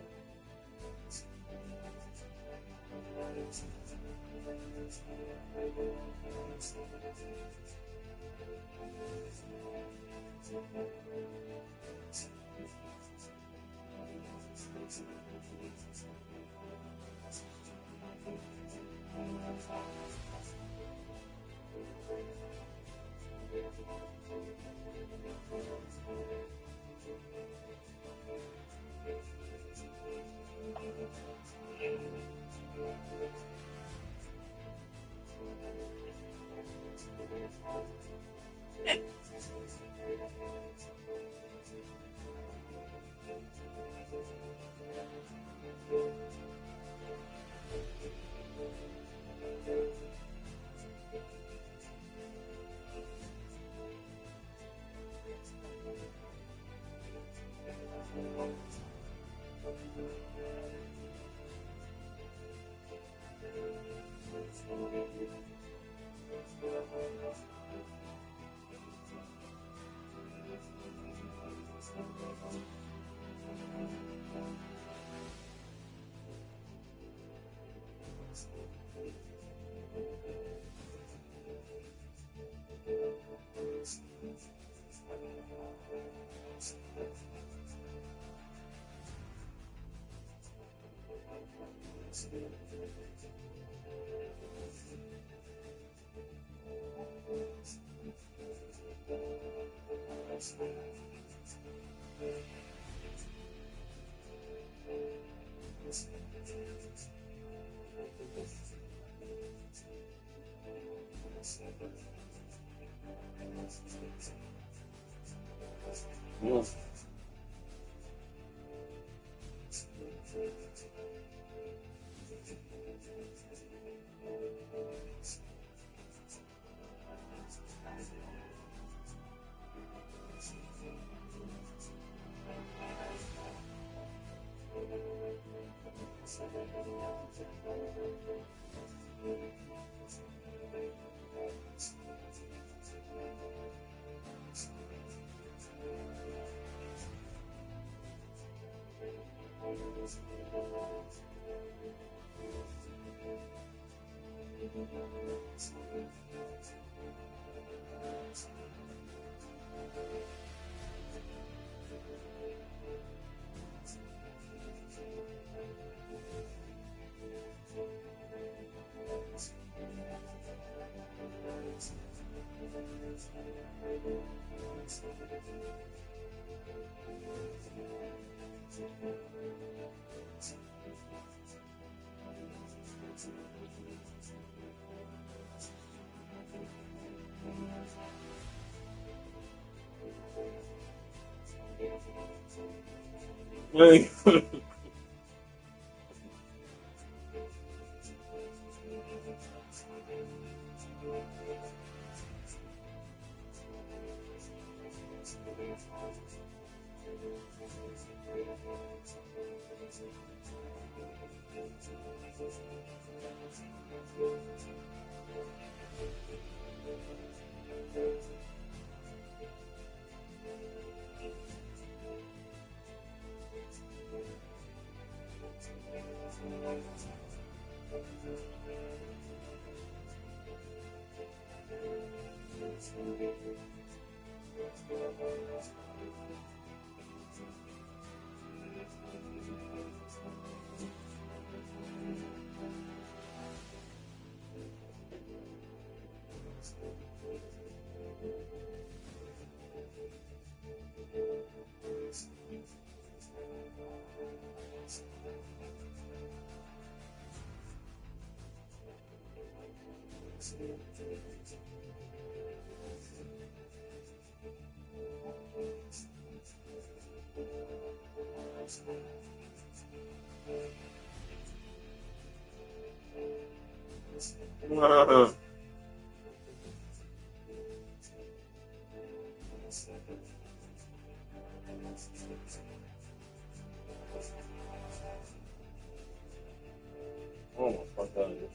Oh my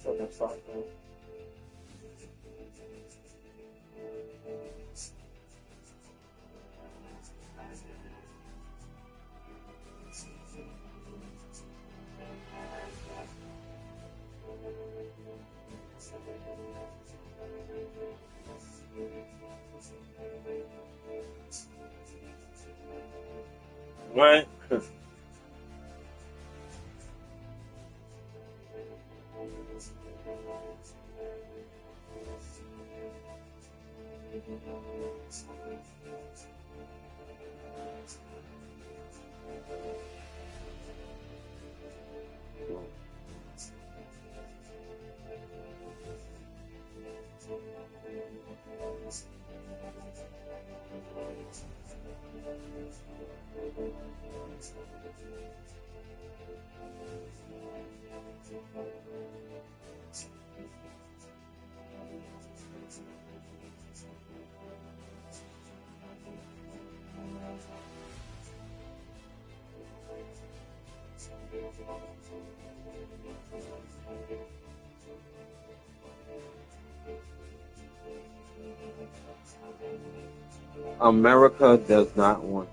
fucking fuck, man. Right? America does not want.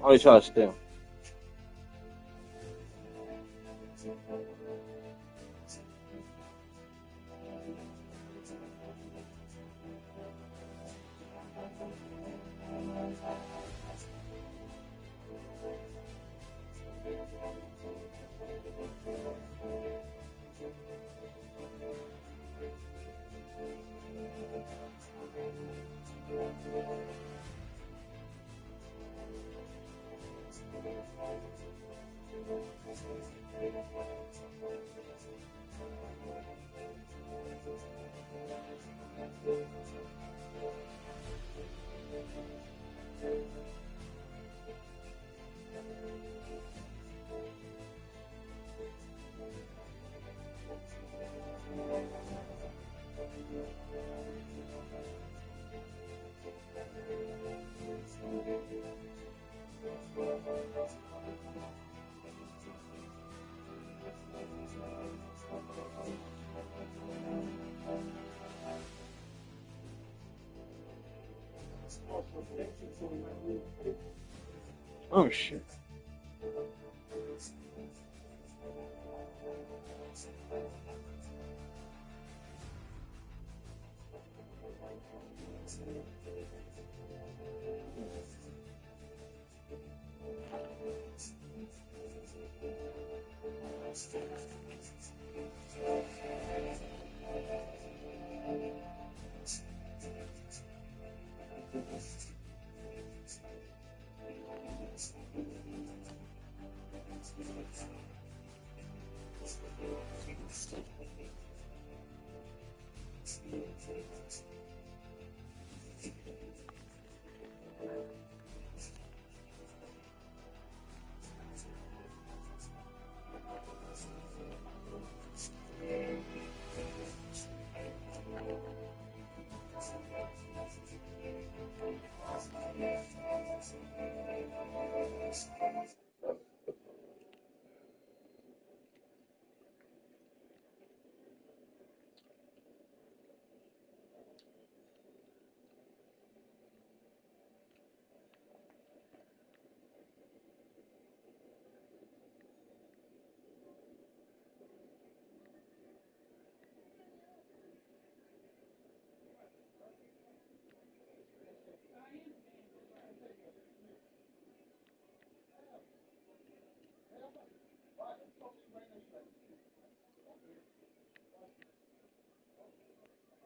Oh, you try to steal. Oh shit.